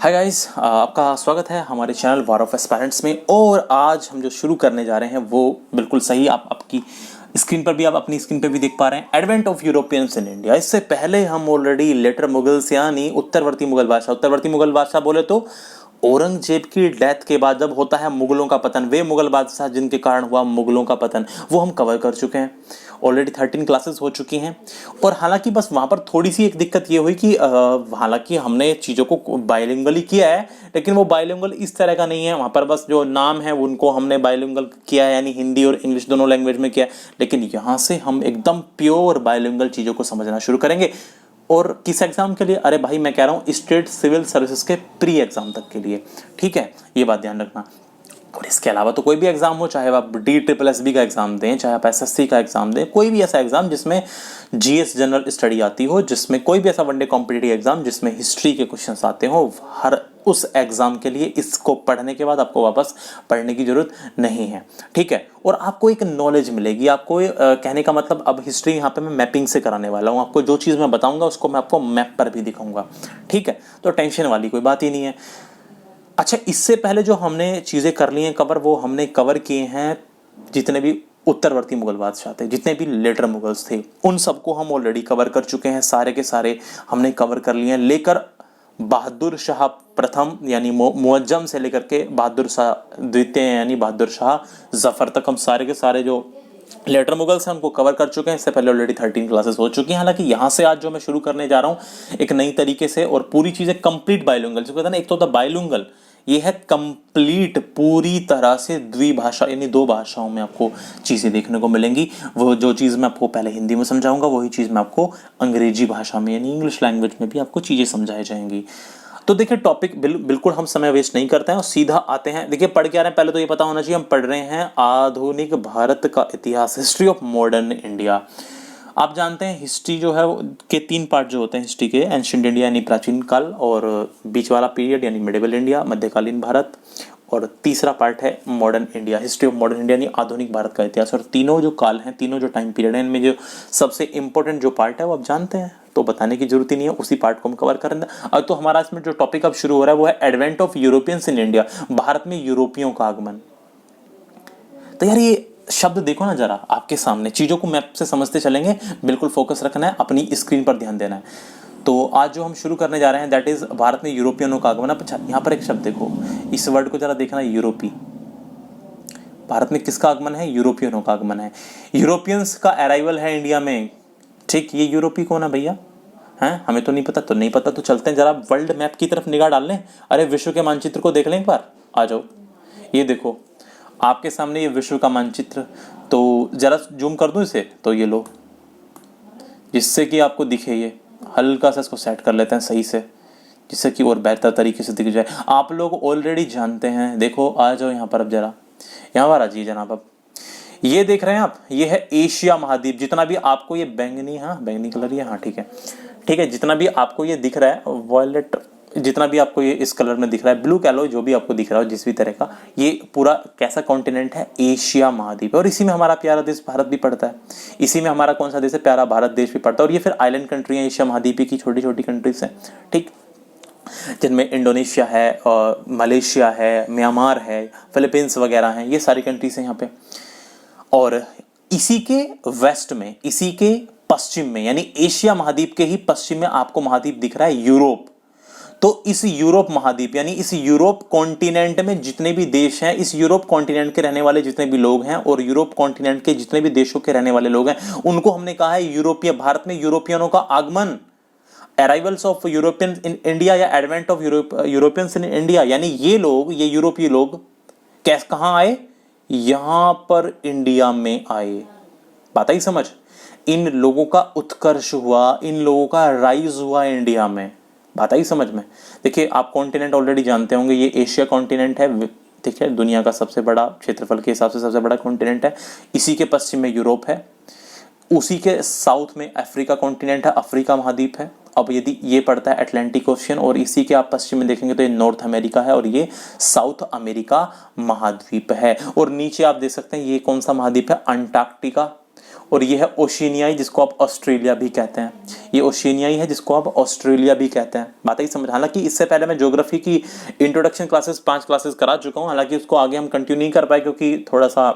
Hi guys, आपका स्वागत है हमारे चैनल वॉर ऑफ एस्पायरेंट्स में। और आज हम जो शुरू करने जा रहे हैं वो बिल्कुल सही, आप आपकी स्क्रीन पर भी, आप अपनी स्क्रीन पर भी देख पा रहे हैं, advent of Europeans in India. इससे पहले हम ऑलरेडी लेटर मुगल्स यानी उत्तरवर्ती मुगल बादशाह बोले तो औरंगजेब की डेथ के बाद जब होता है मुगलों का पतन, वे मुगल बादशाह जिनके कारण हुआ मुगलों का पतन, वो हम कवर कर चुके हैं। ऑलरेडी 13 क्लासेस हो चुकी हैं। और हालांकि बस वहाँ पर थोड़ी सी एक दिक्कत ये हुई कि हालांकि हमने चीज़ों को बाइलिंगुअली किया है, लेकिन वो बाइलिंगुअल इस तरह का नहीं है। वहाँ पर बस जो नाम है उनको हमने बाइलिंगुअल किया है, यानी हिंदी और इंग्लिश दोनों लैंग्वेज में किया है। लेकिन यहाँ से हम एकदम प्योर बाइलिंगुअल चीज़ों को समझना शुरू करेंगे। और किस एग्जाम के लिए? अरे भाई, मैं कह रहा हूँ स्टेट सिविल सर्विसेज के प्री एग्जाम तक के लिए। ठीक है, ये बात ध्यान रखना। और इसके अलावा तो कोई भी एग्जाम हो, चाहे आप DSSB का एग्जाम दें, चाहे आप SSC का एग्जाम दें, कोई भी ऐसा एग्जाम जिसमें GS जनरल स्टडी आती हो, जिसमें कोई भी ऐसा वनडे कॉम्पिटिटिव एग्जाम जिसमें हिस्ट्री के क्वेश्चंस आते हो, हर उस एग्जाम के लिए इसको पढ़ने के बाद आपको वापस पढ़ने की जरूरत नहीं है। ठीक है, और आपको एक नॉलेज मिलेगी। आपको कहने का मतलब, अब हिस्ट्री यहाँ पे मैं मैपिंग से कराने वाला हूँ। आपको जो चीज़ मैं बताऊंगा उसको मैं आपको मैप पर भी दिखाऊंगा। ठीक है, तो टेंशन वाली कोई बात ही नहीं है। अच्छा, इससे पहले जो हमने चीज़ें कर ली हैं कवर, वो हमने कवर किए हैं जितने भी उत्तरवर्ती मुगल बादशाह थे, जितने भी लेटर मुगल्स थे, उन सबको हम ऑलरेडी कवर कर चुके हैं। सारे के सारे हमने कवर कर लिए हैं, लेकर बहादुर शाह प्रथम यानी मुअज्जम से लेकर के बहादुर शाह द्वितीय यानी बहादुर शाह जफर तक हम सारे के सारे जो लेटर मुगल्स हैं उनको कवर कर चुके हैं। इससे पहले ऑलरेडी 13 क्लासेस हो चुकी हैं। हालांकि यहाँ से आज जो मैं शुरू करने जा रहा हूँ एक नई तरीके से, और पूरी चीज़ें कंप्लीट बाइलिंगुअल, जो कहते हैं ना, एक तो होता है बाइलिंगुअल, ये है कंप्लीट पूरी तरह से द्विभाषा यानी दो भाषाओं में आपको चीज़ें देखने को मिलेंगी। वो जो चीज़ मैं आपको पहले हिंदी में समझाऊंगा वही चीज़ मैं आपको अंग्रेजी भाषा में यानी इंग्लिश लैंग्वेज में भी आपको चीज़ें समझाई जाएंगी। तो देखिए, टॉपिक बिल्कुल हम समय वेस्ट नहीं करते हैं और सीधा आते हैं। देखिए, पढ़ के आ रहे हैं, पहले तो ये पता होना चाहिए हम पढ़ रहे हैं आधुनिक भारत का इतिहास, हिस्ट्री ऑफ मॉडर्न इंडिया। आप जानते हैं हिस्ट्री जो है के 3 पार्ट जो होते हैं हिस्ट्री के, एंशिएंट इंडिया यानी प्राचीन काल, और बीच वाला पीरियड यानी मिडिवल इंडिया मध्यकालीन भारत, और तीसरा पार्ट है modern India, history of modern India यानी आधुनिक भारत का इतिहास। और तीनों जो काल हैं, तीनों जो टाइम पीरियड हैं, इनमें जो सबसे इंपॉर्टेंट जो पार्ट है वो आप जानते हैं, तो बताने की जरूरत ही नहीं है, उसी पार्ट को हम कवर करेंगे। अब तो हमारा इसमें जो टॉपिक अब शुरू हो रहा है वो है advent of Europeans in India, Bharat में यूरोपियों का आगमन। तो यार, ये शब्द देखो ना जरा आपके सामने, चीज़ों को मैप से समझते चलेंगे, बिल्कुल फोकस रखना है, अपनी स्क्रीन पर ध्यान देना है। तो आज जो हम शुरू करने जा रहे हैं दैट इज भारत में यूरोपियनों का आगमन। अच्छा, यहाँ पर एक शब्द देखो, इस वर्ड को जरा देखना, यूरोपी। भारत में किसका आगमन है? यूरोपियनों का आगमन है। यूरोपियंस का अराइवल है इंडिया में। ठीक, ये यूरोपी कौन है भैया? हैं, हमें तो नहीं पता। तो नहीं पता तो चलते हैं जरा वर्ल्ड मैप की तरफ निगाह डाल लें। अरे, विश्व के मानचित्र को देख लें एक बार, आ जाओ। ये देखो आपके सामने ये विश्व का मानचित्र, तो जरा जूम कर दूं इसे, तो ये लो, जिससे कि आपको दिखे। ये हल्का सा इसको सेट कर लेते हैं सही से, जिससे कि और बेहतर तरीके से दिख जाए। आप लोग ऑलरेडी जानते हैं, देखो आ जाओ यहाँ पर, अब जरा यहाँ पर आ जाइए जनाब। अब ये देख रहे हैं आप, ये है एशिया महाद्वीप। जितना भी आपको ये बैंगनी, हाँ बैंगनी कलर ये, हाँ ठीक है ठीक है, जितना भी आपको ये दिख रहा है वॉयलेट, जितना भी आपको ये इस कलर में दिख रहा है, ब्लू कह लो, जो भी आपको दिख रहा हो जिस भी तरह का, ये पूरा कैसा कॉन्टिनेंट है? एशिया महाद्वीप। और इसी में हमारा प्यारा देश भारत भी पड़ता है। इसी में हमारा कौन सा देश है? प्यारा भारत देश भी पड़ता है। और ये फिर आइलैंड कंट्री है, एशिया महाद्वीप की छोटी छोटी कंट्रीज हैं, ठीक, जिनमें इंडोनेशिया है और मलेशिया है, म्यांमार है, फिलीपींस वगैरह हैं, ये सारी कंट्रीज हैं यहाँ पे। और इसी के वेस्ट में, इसी के पश्चिम में, यानी एशिया महाद्वीप के ही पश्चिम में आपको महाद्वीप दिख रहा है यूरोप। तो इस यूरोप महाद्वीप यानी इस यूरोप कॉन्टिनेंट में जितने भी देश हैं, इस यूरोप कॉन्टिनेंट के रहने वाले जितने भी लोग हैं, और यूरोप कॉन्टिनेंट के जितने भी देशों के रहने वाले लोग हैं, उनको हमने कहा है यूरोपीय। भारत में यूरोपियनों का आगमन, arrivals of Europeans in India या advent of Europeans in India, यानी ये लोग, ये यूरोपीय लोग कैसे, कहां आए? यहां पर इंडिया में आए। बात आई समझ? इन लोगों का उत्कर्ष हुआ, इन लोगों का राइज हुआ इंडिया में। बात आई समझ में? देखिए, आप कॉन्टिनेंट ऑलरेडी जानते होंगे, ये एशिया कॉन्टिनेंट है, ठीक है, दुनिया का सबसे बड़ा, क्षेत्रफल के हिसाब से सबसे बड़ा कॉन्टिनेंट है। इसी के पश्चिम में यूरोप है, उसी के साउथ में अफ्रीका कॉन्टिनेंट है, अफ्रीका महाद्वीप है। अब यदि ये पड़ता है अटलांटिक ओशियन, और इसी के आप पश्चिम में देखेंगे तो ये नॉर्थ अमेरिका है, और ये साउथ अमेरिका महाद्वीप है। और नीचे आप देख सकते हैं ये कौन सा महाद्वीप है? अंटार्कटिका। और ये है ओशिनियाई, जिसको आप ऑस्ट्रेलिया भी कहते हैं। ये ओशिनियाई है जिसको आप ऑस्ट्रेलिया भी कहते हैं। बात ही समझ। हालांकि इससे पहले मैं ज्योग्राफी की इंट्रोडक्शन क्लासेस 5 क्लासेस करा चुका हूँ, हालांकि उसको आगे हम कंटिन्यू नहीं कर पाए क्योंकि थोड़ा सा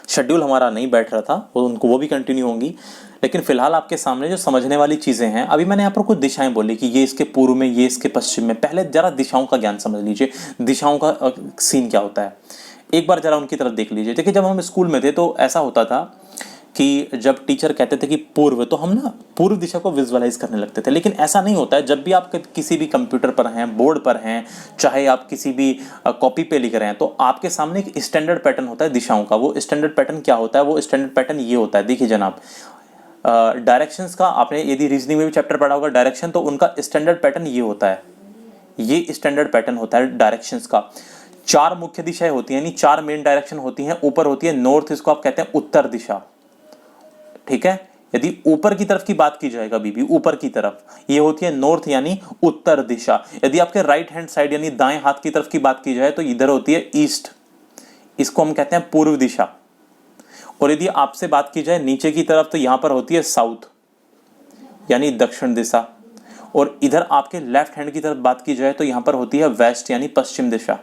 शेड्यूल हमारा नहीं बैठ रहा था, वो भी कंटिन्यू होंगी। लेकिन फिलहाल आपके सामने जो समझने वाली चीज़ें हैं, अभी मैंने यहाँ पर कुछ दिशाएं बोली कि ये इसके पूर्व में, ये इसके पश्चिम में। पहले जरा दिशाओं का ज्ञान समझ लीजिए, दिशाओं का सीन क्या होता है, एक बार जरा उनकी तरफ देख लीजिए। देखिए, जब हम स्कूल में थे तो ऐसा होता था कि जब टीचर कहते थे कि पूर्व, तो हम ना पूर्व दिशा को विजुअलाइज करने लगते थे। लेकिन ऐसा नहीं होता है। जब भी आप किसी भी कंप्यूटर पर हैं, बोर्ड पर हैं, चाहे आप किसी भी कॉपी पे लिख रहे हैं, तो आपके सामने एक स्टैंडर्ड पैटर्न होता है दिशाओं का। वो स्टैंडर्ड पैटर्न क्या होता है? वो स्टैंडर्ड पैटर्न ये होता है, देखिए जनाब, डायरेक्शंस का आपने यदि रीजनिंग में भी चैप्टर पढ़ा होगा डायरेक्शन, तो उनका स्टैंडर्ड पैटर्न ये होता है। ये स्टैंडर्ड पैटर्न होता है डायरेक्शंस का। 4 मुख्य दिशाएं होती हैं, यानी 4 मेन डायरेक्शन होती हैं। ऊपर होती है नॉर्थ, इसको आप कहते हैं उत्तर दिशा, ठीक है। यदि ऊपर की तरफ की बात की जाए, कभी भी ऊपर की तरफ, ये होती है नॉर्थ यानी उत्तर दिशा। यदि आपके राइट हैंड साइड यानी दाएं हाथ की तरफ की बात की जाए तो इधर होती है ईस्ट, इसको हम कहते हैं पूर्व दिशा। और यदि आपसे बात की जाए नीचे की तरफ तो यहां पर होती है साउथ यानी दक्षिण दिशा। और इधर आपके लेफ्ट हैंड की तरफ बात की जाए तो यहां पर होती है वेस्ट यानी पश्चिम दिशा।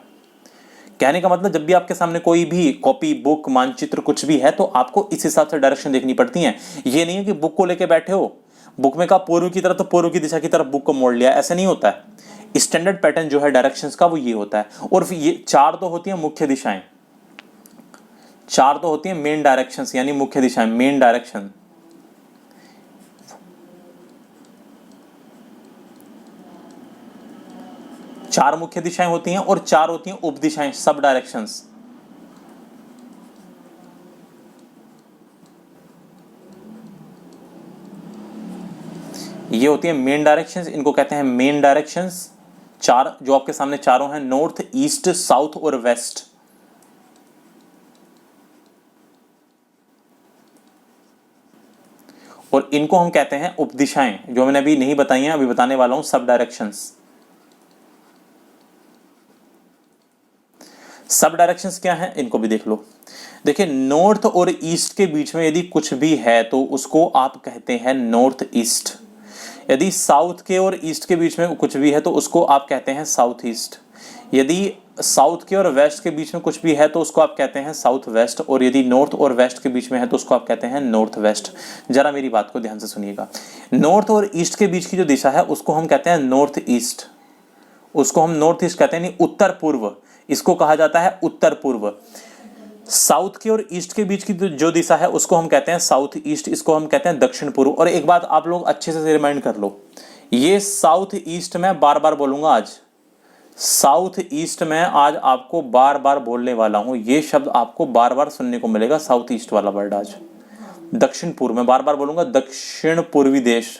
कहने का मतलब, जब भी आपके सामने कोई भी कॉपी, बुक, मानचित्र कुछ भी है तो आपको इस हिसाब से डायरेक्शन देखनी पड़ती है। ये नहीं है कि बुक को लेके बैठे हो, बुक में कहा पूर्व की तरफ तो पूर्व की दिशा की तरफ बुक को मोड़ लिया, ऐसा नहीं होता है। स्टैंडर्ड पैटर्न जो है डायरेक्शंस का वो ये होता है। और फिर ये 4 तो होती है मुख्य दिशाएं, 4 तो होती है मेन डायरेक्शंस यानी मुख्य दिशाएं, मेन डायरेक्शन। चार मुख्य दिशाएं होती हैं और 4 होती हैं उप दिशाएं, सब डायरेक्शंस। ये होती है मेन डायरेक्शंस, इनको कहते हैं मेन डायरेक्शंस। 4 जो आपके सामने चारों हैं, नॉर्थ, ईस्ट, साउथ और वेस्ट। और इनको हम कहते हैं उप दिशाएं, जो मैंने अभी नहीं बताई हैं, अभी बताने वाला हूं, सब डायरेक्शंस। सब डायरेक्शंस क्या हैं इनको भी देख लो। देखिए, नॉर्थ और ईस्ट के बीच में यदि कुछ भी है तो उसको आप कहते हैं नॉर्थ ईस्ट। यदि साउथ के और ईस्ट के बीच में कुछ भी है तो उसको आप कहते हैं साउथ ईस्ट। यदि साउथ के और वेस्ट के बीच में कुछ भी है तो उसको आप कहते हैं साउथ वेस्ट। और यदि नॉर्थ और वेस्ट के बीच में है तो उसको आप कहते हैं नॉर्थ वेस्ट। जरा मेरी बात को ध्यान से सुनिएगा। नॉर्थ और ईस्ट के बीच की जो दिशा है उसको हम कहते हैं नॉर्थ ईस्ट, उसको हम नॉर्थ ईस्ट कहते हैं, यानी उत्तर पूर्व, इसको कहा जाता है उत्तर पूर्व। साउथ के और ईस्ट के बीच की जो दिशा है उसको हम कहते हैं साउथ ईस्ट, इसको हम कहते हैं दक्षिण पूर्व। और एक बात आप लोग अच्छे से रिमाइंड कर लो, ये साउथ ईस्ट में बार बार बोलूंगा आज, साउथ ईस्ट में आज आपको बार बार बोलने वाला हूं, ये शब्द आपको बार बार सुनने को मिलेगा, साउथ ईस्ट वाला वर्ड आज। दक्षिण पूर्व में बार बार बोलूंगा, दक्षिण पूर्वी देश,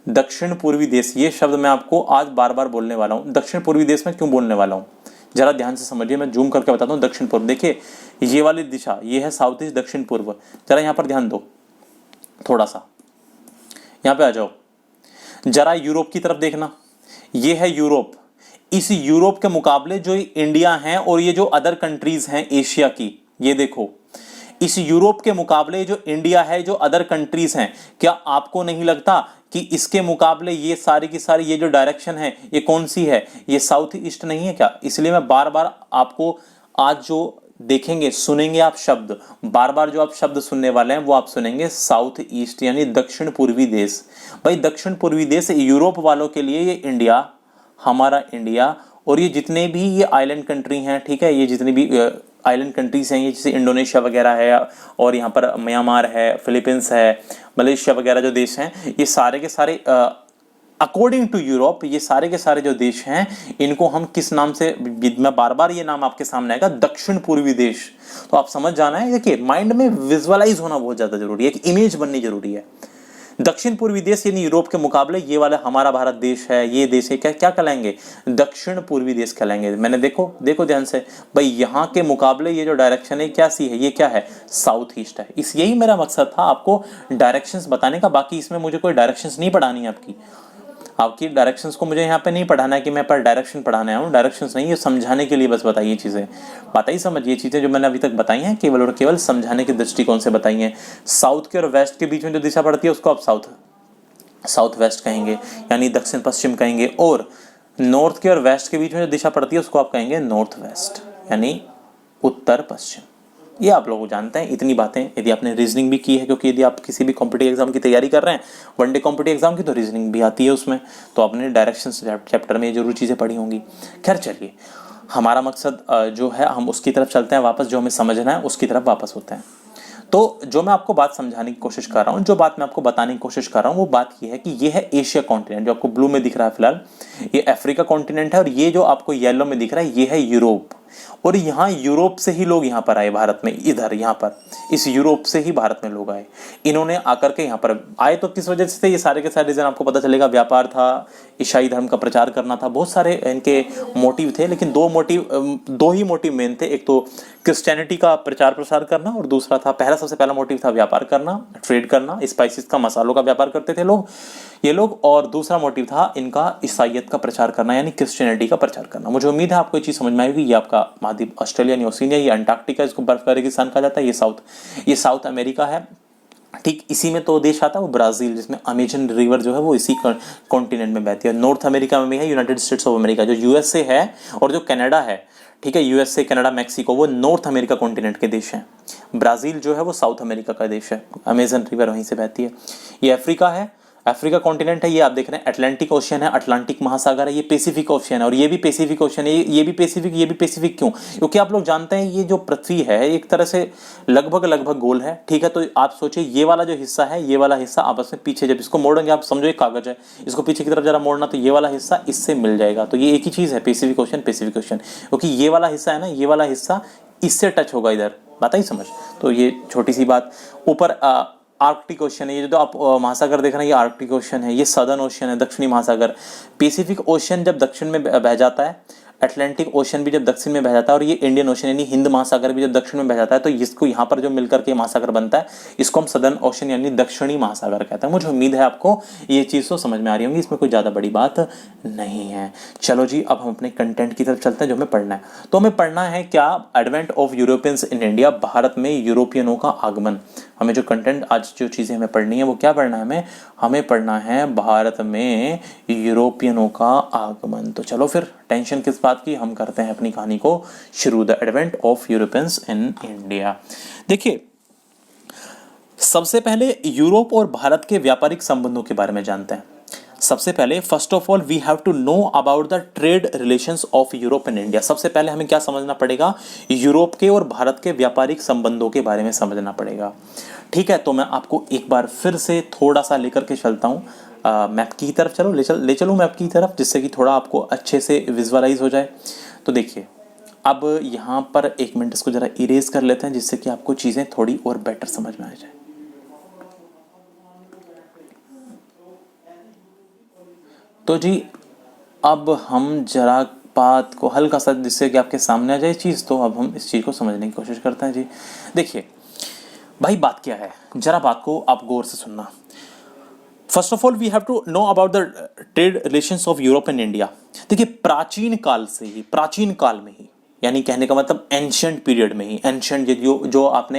दक्षिण पूर्वी देश, ये शब्द मैं आपको आज बार बार बोलने वाला हूं। दक्षिण पूर्वी देश में क्यों बोलने वाला हूं, जरा ध्यान से समझिए, मैं जूम करके बताता हूं। दक्षिण पूर्व, देखिए ये वाली दिशा, ये है साउथ ईस्ट, दक्षिण पूर्व। जरा यहां पर ध्यान दो, थोड़ा सा यहां पे आ जाओ, जरा यूरोप की तरफ देखना, ये है यूरोप। इस यूरोप के मुकाबले जो इंडिया है और ये जो अदर कंट्रीज हैं एशिया की, ये देखो, इस यूरोप के मुकाबले जो इंडिया है, जो अदर कंट्रीज हैं, क्या आपको नहीं लगता कि इसके मुकाबले ये सारी की सारी ये जो डायरेक्शन है ये कौन सी है, ये साउथ ईस्ट नहीं है क्या? इसलिए मैं बार बार आपको आज जो देखेंगे, सुनेंगे आप शब्द, बार बार जो आप शब्द सुनने वाले हैं वो आप सुनेंगे साउथ ईस्ट यानी दक्षिण पूर्वी देश। भाई दक्षिण पूर्वी देश यूरोप वालों के लिए ये इंडिया, हमारा इंडिया, और ये जितने भी ये आइलैंड कंट्री हैं, ठीक है, ये जितने भी आइलैंड कंट्रीज हैं, ये जैसे इंडोनेशिया वगैरह है, और यहाँ पर म्यांमार है, फिलीपींस है, मलेशिया वगैरह जो देश हैं, ये सारे के सारे अकॉर्डिंग टू यूरोप, ये सारे के सारे जो देश हैं इनको हम किस नाम से, मैं बार बार ये नाम आपके सामने आएगा, दक्षिण पूर्वी देश। तो आप समझ जाना है, देखिए माइंड में विजुअलाइज होना बहुत ज्यादा जरूरी है, एक इमेज बननी जरूरी है। दक्षिण पूर्वी देश यानी यूरोप के मुकाबले ये वाला हमारा भारत देश है, ये देश है, क्या क्या कहलाएंगे, दक्षिण पूर्वी देश कहलाएंगे। मैंने देखो ध्यान से भाई, यहाँ के मुकाबले ये जो डायरेक्शन है क्या सी है, ये क्या है, साउथ ईस्ट है। इस यही मेरा मकसद था, आपको डायरेक्शंस बताने का। बाकी इसमें मुझे कोई डायरेक्शंस नहीं पढ़ानी है आपकी, आपकी डायरेक्शंस को मुझे यहाँ पे नहीं पढ़ाना है कि मैं पर डायरेक्शन पढ़ाने आया हूँ, डायरेक्शंस नहीं, ये समझाने के लिए बस बताइए चीज़ें, बात ही समझिए। चीज़ें जो मैंने अभी तक बताई हैं केवल और केवल समझाने के दृष्टिकोण से बताई हैं। साउथ के और वेस्ट के बीच में जो दिशा पड़ती है उसको आप साउथ वेस्ट कहेंगे, यानी दक्षिण पश्चिम कहेंगे, और नॉर्थ के और वेस्ट के बीच में जो दिशा पड़ती है उसको आप कहेंगे नॉर्थ वेस्ट, यानी उत्तर पश्चिम। ये आप लोग जानते हैं इतनी बातें, यदि आपने रीजनिंग भी की है, क्योंकि यदि आप किसी भी कॉम्पिटिटिव एग्जाम की तैयारी कर रहे हैं, वनडे कॉम्पिटिटिव एग्जाम की, तो रीजनिंग भी आती है उसमें, तो आपने डायरेक्शंस चैप्टर में ये जरूर चीज़ें पढ़ी होंगी। खैर चलिए, हमारा मकसद जो है हम उसकी तरफ चलते हैं वापस, जो हमें समझना है उसकी तरफ वापस होते हैं। तो जो मैं आपको बात समझाने की कोशिश कर रहा हूँ, जो बात मैं आपको बताने की कोशिश कर रहा हूँ, वो बात ये है कि ये है एशिया कॉन्टिनेंट, जो आपको ब्लू में दिख रहा है फिलहाल, ये अफ्रीका कॉन्टिनेंट है, और ये जो आपको येलो में दिख रहा है ये है यूरोप। और यहाँ यूरोप से ही लोग यहाँ पर आए भारत में, इधर यहाँ पर इस यूरोप से ही भारत में लोग आए। इन्होंने आकर के यहाँ पर आए तो किस वजह से थे, ये सारे के सारे रीजन आपको पता चलेगा। व्यापार था, ईसाई धर्म का प्रचार करना था, बहुत सारे इनके मोटिव थे, लेकिन दो ही मोटिव मेन थे। एक तो क्रिश्चियनिटी का प्रचार प्रसार करना, और दूसरा था, सबसे पहला मोटिव था व्यापार करना, ट्रेड करना, स्पाइसेस का, मसालों का व्यापार करते थे ये लोग। और दूसरा मोटिव था इनका ईसाइयत का प्रचार करना, यानी क्रिश्चियनिटी का प्रचार करना। मुझे उम्मीद है आपको ये चीज़ समझ में आएगी। ये आपका महाद्वीप ऑस्ट्रेलिया, न्यूजीलैंड, ये अंटार्कटिका, इसको बर्फ का रेगिस्तान कहा जाता है, ये साउथ अमेरिका है। ठीक इसी में तो देश आता है वो ब्राज़ील, जिसमें अमेजन रिवर जो है वो इसी कॉन्टिनेंट में बहती है। नॉर्थ अमेरिका में भी है यूनाइटेड स्टेट्स ऑफ अमेरिका, जो यूएसए है, और जो कनाडा है, ठीक है, यूएसए, कनाडा, मैक्सिको, वो नॉर्थ अमेरिका कॉन्टिनेंट के देश हैं। ब्राज़ील जो है वो साउथ अमेरिका का देश है, अमेजन रिवर वहीं से बहती है। ये अफ्रीका है, अफ्रीका कॉन्टिनेंट है, ये आप देख रहे हैं अटलांटिक ओशियन है, अटलांटिक महासागर है, ये पैसिफिक ओशियन है, और ये भी पैसिफिक ओशियन है, ये भी पैसिफिक क्यों? क्योंकि आप लोग जानते हैं ये जो पृथ्वी है एक तरह से लगभग गोल है, ठीक है। तो आप सोचिए ये वाला जो हिस्सा है, ये वाला हिस्सा आपस में पीछे, जब इसको मोड़ेंगे, आप समझो एक कागज है, इसको पीछे की तरफ जरा मोड़ना, तो ये वाला हिस्सा इससे मिल जाएगा, तो ये एक ही चीज़ है, पैसिफिक ओशियन, क्योंकि ये वाला हिस्सा है ना, ये वाला हिस्सा इससे टच होगा इधर, बात ही समझ। तो ये छोटी सी बात। ऊपर आर्कटिक ओशियन है, ये जो आप महासागर देख रहे हैं, ये आर्कटिक ओशियन है, ये सदर्न ओशियन है, दक्षिणी महासागर। पैसिफिक ओशियन जब दक्षिण में बह जाता है, अटलांटिक ओशियन भी जब दक्षिण में बह जाता है, और ये इंडियन ओशियन यानी हिंद महासागर भी जब दक्षिण में बह जाता है, तो इसको यहाँ पर जो मिलकर के महासागर बनता है, इसको हम सदर्न ओशियन यानी दक्षिणी महासागर कहते हैं। मुझे उम्मीद है आपको ये चीज़ तो समझ में आ रही होंगी, इसमें कोई ज़्यादा बड़ी बात नहीं है। चलो जी, अब हम अपने कंटेंट की तरफ चलते हैं, जो हमें पढ़ना है। तो हमें पढ़ना है क्या? Advent of Europeans in India, Bharat में यूरोपियनों का आगमन। हमें जो कंटेंट, आज जो चीज़ें हमें पढ़नी है वो क्या पढ़ना है? हमें पढ़ना है भारत में यूरोपियनों का आगमन। तो चलो फिर, टेंशन किस बात की, हम करते हैं अपनी कहानी को शुरू। The advent of Europeans in India. देखिए, सबसे पहले यूरोप और भारत के व्यापारिक संबंधों के बारे में जानते हैं। सबसे पहले, first of all, we have to know about the trade relations of Europe and India. सबसे पहले हमें क्या समझना पड़ेगा? यूरोप के और भारत के व्यापारिक संबंधों के बारे में समझना पड़ेगा, ठीक है। तो मैं आपको एक बार फिर से थोड़ा सा लेकर के चलता हूँ मैप की तरफ। चलो ले चलूँ मैप की तरफ, जिससे कि थोड़ा आपको अच्छे से विजुअलाइज हो जाए। तो देखिए, अब यहाँ पर एक मिनट इसको ज़रा इरेज कर लेते हैं, जिससे कि आपको चीज़ें थोड़ी और बेटर समझ में आ जाए। तो जी, अब हम जरा बात को हल्का सा, जिससे कि आपके सामने आ जाए चीज़, तो अब हम इस चीज़ को समझने की कोशिश करते हैं जी। देखिए भाई, बात क्या है, जरा बात को आप गौर से सुनना। First of all, we have to know about the trade relations of Europe and India. देखिए, प्राचीन काल में ही, यानी कहने का मतलब एंशिएंट पीरियड में ही, एंशिएंट जो आपने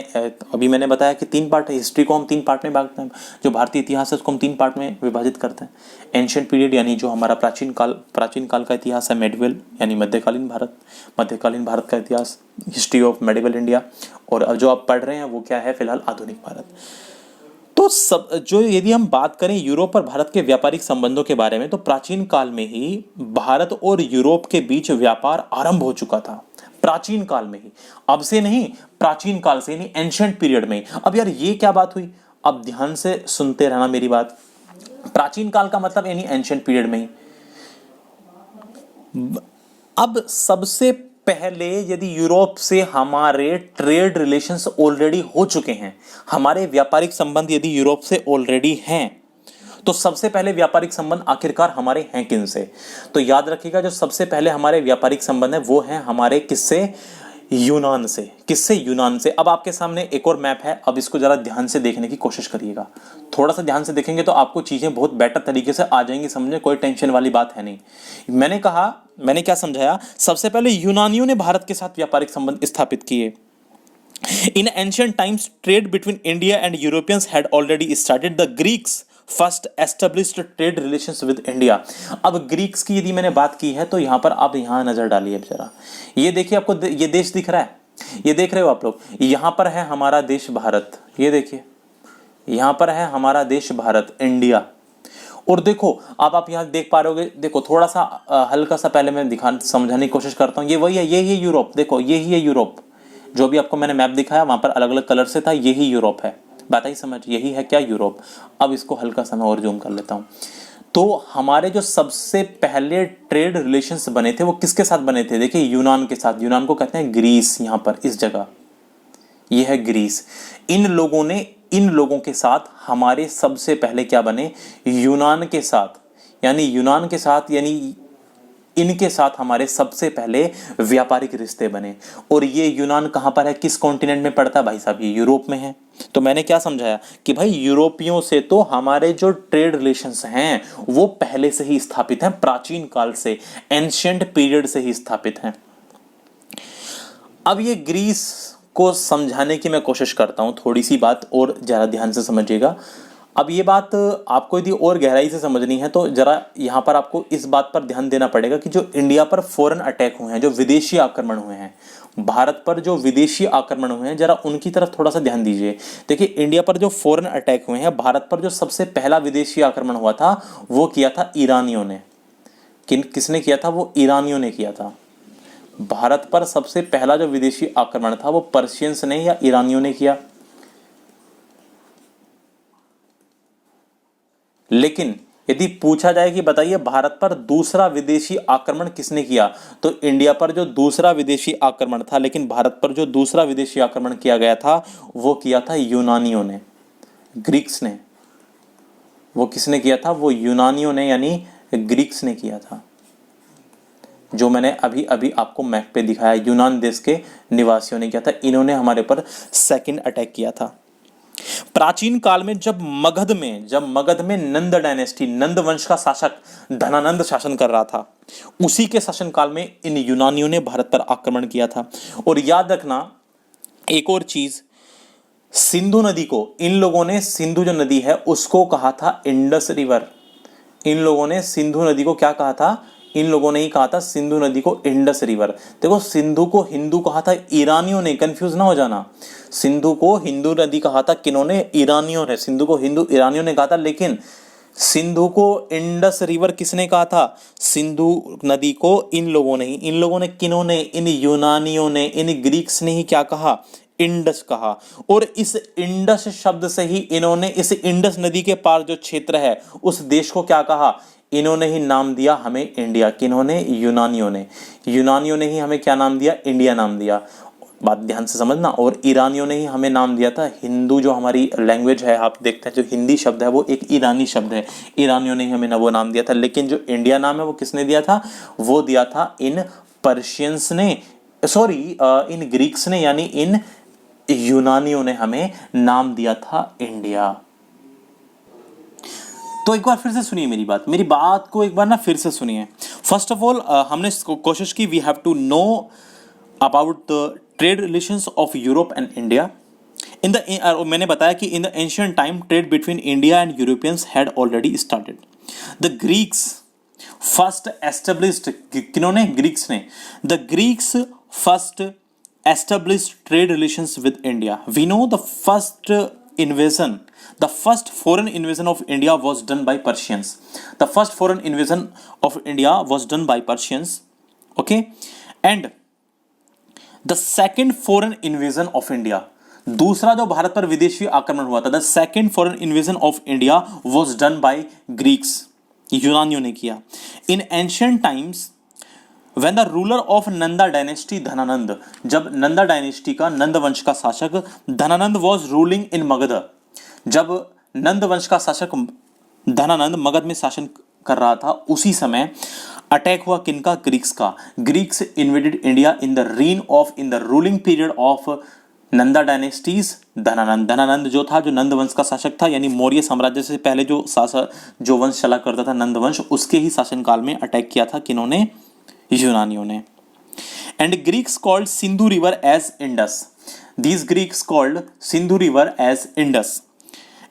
अभी मैंने बताया कि 3 पार्ट है, हिस्ट्री को हम 3 पार्ट में बांटते हैं, जो भारतीय इतिहास है उसको हम 3 पार्ट में विभाजित करते हैं। एंशिएंट पीरियड यानी जो हमारा प्राचीन काल का इतिहास है, मेडिवल यानी मध्यकालीन भारत का इतिहास, हिस्ट्री ऑफ मेडिवल इंडिया, और अब जो आप पढ़ रहे हैं वो क्या है फिलहाल? आधुनिक भारत। तो जो यदि हम बात करें यूरोप और भारत के व्यापारिक संबंधों के बारे में, तो प्राचीन काल में ही भारत और यूरोप के बीच व्यापार आरंभ हो चुका था। प्राचीन काल में ही, अब से नहीं, प्राचीन काल से, यानी एंशिएंट पीरियड में। अब यार ये क्या बात हुई? अब ध्यान से सुनते रहना मेरी बात। प्राचीन काल का मतलब यानी एंशिएंट पीरियड में ही। अब सबसे पहले यदि यूरोप से हमारे ट्रेड रिलेशंस ऑलरेडी हो चुके हैं, हमारे व्यापारिक संबंध यदि यूरोप से ऑलरेडी हैं, तो सबसे पहले व्यापारिक संबंध आखिरकार हमारे हैं किनसे? तो याद रखिएगा, जो सबसे पहले हमारे व्यापारिक संबंध है वो हैं हमारे किससे? यूनान से। किससे? यूनान से। अब आपके सामने एक और मैप है, अब इसको जरा ध्यान से देखने की कोशिश करिएगा। थोड़ा सा ध्यान से देखेंगे तो आपको चीजें बहुत बेटर तरीके से आ जाएंगी समझ में, कोई टेंशन वाली बात है नहीं। मैंने क्या समझाया, सबसे पहले यूनानियों ने भारत के साथ व्यापारिक संबंध स्थापित किए। In ancient times, trade between India and Europeans had already started. The Greeks first established trade relations with India. अब ग्रीक्स की यदि मैंने बात की है तो यहाँ पर आप यहाँ नजर डालिए जरा। ये देखिए, आपको ये देश दिख रहा है, ये देख रहे हो आप लोग, यहाँ पर है हमारा देश भारत, ये देखिए यहाँ पर है हमारा देश भारत, इंडिया। और देखो आप यहाँ देख पा रहे होगे, देखो थोड़ा सा हल्का सा पहले मैं समझाने की कोशिश करता हूँ। ये वही है, यही है यूरोप, देखो यही है यूरोप। जो भी आपको मैंने मैप दिखाया वहां पर अलग अलग कलर से था, यही यूरोप है। बात आई समझ, यही है क्या? यूरोप। अब इसको हल्का सा मैं और जूम कर लेता हूं। तो हमारे जो सबसे पहले ट्रेड रिलेशंस बने थे वो किसके साथ बने थे? देखिए यूनान के साथ। यूनान को कहते हैं ग्रीस, यहां पर इस जगह ये है ग्रीस। इन लोगों के साथ हमारे सबसे पहले क्या बने? यूनान के साथ, यानी इनके साथ हमारे सबसे पहले व्यापारिक रिश्ते बने। और ये यूनान कहां पर है, किस कॉन्टिनेंट में पड़ता है भाई साहब? ये यूरोप में है। तो मैंने क्या समझाया कि भाई यूरोपियों से तो हमारे जो ट्रेड रिलेशंस हैं वो पहले से ही स्थापित हैं, प्राचीन काल से, एंशिएंट पीरियड से ही स्थापित हैं। अब ये ग्रीस को समझाने की मैं कोशिश करता हूं, थोड़ी सी बात और जरा ध्यान से समझिएगा। अब ये बात आपको यदि और गहराई से समझनी है तो जरा यहाँ पर आपको इस बात पर ध्यान देना पड़ेगा कि जो इंडिया पर फॉरेन अटैक हुए हैं, जो विदेशी आक्रमण हुए हैं, भारत पर जो विदेशी आक्रमण हुए हैं, जरा उनकी तरफ थोड़ा सा ध्यान दीजिए। देखिए इंडिया पर जो फॉरेन अटैक हुए हैं, भारत पर जो सबसे पहला विदेशी आक्रमण हुआ था वो किया था ईरानियों ने। किसने किया था? वो ईरानियों ने किया था। भारत पर सबसे पहला जो विदेशी आक्रमण था वो पर्शियंस ने या ईरानियों ने किया। लेकिन यदि पूछा जाए कि बताइए भारत पर दूसरा विदेशी आक्रमण किसने किया, तो इंडिया पर जो दूसरा विदेशी आक्रमण था, लेकिन भारत पर जो दूसरा विदेशी आक्रमण किया गया था वो किया था यूनानियों ने, ग्रीक्स ने। वो किसने किया था? वो यूनानियों ने यानी ग्रीक्स ने किया था। जो मैंने अभी अभी आपको मैप पे दिखाया, यूनान देश के निवासियों ने किया था। इन्होंने हमारे पर सेकंड अटैक किया था। प्राचीन काल में जब मगध में नंद डायनेस्टी, नंद वंश का शासक धनानंद शासन कर रहा था, उसी के शासनकाल में इन यूनानियों ने भारत पर आक्रमण किया था। और याद रखना एक और चीज, सिंधु नदी को इन लोगों ने, सिंधु जो नदी है उसको कहा था इंडस रिवर। इन लोगों ने सिंधु नदी को क्या कहा था? इन लोगों ने ही कहा था सिंधु नदी को इंडस रिवर। देखो सिंधु को हिंदू कहा था ईरानियों ने, कंफ्यूज ना हो जाना। सिंधु को हिंदू नदी कहा था किन्होंने? ईरानियों ने। सिंधु को हिंदू ईरानियों ने कहा था, लेकिन सिंधु को इंडस रिवर किसने कहा था? सिंधु नदी को इन लोगों ने ही। इन लोगों ने किन्होंने? इन यूनानियों ने, इन ग्रीक्स ने ही क्या कहा? इंडस कहा। और इस इंडस शब्द से ही इन्होंने इस इंडस नदी के पार जो क्षेत्र है उस देश को क्या कहा? इन्होंने ही नाम दिया हमें इंडिया। किन्होंने? यूनानियों ने। यूनानियों ने ही हमें क्या नाम दिया? इंडिया नाम दिया। बात ध्यान से समझना। और ईरानियों ने ही हमें नाम दिया था हिंदू। जो हमारी लैंग्वेज है, आप देखते हैं जो हिंदी शब्द है वो एक ईरानी शब्द है। ईरानियों ने ही हमें वो नाम दिया था। लेकिन जो इंडिया नाम है वो किसने दिया था? वो दिया था इन पर्शियंस ने, सॉरी इन ग्रीक्स ने, यानी इन यूनानियों ने हमें नाम दिया था इंडिया। तो एक बार फिर से सुनिए मेरी बात को एक बार ना फिर से सुनिए। फर्स्ट ऑफ ऑल हमने कोशिश की, we have to know about the trade relations of Europe and India. मैंने बताया कि in the ancient time trade between India and Europeans had already started. The Greeks first established, किन्होंने? Greeks ने। The Greeks first established trade relations with India. We know the first foreign invasion of India was done by Persians. The first foreign invasion of India was done by Persians. Okay, and the second foreign invasion of India, दूसरा जो भारत पर विदेशी आक्रमण हुआ था, the second foreign invasion of India was done by Greeks. यूनानियों ने किया। In ancient times, When the ruler of Nanda dynasty Dhanananda, जब नंदा डायनेस्टी का, नंद वंश का शासक Dhanananda was ruling in Magadh, जब नंद वंश का शासक धनानंद मगध में शासन कर रहा था, उसी समय अटैक हुआ किनका? ग्रीक्स का। Greeks invaded India in the ruling period of Nanda dynasties. Dhanananda जो था, जो नंद वंश का शासक था, यानी मौर्य साम्राज्य से पहले जो शासक, जो वंश चला करता था नंद वंश, उसके ही शासनकाल में अटैक किया था किन्होंने? यूनानियों ने। And Greeks called Sindhu river as Indus. These Greeks called Sindhu river as Indus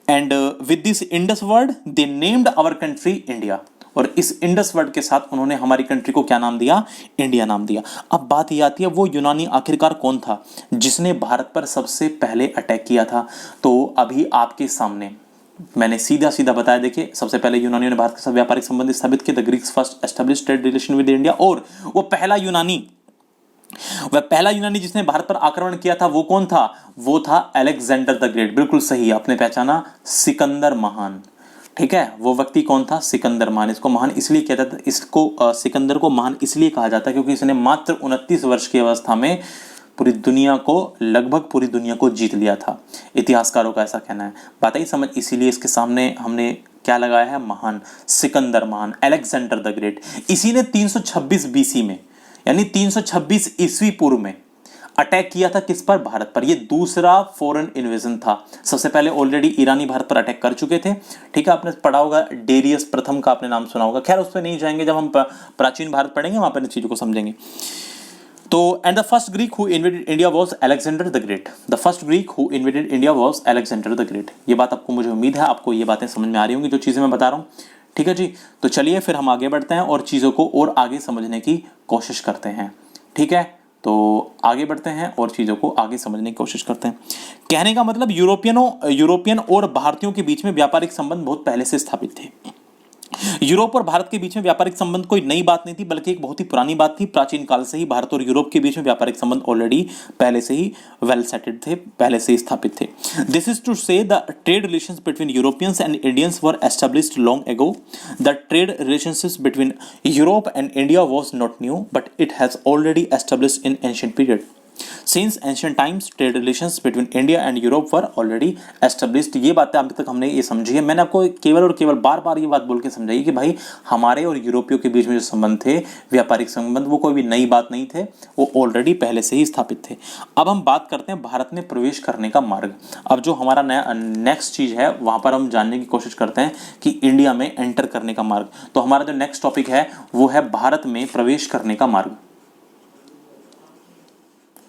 and with this Indus word they named our country India. और इस इंडस वर्ड के साथ उन्होंने हमारी कंट्री को क्या नाम दिया? इंडिया नाम दिया। अब बात ये आती है, वो यूनानी आखिरकार कौन था जिसने भारत पर सबसे पहले अटैक किया था? तो अभी आपके सामने मैंने सीधा सीधा बताया। देखिए, सबसे पहले यूनानियों ने भारत के साथ व्यापारिक संबंध स्थापित किए। The Greeks first established trade relation with India. और वो पहला यूनानी जिसने भारत पर आक्रमण किया था वो कौन था? वो था अलेक्जेंडर द ग्रेट। बिल्कुल सही, आपने पहचाना, सिकंदर महान। ठीक है, वो व्यक्ति कौन था? सिकंदर महान। इसको महान इसलिए कहता था, इसको सिकंदर को महान इसलिए कहा जाता है क्योंकि इसने मात्र 29 वर्ष की अवस्था में पूरी दुनिया को, लगभग पूरी दुनिया को जीत लिया था। इतिहासकारों का ऐसा कहना है। बात ही समझ, इसीलिए इसके सामने हमने क्या लगाया है? महान, सिकंदर महान, अलेक्जेंडर द ग्रेट। इसी ने 326 बीसी में, यानी 326 ईस्वी पूर्व में अटैक किया था। किस पर? भारत पर। ये दूसरा फॉरेन इन्वेजन था। सबसे पहले ऑलरेडी ईरानी भारत पर अटैक कर चुके थे। ठीक है, आपने पढ़ा होगा डेरियस प्रथम का, आपने नाम सुना होगा। खैर, उस पर नहीं जाएंगे, जब हम प्राचीन भारत पढ़ेंगे वहां पर इन चीजों को समझेंगे। तो and the first Greek who invaded India was Alexander the great. The first Greek who invaded India was Alexander the great. ये बात आपको, मुझे उम्मीद है आपको ये बातें समझ में आ रही होंगी जो चीजें मैं बता रहा हूँ। ठीक है जी, तो चलिए फिर हम आगे बढ़ते हैं और चीजों को और आगे समझने की कोशिश करते हैं। ठीक है, तो आगे बढ़ते हैं और चीजों को आगे समझने की कोशिश करते हैं। कहने का मतलब, यूरोपियन और भारतीयों के बीच में व्यापारिक संबंध बहुत पहले से स्थापित थे। यूरोप और भारत के बीच में व्यापारिक संबंध कोई नई बात नहीं थी, बल्कि एक बहुत ही पुरानी बात थी। प्राचीन काल से ही भारत और यूरोप के बीच में व्यापारिक संबंध ऑलरेडी पहले से ही वेल सेटेड थे, पहले से ही स्थापित थे। दिस इज टू से the trade relations between Europeans and Indians were established long ago. The trade relationships between Europe and India was not new, but it has already established in ancient period. Since ancient times, trade relations between India and Europe were already established। ये बातें अभी तक हमने ये समझी है। मैंने आपको केवल और केवल बार बार ये बात बोल के समझाई कि भाई हमारे और यूरोपियों के बीच में जो संबंध थे, व्यापारिक संबंध, वो कोई भी नई बात नहीं थे, वो ऑलरेडी पहले से ही स्थापित थे। अब हम बात करते हैं भारत में प्रवेश करने का मार्ग। अब जो हमारा नया नेक्स्ट चीज है, वहां पर हम जानने की कोशिश करते हैं कि इंडिया में एंटर करने का मार्ग। तो हमारा जो नेक्स्ट टॉपिक है वो है भारत में प्रवेश करने का मार्ग।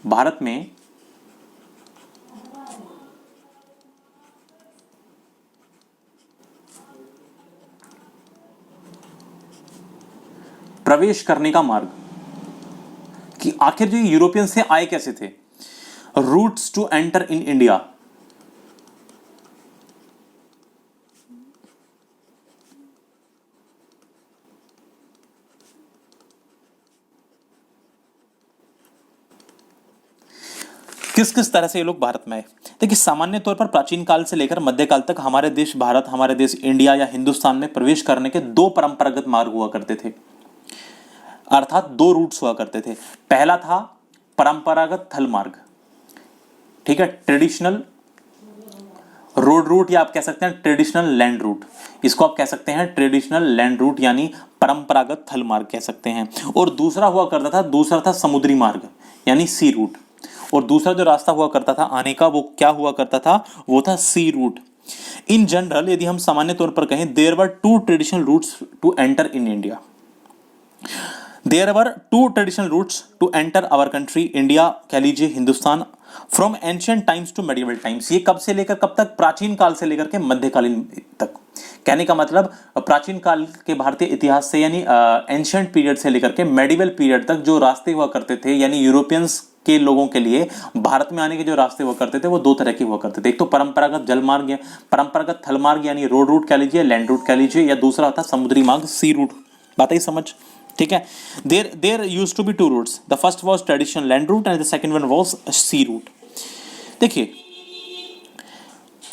भारत में प्रवेश करने का मार्ग, कि आखिर जो यूरोपियन से आए कैसे थे। Routes to enter in India. किस किस तरह से ये लोग भारत में आए। देखिए, सामान्य तौर पर प्राचीन काल से लेकर मध्यकाल तक हमारे देश भारत, हमारे देश इंडिया या हिंदुस्तान में प्रवेश करने के दो परंपरागत मार्ग हुआ करते थे, अर्थात दो रूट्स हुआ करते थे। पहला था परंपरागत थल मार्ग। ठीक है, ट्रेडिशनल रोड रूट, या आप कह सकते हैं ट्रेडिशनल लैंड रूट। इसको आप कह सकते हैं ट्रेडिशनल लैंड रूट, यानी परंपरागत थल मार्ग कह सकते हैं। और दूसरा हुआ करता था, दूसरा था समुद्री मार्ग, यानी सी रूट। और दूसरा जो रास्ता हुआ करता था आने का, वो क्या हुआ करता था? वो था सी रूट। इन जनरल, यदि हम सामान्य तौर पर कहें, there were two traditional routes to enter in India. There were two traditional routes to enter our country India, कह लीजिए Hindustan, from ancient times to medieval times. ये कब से लेकर कब तक? प्राचीन काल से लेकर के मध्यकालीन तक। कहने का मतलब, प्राचीन काल के भारतीय इतिहास से, यानी एंशिएंट पीरियड से लेकर के मेडिवल पीरियड तक जो रास्ते हुआ करते थे, यानी यूरोपियंस के लोगों के लिए भारत में आने के जो रास्ते हुआ करते थे, वो दो तरह के हुआ करते थे। एक तो परंपरागत जल मार्ग, परंपरागत थल मार्ग, यानी रोड रूट कह लीजिए, लैंड रूट कह लीजिए, या दूसरा होता समुद्री मार्ग, सी रूट। बात ही समझ। ठीक है, there used to be two routes. The first was traditional land route and the second one was sea route. देखिए,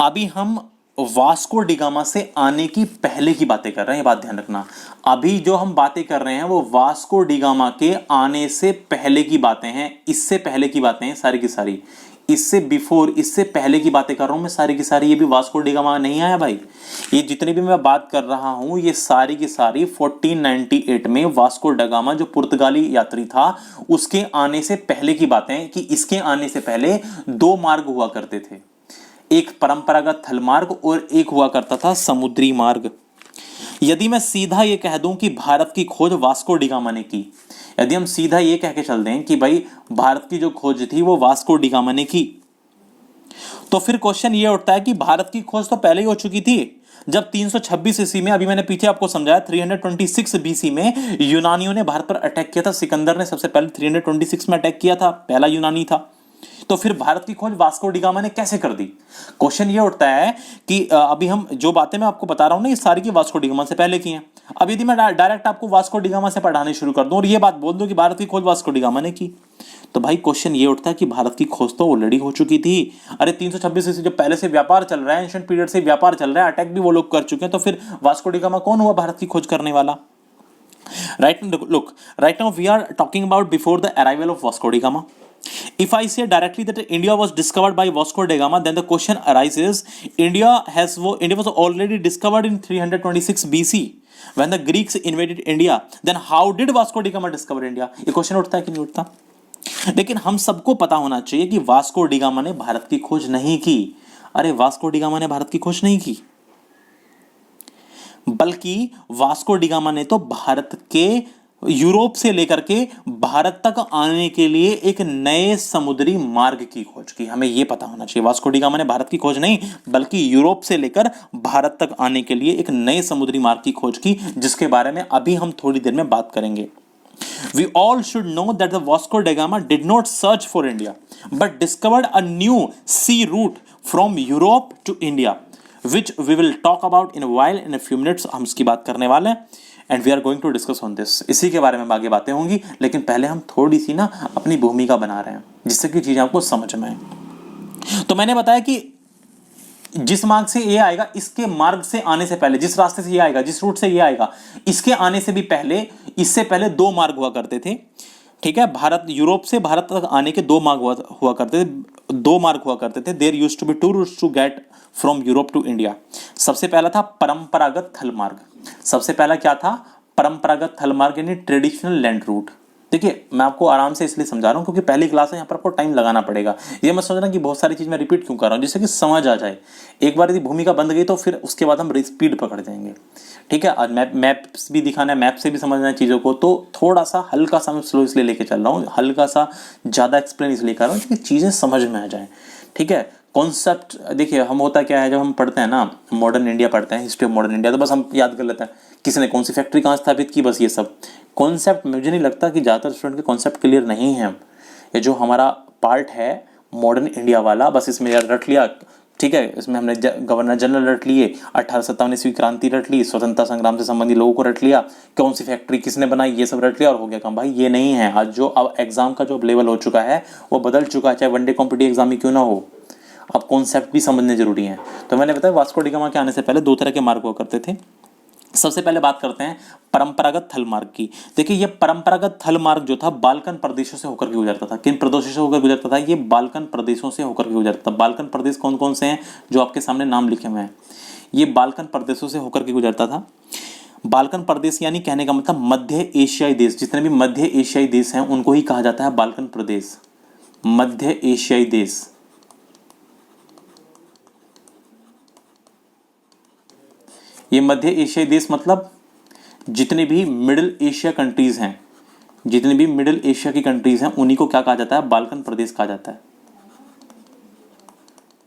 अभी हम वास्को डिगामा से आने की पहले की बातें कर रहे हैं, ये बात ध्यान रखना। अभी जो हम बातें कर रहे हैं वो वास्को डिगामा के आने से पहले की बातें हैं, इससे पहले की बातें हैं सारी की सारी। इससे बिफोर, इससे पहले की बातें कर रहा हूं मैं सारी की सारी। ये भी वास्को डी गामा नहीं आया भाई। ये जितनी भी मैं बात कर रहा हूं ये सारी की सारी 1498 में वास्को ड गामा जो पुर्तगाली यात्री था उसके आने से पहले की बातें, कि इसके आने से पहले दो मार्ग हुआ करते थे, एक परंपरागत थल मार्ग और एक हुआ करता था समुद्री मार्ग। यदि मैं सीधा ये कह दूं कि भारत की खोज वास्को डी गामा ने की, यदि हम सीधा ये कह के चल दें कि भाई भारत की जो खोज थी वो वास्को डी गामा ने की, तो फिर क्वेश्चन ये उठता है कि भारत की खोज तो पहले ही हो चुकी थी। जब 326 ईस्वी में, अभी मैंने पीछे आपको समझाया, 326 बीसी में यूनानियों ने भारत पर अटैक किया था। सिकंदर ने सबसे पहले 326 में अटैक किया था, पहला यूनानी था। तो फिर भारत की खोज वास्को डी गामा ने कैसे कर दी? क्वेश्चन ये उठता है कि अभी हम जो बातें मैं आपको बता रहा हूं ना, ये सारी की वास्को डी गामा से पहले की हैं। अब यदि मैं डायरेक्ट आपको वास्को डी गामा से पढ़ाने शुरू कर दूं और ये बात बोल दूं कि भारत की खोज वास्को डी गामा ने की, तो भाई क्वेश्चन ये उठता है कि भारत की खोज तो ऑलरेडी हो चुकी थी। अरे 326 से जो पहले से व्यापार चल रहा है, एंशिएंट पीरियड से व्यापार चल रहा है, अटैक भी वो लोग कर चुके हैं, तो फिर वास्को डी गामा कौन हुआ भारत की खोज करने वाला? Right, look, right now we are talking about before the arrival of Vasco da Gama. If I say directly that India was discovered by Vasco da Gama, then the question arises: India was already discovered in 326 BC when the Greeks invaded India. Then how did Vasco da Gama discover India? ये question उठता है कि नहीं उठता? लेकिन हम सबको पता होना चाहिए कि वास्को डी गामा ने भारत की खोज नहीं की। अरे वास्को डी गामा ने भारत की खोज नहीं की, बल्कि वास्को डी गामा ने तो भारत के यूरोप से लेकर के भारत तक आने के लिए एक नए समुद्री मार्ग की खोज की। हमें यह पता होना चाहिए, वास्को डी गामा ने भारत की खोज नहीं बल्कि यूरोप से लेकर भारत तक आने के लिए एक नए समुद्री मार्ग की खोज की, जिसके बारे में अभी हम थोड़ी देर में बात करेंगे। We all should know that the Vasco da Gama did not search for India, but discovered a new sea route from Europe to India, which we will talk about in a while, in a few minutes हम इसकी बात करने वाले हैं, and we are going to discuss on this। इसी के बारे में आगे बातें होंगी, लेकिन पहले हम थोड़ी सी ना अपनी भूमिका बना रहे हैं जिससे कि चीज़ें आपको समझ में आए। तो मैंने बताया कि जिस मार्ग से ये आएगा, इसके मार्ग से आने से पहले, जिस रास्ते से ये आएगा, जिस रूट से ये आएगा, इसके आने से भी पहले, इससे पहले दो मार्ग हुआ करते थे। ठीक है, भारत, यूरोप से भारत तक आने के दो मार्ग हुआ करते थे। There used to be two routes to get from Europe to India. सबसे पहला था परंपरागत थल मार्ग। सबसे पहला क्या था? परंपरागत थल मार्ग, यानी ट्रेडिशनल लैंड रूट। देखिए, मैं आपको आराम से इसलिए समझा रहा हूँ क्योंकि पहली क्लास है, यहाँ पर आपको टाइम लगाना पड़ेगा। ये मैं सोच रहा कि बहुत सारी चीज़ मैं रिपीट क्यों कर रहा हूँ, जिससे कि समझ आ जाए। एक बार यदि भूमिका बंद गई तो फिर उसके बाद हम स्पीड पकड़ जाएंगे। ठीक है, आज मैप्स भी दिखाना है, मैप से भी समझना है चीज़ों को, तो थोड़ा सा हल्का सा मैं स्लो इसलिए लेके चल रहा हूँ, हल्का सा ज़्यादा एक्सप्लेन इसलिए कर रहा हूँ क्योंकि चीज़ें समझ में आ जाए। ठीक है, कॉन्सेप्ट देखिए, हम होता क्या है, जब हम पढ़ते हैं ना, मॉडर्न इंडिया पढ़ते हैं, हिस्ट्री ऑफ मॉडर्न इंडिया, तो बस हम याद कर लेते हैं किसी ने कौन सी फैक्ट्री कहाँ स्थापित की, बस ये सब कॉन्सेप्ट। मुझे नहीं लगता कि ज़्यादातर स्टूडेंट के कॉन्सेप्ट क्लियर नहीं है। ये जो हमारा पार्ट है मॉडर्न इंडिया वाला, बस इसमें यार रट लिया। ठीक है, इसमें हमने गवर्नर जनरल रट लिए, 1857 क्रांति रट ली, स्वतंत्रता संग्राम से संबंधित लोगों को रट लिया, कौन सी फैक्ट्री किसने बनाई, ये सब रट लिया और हो गया काम। भाई ये नहीं है। आज जो अब एग्जाम का जो लेवल हो चुका है वो बदल चुका है, चाहे वनडे कॉम्पिटिटिव एग्जाम ही क्यों ना हो। अब कॉन्सेप्ट भी समझने जरूरी है। तो मैंने बताया वास्को डी गामा के आने से पहले दो तरह के मार्ग हुआ करते थे। सबसे पहले बात करते हैं परंपरागत थल मार्ग की। देखिए, ये परंपरागत थल मार्ग जो था बाल्कन प्रदेशों से होकर के गुजरता था। किन प्रदेशों से होकर गुजरता था? ये बाल्कन प्रदेशों से होकर के गुजरता था। बाल्कन प्रदेश कौन कौन से हैं जो आपके सामने नाम लिखे हुए हैं? ये बाल्कन प्रदेशों से होकर के गुजरता था। बाल्कन प्रदेश यानी कहने का मतलब मध्य एशियाई देश, जितने भी मध्य एशियाई देश हैं उनको ही कहा जाता है बाल्कन प्रदेश, मध्य एशियाई देश। ये मध्य एशियाई देश मतलब जितने भी मिडिल एशिया कंट्रीज हैं, जितने भी मिडिल एशिया की कंट्रीज हैं, उन्हीं को क्या कहा जाता है? बाल्कन प्रदेश कहा जाता है,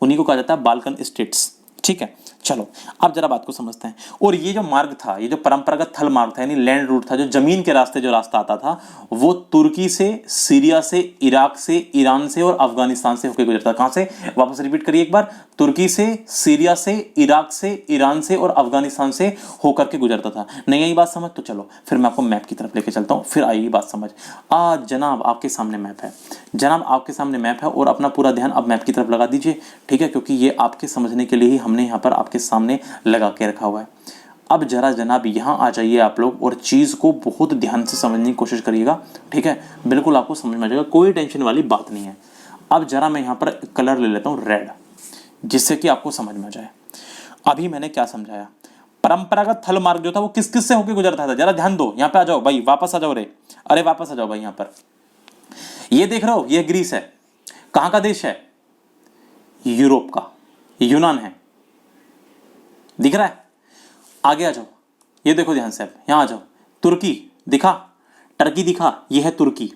उन्हीं को कहा जाता है बाल्कन स्टेट्स। ठीक है, चलो अब जरा बात को समझते हैं। और ये जो मार्ग था, ये जो परंपरागत थल मार्ग था यानी लैंड रूट था, जो जमीन के रास्ते जो रास्ता आता था, वो तुर्की से, सीरिया से, इराक से, ईरान से और अफगानिस्तान से होकर गुजरता। कहां से? वापस रिपीट करिए एक बार। तुर्की से, सीरिया से, इराक से, ईरान से और अफगानिस्तान से होकर के गुजरता था। नहीं आई बात समझ? तो चलो फिर मैं आपको मैप की तरफ लेके चलता हूं, फिर आएगी बात समझ। जनाब आपके सामने मैप है, जनाब आपके सामने मैप है, और अपना पूरा ध्यान अब मैप की तरफ लगा दीजिए। ठीक है, क्योंकि ये आपके समझने के लिए ही हमने यहाँ पर आपके सामने लगा के रखा हुआ है। अब जरा जनाब यहाँ आ जाइए आप लोग और चीज़ को बहुत ध्यान से समझने की कोशिश करिएगा। ठीक है, बिल्कुल आपको समझ में आ जाएगा, कोई टेंशन वाली बात नहीं है। अब जरा मैं यहाँ पर कलर ले लेता हूँ रेड, जिससे कि आपको समझ में आ जाए। अभी मैंने क्या समझाया, परंपरागत थल मार्ग जो था वो किस किस से होकर गुजरता था, जरा ध्यान दो। यहाँ पे आ जाओ भाई, वापस आ जाओ रे, अरे वापस आ जाओ भाई। यहाँ पर ये देख रहे हो, ये ग्रीस है, कहाँ का देश है, यूरोप का, यूनान है, दिख रहा है। आगे आ जाओ, ये देखो ध्यान से, यहाँ आ जाओ, तुर्की दिखा, टर्की दिखा, ये है तुर्की।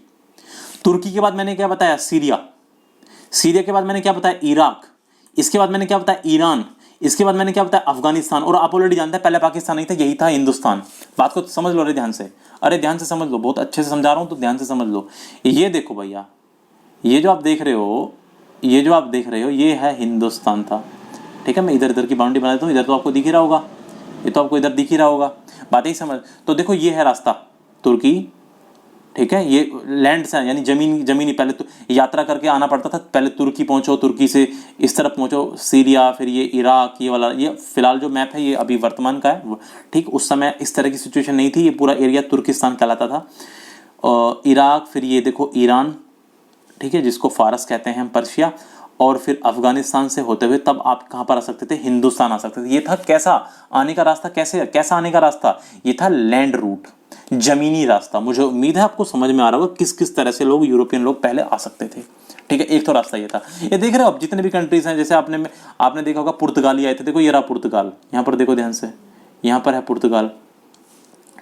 तुर्की के बाद मैंने क्या बताया, सीरिया, सीरिया के बाद मैंने क्या बताया, इराक, इसके बाद मैंने क्या बताया, ईरान, इसके बाद मैंने क्या बताया, अफगानिस्तान, और आप ऑलरेडी जानते हैं पहले पाकिस्तान नहीं था, यही था हिंदुस्तान। बात को समझ लो रे ध्यान से, अरे ध्यान से समझ लो, बहुत अच्छे से समझा रहा हूं तो ध्यान से समझ लो। ये देखो भैया, ये जो आप देख रहे हो, ये जो आप देख रहे हो, ये है हिंदुस्तान था, ठीक है। मैं इधर इधर की बाउंड्री बना देता हूँ, इधर तो आपको दिख ही रहा होगा, ये तो आपको इधर दिख ही रहा होगा, बात ही समझ। तो देखो ये है रास्ता तुर्की, ठीक है, ये लैंड से यानी जमीनी पहले तो यात्रा करके आना पड़ता था, पहले तुर्की पहुंचो, तुर्की से इस तरफ पहुंचो सीरिया, फिर ये इराक, ये वाला, ये फिलहाल जो मैप है ये अभी वर्तमान का है, ठीक। उस समय इस तरह की सिचुएशन नहीं थी, ये पूरा एरिया तुर्किस्तान कहलाता था, इराक, फिर ये देखो ईरान, ठीक है, जिसको फारस कहते हैं, पर्शिया, और फिर अफगानिस्तान से होते हुए तब आप कहाँ पर आ सकते थे, हिंदुस्तान आ सकते थे। ये था कैसा आने का रास्ता, कैसा आने का रास्ता, ये था लैंड रूट, जमीनी रास्ता। मुझे उम्मीद है आपको समझ में आ रहा होगा किस किस तरह से लोग, यूरोपियन लोग पहले आ सकते थे, ठीक है। एक तो रास्ता ये था। ये देख रहे हो आप, जितने भी कंट्रीज हैं, जैसे आपने देखा होगा पुर्तगाली आए थे, देखो ये रहा पुर्तगाल, यहाँ पर देखो ध्यान से, यहाँ पर है पुर्तगाल,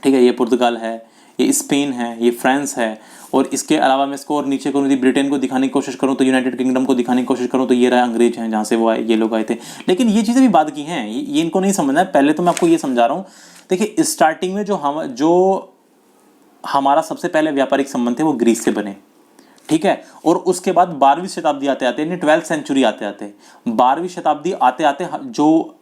ठीक है, ये पुर्तगाल है, ये स्पेन है, ये फ्रांस है, और इसके अलावा मैं इसको और नीचे करूँ, यदि ब्रिटेन को दिखाने की कोशिश करूँ तो यूनाइटेड किंगडम को दिखाने की कोशिश करूँ तो ये रहा अंग्रेज हैं, जहाँ से वो आए, ये लोग आए थे। लेकिन ये चीज़ें भी बाद की हैं, ये इनको नहीं समझना है, पहले तो मैं आपको ये समझा रहा हूँ। देखिए स्टार्टिंग में जो हमारा सबसे पहले व्यापारिक संबंध थे वो ग्रीस से बने, ठीक है। और उसके बाद 12वीं शताब्दी आते आते, यानी 12th सेंचुरी आते आते, 12वीं शताब्दी आते आते जो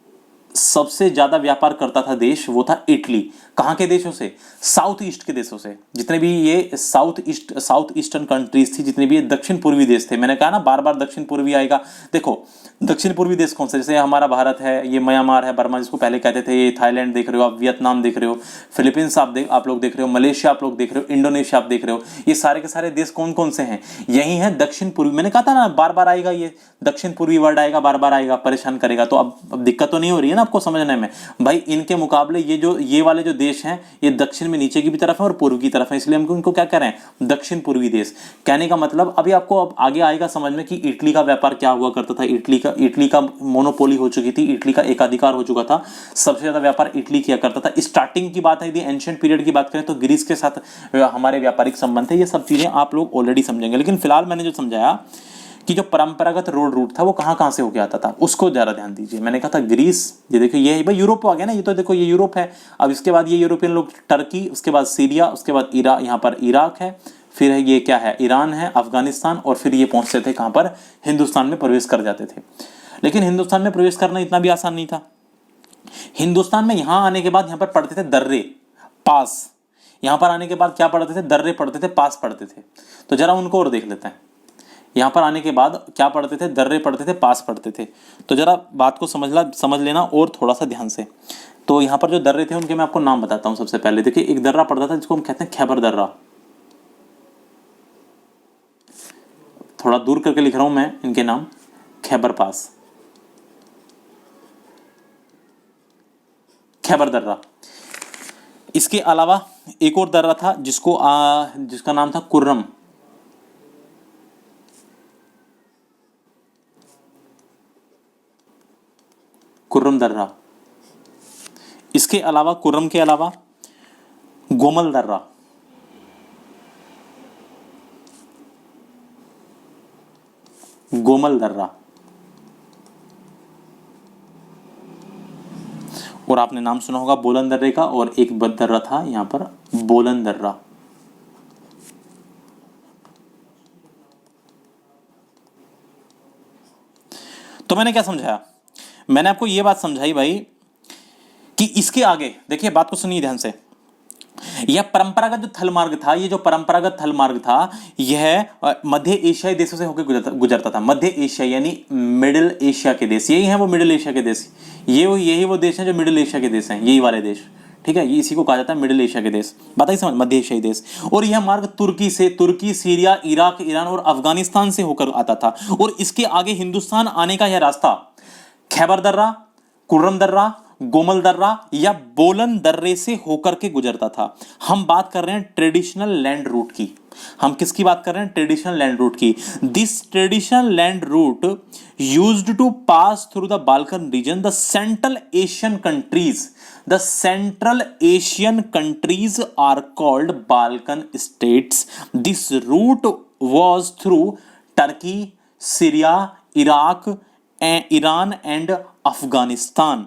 सबसे ज्यादा व्यापार करता था देश वो था इटली। कहाँ के देशों से, साउथ ईस्ट के देशों से, जितने भी ये साउथ ईस्टर्न कंट्रीज थी, जितने भी ये दक्षिण पूर्वी देश थे। मैंने कहा ना बार बार दक्षिण पूर्वी आएगा। देखो दक्षिण पूर्वी देश कौन से, जैसे हमारा भारत है, ये म्यांमार है, बर्मा जिसको पहले कहते थे, ये थाईलैंड देख रहे हो आप, वियतनाम देख रहे हो, फिलीपींस आप लोग देख रहे हो, मलेशिया आप लोग देख रहे हो, इंडोनेशिया आप देख रहे हो। ये सारे के सारे देश कौन कौन से हैं, यही है दक्षिण पूर्वी। मैंने कहा था ना बार बार आएगा, ये दक्षिण पूर्वी वर्ड आएगा, बार बार आएगा, परेशान करेगा। तो अब दिक्कत तो नहीं हो रही है ना आपको समझने में भाई। इनके मुकाबले ये वाले जो देश हैं ये दक्षिण में नीचे की भी तरफ है और पूर्व की तरफ है, इसलिए हम इनको क्या कह रहे हैं, दक्षिण पूर्वी देश। कहने का मतलब अभी आपको अब आगे आएगा समझ में कि इटली का व्यापार क्या हुआ करता था। इटली का मोनोपोली हो चुकी थी, इटली का एकाधिकार हो चुका था, सबसे ज्यादा व्यापार इटली किया करता था। स्टार्टिंग की बात है, यदि एंशिएंट पीरियड की बात करें तो ग्रीस के साथ हमारे व्यापारिक संबंध है। ये सब चीजें आप लोग ऑलरेडी समझेंगे, लेकिन फिलहाल मैंने जो समझाया कि जो परंपरागत रोड रूट था वो कहाँ कहाँ से होके आता था उसको जरा ध्यान दीजिए। मैंने कहा था ग्रीस, ये देखिए ये भाई यूरोप आ गया ना, ये तो देखो ये यूरोप है। अब इसके बाद ये यूरोपियन लोग टर्की, उसके बाद सीरिया, उसके बाद यहाँ पर इराक है, फिर ये क्या है, ईरान है, अफगानिस्तान, और फिर ये पहुंचते थे कहाँ पर, हिंदुस्तान में प्रवेश कर जाते थे। लेकिन हिंदुस्तान में प्रवेश करना इतना भी आसान नहीं था। हिंदुस्तान में यहाँ आने के बाद यहाँ पर पढ़ते थे दर्रे, पास। यहाँ पर आने के बाद क्या पढ़ते थे, दर्रे पढ़ते थे, पास पढ़ते थे। तो जरा उनको और देख लेते हैं। यहाँ पर आने के बाद क्या पढ़ते थे, दर्रे पढ़ते थे, पास पढ़ते थे। तो जरा बात को समझ लेना और थोड़ा सा ध्यान से। तो यहाँ पर जो दर्रे थे उनके मैं आपको नाम बताता हूँ। सबसे पहले देखिए एक दर्रा पड़ता था जिसको हम कहते हैं खैबर दर्रा, थोड़ा दूर करके लिख रहा हूं मैं इनके नाम, खैबर पास, खैबर दर्रा। इसके अलावा एक और दर्रा था जिसका नाम था कुर्रम, कुर्रम दर्रा। इसके अलावा कुर्रम के अलावा गोमल दर्रा, गोमल दर्रा, और आपने नाम सुना होगा बोलन दर्रे का, और एक दर्रा था यहां पर बोलन दर्रा। तो मैंने क्या समझाया, मैंने आपको यह बात समझाई भाई कि इसके आगे देखिए, बात को सुनिए ध्यान से। यह परंपरागत जो थल मार्ग था, ये जो परंपरागत थल मार्ग था यह मध्य एशियाई देशों से होकर गुजरता था। मध्य एशिया यानी मिडिल एशिया के देश, यही है वो मिडिल एशिया के देश, यही वो देश हैं जो मिडिल एशिया के देश हैं, यही वाले देश, ठीक है, ये इसी को कहा जाता है मिडिल एशिया के देश, बताइए समझ, मध्य एशियाई देश। और यह मार्ग तुर्की, सीरिया, इराक, ईरान और अफगानिस्तान से होकर आता था। और इसके आगे हिंदुस्तान आने का यह रास्ता खैबर दर्रा, कुर्रम दर्रा, गोमल दर्रा या बोलन दर्रे से होकर के गुजरता था। हम बात कर रहे हैं ट्रेडिशनल लैंड रूट की। हम किसकी बात कर रहे हैं? ट्रेडिशनल लैंड रूट की। This traditional land route used to pass through the Balkan region, the Central Asian countries. The Central Asian countries are called Balkan states. This route was through Turkey, Syria, Iraq, Iran and Afghanistan.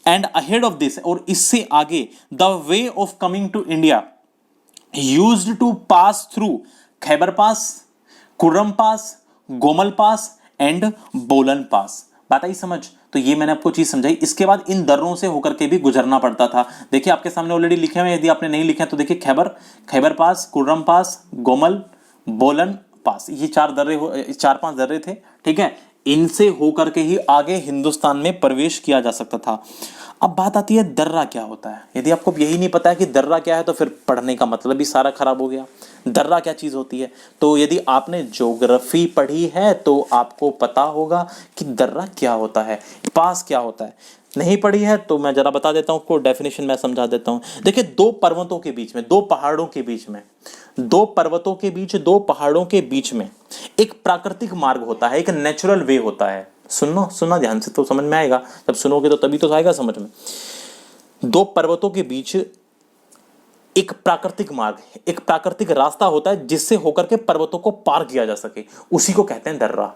And ahead of this, और इससे आगे, the way of coming to India used to pass through Khyber Pass, Kurram Pass, Gomal Pass and Bolan Pass. बात आई समझ? तो ये मैंने आपको चीज समझाई। इसके बाद इन दर्रों से होकर के भी गुजरना पड़ता था। देखिए आपके सामने ऑलरेडी लिखे हुए, यदि आपने नहीं लिखे हैं तो देखिए खैबर पास, कुर्रम पास, गोमल, बोलन पास, ये 4-5 दर्रे थे, ठीक है। इनसे होकर के ही आगे हिंदुस्तान में प्रवेश किया जा सकता था। अब बात आती है दर्रा क्या होता है। यदि आपको यही नहीं पता है कि दर्रा क्या है तो फिर पढ़ने का मतलब ही सारा खराब हो गया। दर्रा क्या चीज़ होती है? तो यदि आपने ज्योग्राफी पढ़ी है तो आपको पता होगा कि दर्रा क्या होता है, पास क्या होता है। नहीं पढ़ी है तो मैं जरा बता देता हूँ, आपको डेफिनेशन मैं समझा देता हूँ। देखिए, दो पर्वतों के बीच में, दो पहाड़ों के बीच में, दो पर्वतों के बीच, दो पहाड़ों के बीच में एक प्राकृतिक मार्ग होता है, एक नेचुरल वे होता है। सुनना ध्यान से तो समझ में आएगा, जब सुनोगे तो तभी तो आएगा समझ में। दो पर्वतों के बीच एक प्राकृतिक मार्ग, एक प्राकृतिक रास्ता होता है जिससे होकर के पर्वतों को पार किया जा सके, उसी को कहते हैं दर्रा।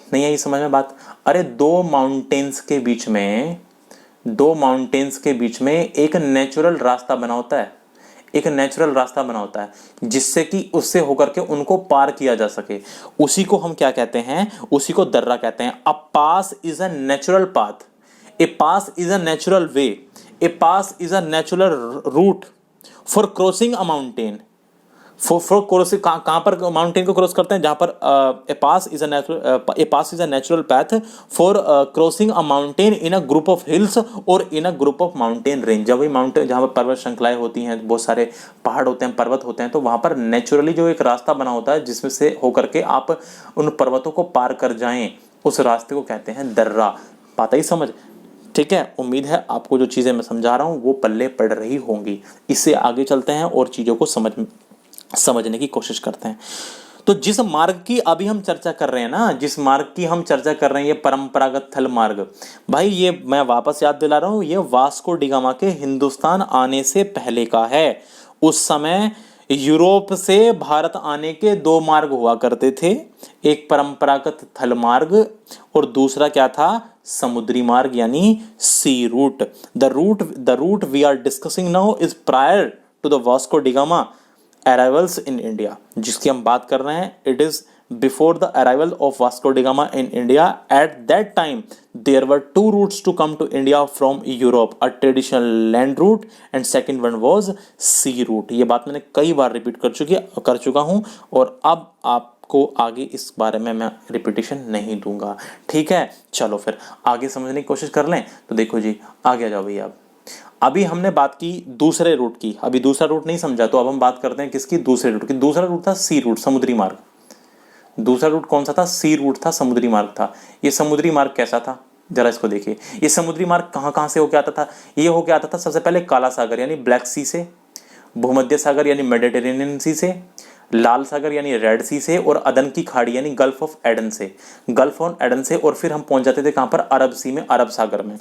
नहीं आई समझ में बात? अरे दो माउंटेन्स के बीच में एक नेचुरल रास्ता बना होता है, एक नेचुरल रास्ता बना होता है जिससे कि उससे होकर के उनको पार किया जा सके, उसी को हम क्या कहते हैं? उसी को दर्रा कहते हैं। A pass is a natural path, a pass is a natural way, a pass is a natural route for crossing a mountain. For crossing, कहाँ पर माउंटेन को क्रॉस करते हैं? जहाँ पर a pass is a natural path for crossing a mountain in a group of hills और in a group of mountain range. जब वही माउंटेन, जहाँ पर पर्वत श्रृंखलाएं होती हैं, बहुत सारे पहाड़ होते हैं, पर्वत होते हैं, तो वहाँ पर नेचुरली जो एक रास्ता बना होता है जिसमें से होकर के आप उन पर्वतों को पार कर जाएं, उस रास्ते को कहते हैं दर्रा। बात आई समझ? ठीक है, उम्मीद है आपको जो चीज़ें मैं समझा रहा हूँ वो पल्ले पड़ रही होंगी। इससे आगे चलते हैं और चीज़ों को समझने की कोशिश करते हैं। तो जिस मार्ग की अभी हम चर्चा कर रहे हैं ना, जिस मार्ग की हम चर्चा कर रहे हैं, ये परंपरागत थल मार्ग, भाई ये मैं वापस याद दिला रहा हूँ, ये वास्को डिगामा के हिंदुस्तान आने से पहले का है। उस समय यूरोप से भारत आने के दो मार्ग हुआ करते थे, एक परंपरागत थल मार्ग और दूसरा क्या था? समुद्री मार्ग यानी sea route. The route we are discussing now is prior to the Vasco da Gama arrivals in India. जिसकी हम बात कर रहे हैं, it is before the arrival of Vasco da Gama in India. At that time there were two routes to come to India from Europe, a traditional land route and second one was sea route. ये बात मैंने कई बार repeat कर चुका हूं और अब आपको आगे इस बारे में मैं रिपीटिशन नहीं दूंगा। ठीक है, चलो फिर आगे समझने की कोशिश कर लें। तो देखो जी, आगे आ जाओ भैया। अभी हमने बात की दूसरे रूट की, अभी दूसरा रूट नहीं समझा, तो अब हम बात करते हैं किसकी? दूसरे रूट की। दूसरा रूट था सी रूट, समुद्री मार्ग। दूसरा रूट कौन सा था? सी रूट था, समुद्री मार्ग था। ये समुद्री मार्ग कैसा था? जरा इसको देखिए। ये समुद्री मार्ग कहाँ से होके आता था? ये होके आता था सबसे पहले काला सागर यानी ब्लैक सी से, भूमध्य सागर यानी मेडिटेरेनियन सी से, लाल सागर यानी रेड सी से और अदन की खाड़ी यानी गल्फ ऑफ एडन से, गल्फ ऑफ एडन से, और फिर हम पहुंच जाते थे कहाँ पर? अरब सी में, अरब सागर में।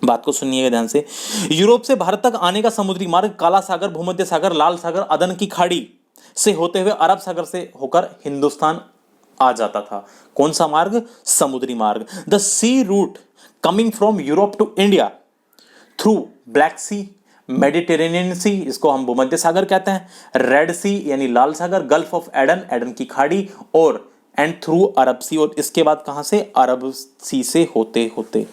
बात को सुनिएगा ध्यान से। यूरोप से भारत तक आने का समुद्री मार्ग काला सागर, भूमध्य सागर, लाल सागर, अदन की खाड़ी से होते हुए अरब सागर से होकर हिंदुस्तान आ जाता था। कौन सा मार्ग? समुद्री मार्ग। The sea route coming from Europe to India through Black Sea, Mediterranean Sea, इसको हम भूमध्य सागर कहते हैं, रेड सी यानी लाल सागर, गल्फ ऑफ एडन, एडन की खाड़ी, और एंड थ्रू अरब सी, और इसके बाद कहां से? अरब सी से होते होते।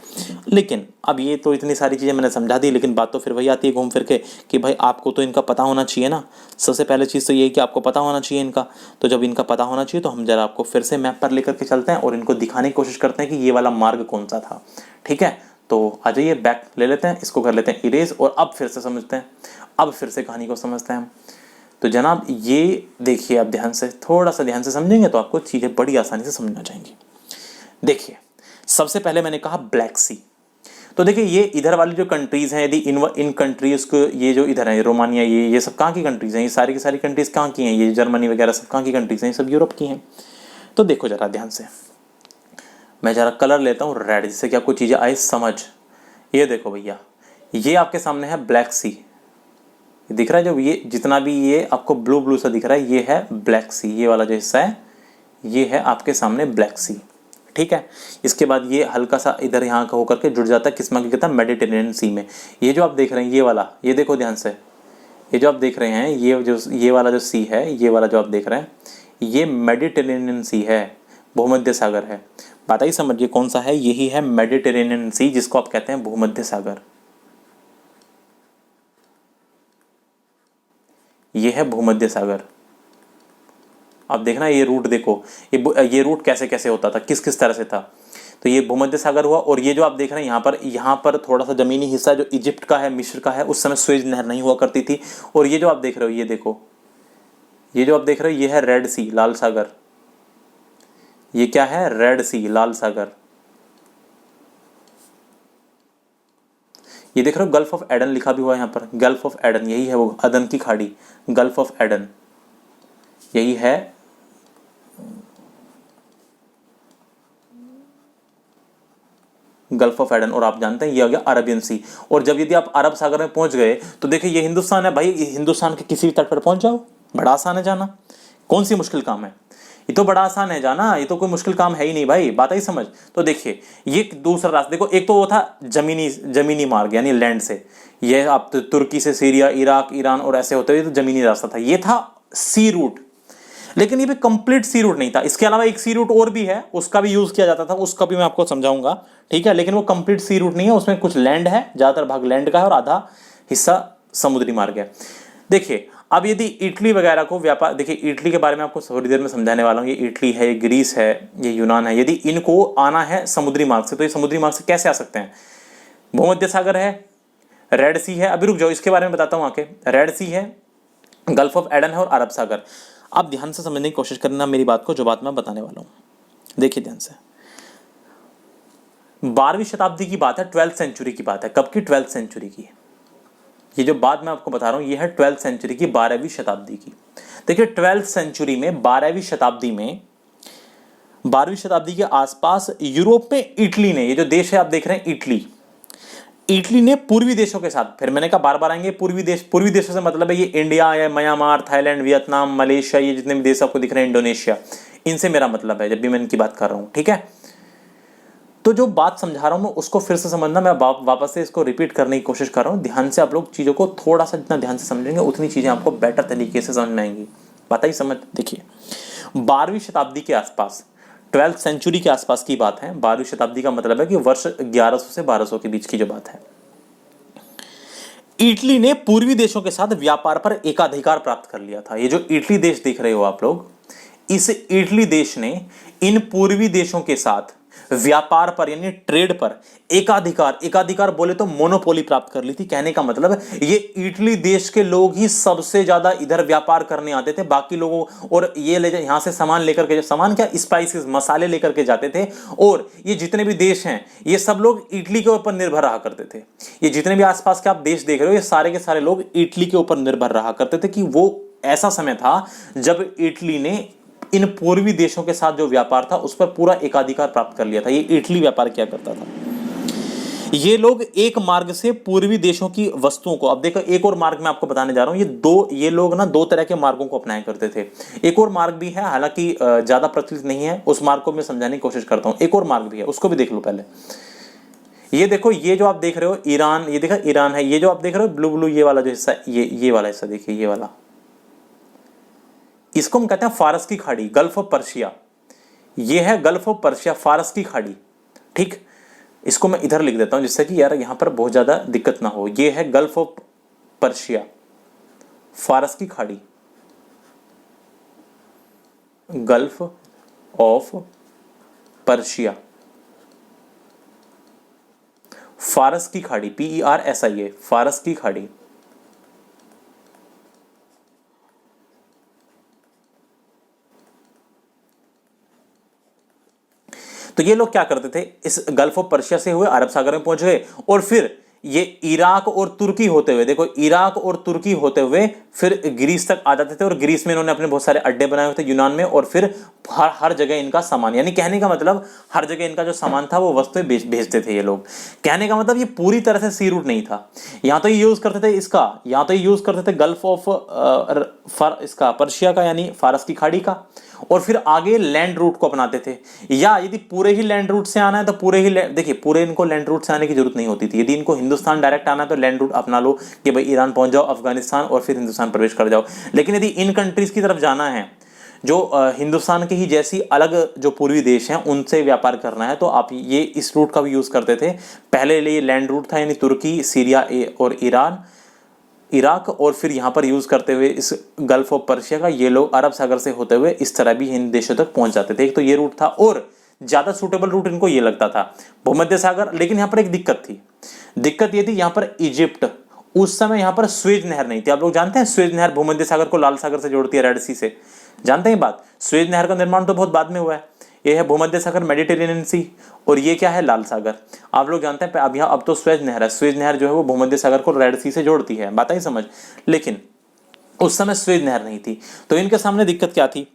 लेकिन अब ये तो इतनी सारी चीजें मैंने समझा दी, लेकिन बात तो फिर वही आती है घूम फिर के कि भाई आपको तो इनका पता होना चाहिए ना। सबसे पहले चीज तो यही कि आपको पता होना चाहिए इनका। तो जब इनका पता होना चाहिए तो हम जरा आपको फिर से मैप पर लेकर के चलते हैं और इनको दिखाने की कोशिश करते हैं कि ये वाला मार्ग कौन सा था। ठीक है, तो आ जाइए बैक ले लेते हैं, इसको कर लेते हैं इरेज और अब फिर से समझते हैं, अब फिर से कहानी को समझते हैं हम। तो जनाब ये देखिए, आप ध्यान से, थोड़ा सा ध्यान से समझेंगे तो आपको चीज़ें बड़ी आसानी से समझ आ जाएंगी। देखिए सबसे पहले मैंने कहा ब्लैक सी। तो देखिए ये इधर वाली जो कंट्रीज हैं, यदि इन कंट्रीज को, ये जो इधर है रोमानिया, ये सब कहाँ की कंट्रीज हैं, ये सारी की सारी कंट्रीज कहाँ की हैं, ये जर्मनी वगैरह सब कहाँ की कंट्रीज हैं, ये सब यूरोप की हैं। तो देखो जरा ध्यान से, मैं जरा कलर लेता हूँ रेड, जिससे कि आपको चीज़ें आए समझ। ये देखो भैया, ये आपके सामने है ब्लैक सी, दिख रहा है जो ये जितना भी ये आपको ब्लू ब्लू सा दिख रहा है, ये है ब्लैक सी, ये वाला जो हिस्सा है ये है आपके सामने ब्लैक सी, ठीक है। इसके बाद ये हल्का सा इधर यहाँ का होकर के जुड़ जाता है, किसमें की कहता है, मेडिटेरेनियन सी में। ये जो आप देख रहे हैं ये वाला, ये देखो ध्यान से, ये जो आप देख रहे हैं ये वाला जो सी है, ये वाला जो आप देख रहे हैं, ये मेडिटेरेनियन सी है, भूमध्य सागर है। बात आई समझिए कौन सा है, यही है मेडिटेरेनियन सी, जिसको आप कहते हैं भूमध्य सागर। ये है भूमध्य सागर। अब देखना ये रूट देखो, ये रूट कैसे कैसे होता था, किस किस तरह से था। तो ये भूमध्य सागर हुआ, और ये जो आप देख रहे हैं यहाँ पर थोड़ा सा जमीनी हिस्सा जो इजिप्ट का है, मिस्र का है, उस समय स्वेज नहर नहीं हुआ करती थी। और ये जो आप देख रहे हो, ये देखो, ये जो आप देख रहे हो, ये है रेड सी, लाल सागर। ये क्या है, रेड सी, लाल सागर। ये देख रहे हो गल्फ ऑफ एडन लिखा भी हुआ है यहाँ पर, गल्फ ऑफ एडन, यही है वो अदन की खाड़ी, गल्फ ऑफ एडन यही है। गल्फ ऑफ एडन, और आप जानते हैं ये हो गया अरबियन सी। और जब यदि आप अरब सागर में पहुंच गए तो देखिए ये हिंदुस्तान है भाई, हिंदुस्तान के किसी भी तट पर पहुंच जाओ, बड़ा आसान है जाना, कौन सी मुश्किल काम है, ये तो बड़ा आसान है जाना, ये तो कोई मुश्किल काम है ही नहीं भाई, बात आई समझ। तो देखिए ये दूसरा रास्ता देखो, एक तो वो था जमीनी मार्ग यानी लैंड से, ये आप तुर्की से सीरिया, इराक, ईरान और ऐसे होते हुए तो जमीनी रास्ता था, ये था सी रूट। लेकिन ये भी कंप्लीट सी रूट नहीं था, इसके अलावा एक सी रूट और भी है, उसका भी यूज किया जाता था, उसका भी मैं आपको समझाऊंगा, ठीक है। लेकिन वो कंप्लीट सी रूट नहीं है, उसमें कुछ लैंड है, ज्यादातर भाग लैंड का है और आधा हिस्सा समुद्री मार्ग है। देखिए अब यदि इटली वगैरह को व्यापार, देखिए इटली के बारे में आपको थोड़ी देर में समझाने वाला हूँ, ये इटली है, ये ग्रीस है, ये यूनान है, यदि इनको आना है समुद्री मार्ग से, तो ये समुद्री मार्ग से कैसे आ सकते हैं, भूमध्य सागर है, रेड सी है, अभी रुक जाओ इसके बारे में बताता हूँ आके, रेड सी है, गल्फ ऑफ एडन है और अरब सागर। आप ध्यान से समझने की कोशिश करना मेरी बात को, जो बात मैं बताने वाला हूं, देखिए ध्यान से। 12वीं शताब्दी की बात है, 12th सेंचुरी की बात है, कब की, 12th सेंचुरी की। ये जो बात मैं आपको बता रहा हूं ये है 12th सेंचुरी की, 12वीं शताब्दी की। देखिए 12th सेंचुरी में, 12वीं शताब्दी में, 12वीं शताब्दी के आसपास यूरोप में इटली ने, ये जो देश है आप देख रहे हैं इटली ने पूर्वी देशों के साथ, फिर मैंने कहा बार बार आएंगे पूर्वी देशों से मतलब है ये इंडिया है, म्यांमार, थाईलैंड, वियतनाम, मलेशिया, ये जितने भी देश आपको दिख रहे हैं, इंडोनेशिया, इनसे मेरा मतलब है जब भी मैं इनकी बात कर रहा हूं, ठीक है। तो जो बात समझा रहा हूं मैं उसको फिर से समझना, मैं वापस से इसको रिपीट करने की कोशिश कर रहा हूं, ध्यान से आप लोग चीजों को थोड़ा सा जितना ध्यान से समझेंगे उतनी चीजें आपको बेटर तरीके से समझ में आएंगी, बताइए समझ। देखिए 12वीं शताब्दी के आसपास, 12th सेंचुरी के आसपास की बात है, 12वीं शताब्दी का मतलब है कि वर्ष 1100 से 1200 के बीच की जो बात है। इटली ने पूर्वी देशों के साथ व्यापार पर एकाधिकार प्राप्त कर लिया था। ये जो इटली देश देख रहे हो आप लोग, इस इटली देश ने इन पूर्वी देशों के साथ व्यापार पर यानी ट्रेड पर एकाधिकार बोले तो मोनोपोली प्राप्त कर ली थी। कहने का मतलब ये इटली देश के लोग ही सबसे ज्यादा इधर व्यापार करने आते थे, बाकी लोगों, और ये ले यहां से सामान लेकर के, सामान क्या, स्पाइसेस, मसाले लेकर के जाते थे। और ये जितने भी देश हैं ये सब लोग इटली के ऊपर निर्भर रहा करते थे। ये जितने भी आसपास के आप देश देख रहे हो ये सारे के सारे लोग इटली के ऊपर निर्भर रहा करते थे, कि वो ऐसा समय था जब इटली ने इन पूर्वी देशों के साथ जो व्यापार था उस पर पूरा एकाधिकार प्राप्त कर लिया था। ये इटली व्यापार क्या करता था, ये लोग एक मार्ग से पूर्वी देशों की वस्तुओं को, अब देखो एक और मार्ग मैं आपको बताने जा रहा हूं, ये लोग ना दो तरह के मार्गों को अपनाया करते थे। एक और मार्ग भी है, हालांकि ज्यादा प्रचलित नहीं है, उस मार्ग को मैं समझाने की कोशिश करता हूं। एक और मार्ग भी है, उसको भी देख लो पहले। ये देखो, ये जो आप देख रहे हो ईरान, ये देखा ईरान है, ये जो आप देख रहे हो ब्लू ब्लू ये वाला जो हिस्सा, ये वाला हिस्सा देखिए, ये वाला, इसको हम कहते हैं फारस की खाड़ी, गल्फ ऑफ पर्शिया। ये है गल्फ ऑफ पर्शिया, फारस की खाड़ी, ठीक। इसको मैं इधर लिख देता हूं जिससे कि यार यहां पर बहुत ज्यादा दिक्कत ना हो। ये है गल्फ ऑफ पर्शिया, फारस की खाड़ी, गल्फ ऑफ पर्शिया, फारस की खाड़ी, PERSIA, फारस की खाड़ी। तो ये लोग क्या करते थे, इस गल्फ ऑफ पर्शिया से हुए अरब सागर में पहुंच गए और फिर ये इराक और तुर्की होते हुए, देखो इराक और तुर्की होते हुए फिर ग्रीस तक आ जाते थे और ग्रीस में इन्होंने अपने बहुत सारे अड्डे बनाए हुए थे यूनान में, और फिर हर हर जगह इनका सामान, यानी कहने का मतलब हर जगह इनका जो सामान था वो वस्तुएं भेजते थे ये लोग। कहने का मतलब ये पूरी तरह से सी रूट नहीं था। यहाँ तो ये यूज करते थे इसका, यहाँ तो ये यूज करते थे गल्फ ऑफ इसका पर्शिया का, यानी फारस की खाड़ी का, और फिर आगे लैंड रूट को अपनाते थे। या यदि पूरे ही लैंड रूट से आना है तो पूरे ही देखिए पूरे इनको लैंड रूट से आने की जरूरत नहीं होती थी। यदि इनको हिंदुस्तान डायरेक्ट आना है तो लैंड रूट अपना लो कि भाई ईरान पहुंच जाओ, अफगानिस्तान, और फिर हिंदुस्तान प्रवेश कर जाओ। लेकिन यदि इन कंट्रीज की तरफ जाना है जो हिंदुस्तान के ही जैसी अलग जो पूर्वी देश हैं उनसे व्यापार करना है, तो आप ये इस रूट का भी यूज करते थे। पहले ये लैंड रूट था, यानी तुर्की, सीरिया और ईरान, इराक, और फिर यहाँ पर यूज करते हुए इस गल्फ ऑफ पर्शिया का ये लोग अरब सागर से होते हुए इस तरह भी इन देशों तक पहुंच जाते थे। एक तो ये रूट था और ज्यादा सूटेबल रूट इनको ये लगता था भूमध्य सागर। लेकिन यहाँ पर एक दिक्कत थी, दिक्कत ये थी यहाँ पर इजिप्ट, उस समय यहाँ पर स्वेज नहर नहीं थी। आप लोग जानते हैं स्वेज नहर भूमध्य सागर को लाल सागर से जोड़ती है, रेड सी से, जानते हैं बात। स्वेज नहर का निर्माण तो बहुत बाद में हुआ है। ये है भूमध्य सागर, मेडिटेरेनियन सी, और ये क्या है, लाल सागर। आप लोग जानते हैं अब तो स्वेज नहर है, स्वेज नहर जो है वो भूमध्य सागर को रेड सी से जोड़ती है, बात आई समझ। लेकिन उस समय स्वेज नहर नहीं थी, तो इनके सामने दिक्कत क्या थी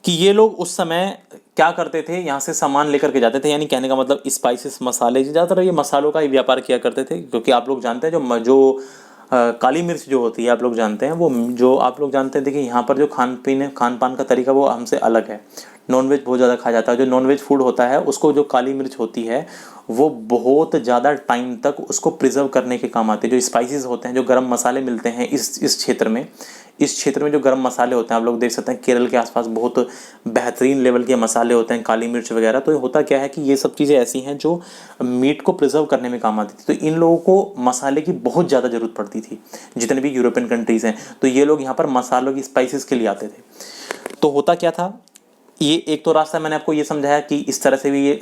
कि ये लोग उस समय क्या करते थे, यहाँ से सामान लेकर के जाते थे, यानी कहने का मतलब स्पाइसेस, मसाले, ज़्यादातर ये मसालों का ही व्यापार किया करते थे। क्योंकि आप लोग जानते हैं जो काली मिर्च जो होती है, आप लोग जानते हैं वो, जो आप लोग जानते हैं, देखिए यहाँ पर जो खान पान का तरीका वो हमसे अलग है। नॉनवेज बहुत ज़्यादा खाया जाता है, जो नॉनवेज फूड होता है उसको जो काली मिर्च होती है वो बहुत ज़्यादा टाइम तक उसको प्रिजर्व करने के काम आती है। जो स्पाइसेस होते हैं, जो गरम मसाले मिलते हैं इस क्षेत्र में जो गरम मसाले होते हैं, आप लोग देख सकते हैं केरल के आसपास बहुत बेहतरीन लेवल के मसाले होते हैं, काली मिर्च वगैरह। तो होता क्या है कि ये सब चीज़ें ऐसी हैं जो मीट को प्रिजर्व करने में काम आती थी। तो इन लोगों को मसाले की बहुत ज़्यादा ज़रूरत पड़ती थी, जितने भी यूरोपियन कंट्रीज़ हैं। तो ये लोग यहाँ पर मसालों की स्पाइसेस के लिए आते थे। तो होता क्या था, ये एक तो रास्ता मैंने आपको ये समझाया कि इस तरह से भी ये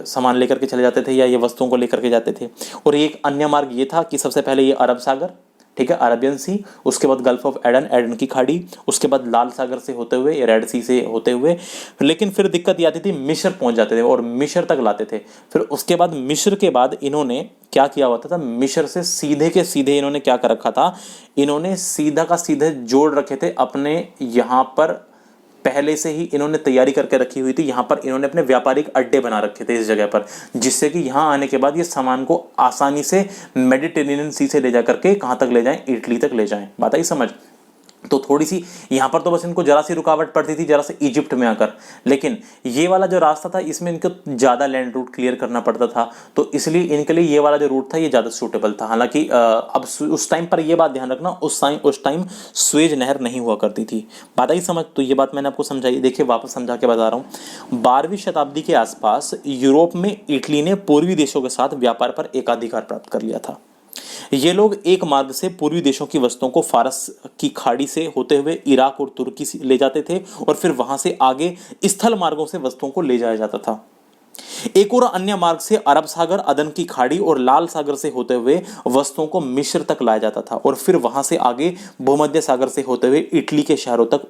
सामान लेकर के चले जाते थे या ये वस्तुओं को लेकर के जाते थे। और एक अन्य मार्ग ये था कि सबसे पहले ये अरब सागर, ठीक है, अरबियन सी, उसके बाद गल्फ ऑफ एडन की खाड़ी, उसके बाद लाल सागर से होते हुए, रेड सी से होते हुए। लेकिन फिर दिक्कत ये आती थी, मिस्र पहुंच जाते थे और मिस्र तक लाते थे। फिर उसके बाद मिस्र के बाद इन्होंने क्या किया होता था, मिस्र से सीधे के सीधे इन्होंने क्या कर रखा था, इन्होंने सीधा का सीधे जोड़ रखे थे अपने यहाँ पर, पहले से ही इन्होंने तैयारी करके रखी हुई थी। यहाँ पर इन्होंने अपने व्यापारिक अड्डे बना रखे थे इस जगह पर, जिससे कि यहाँ आने के बाद ये सामान को आसानी से मेडिटेरेनियन सी से ले जा करके कहाँ तक ले जाएं, इटली तक ले जाएं। बात आई समझ। तो थोड़ी सी यहाँ पर तो बस इनको जरा सी रुकावट पड़ती थी, जरा से इजिप्ट में आकर। लेकिन ये वाला जो रास्ता था इसमें इनको ज़्यादा लैंड रूट क्लियर करना पड़ता था, तो इसलिए इनके लिए ये वाला जो रूट था ये ज़्यादा सूटेबल था। हालांकि अब उस टाइम पर ये बात ध्यान रखना, उस टाइम स्वेज नहर नहीं हुआ करती थी। बात आई समझ। तो ये बात मैंने आपको समझाई, देखिए वापस समझा के बता रहा हूँ। 12वीं शताब्दी के आसपास यूरोप में इटली ने पूर्वी देशों के साथ व्यापार पर एकाधिकार प्राप्त कर लिया था। ये लोग एक मार्ग से पूर्वी देशों की वस्तुओं को फारस की खाड़ी से होते हुए इराक और तुर्की से ले जाते थे, और फिर वहां से आगे स्थल मार्गों से वस्तुओं को ले जाया जाता था। एक और अन्य मार्ग से अरब सागर, अदन की खाड़ी और लाल सागर से होते हुए वस्तुओं को मिस्र तक लाया जाता था, और फिर वहां से आगे भूमध्य सागर से होते हुए इटली के शहरों तक,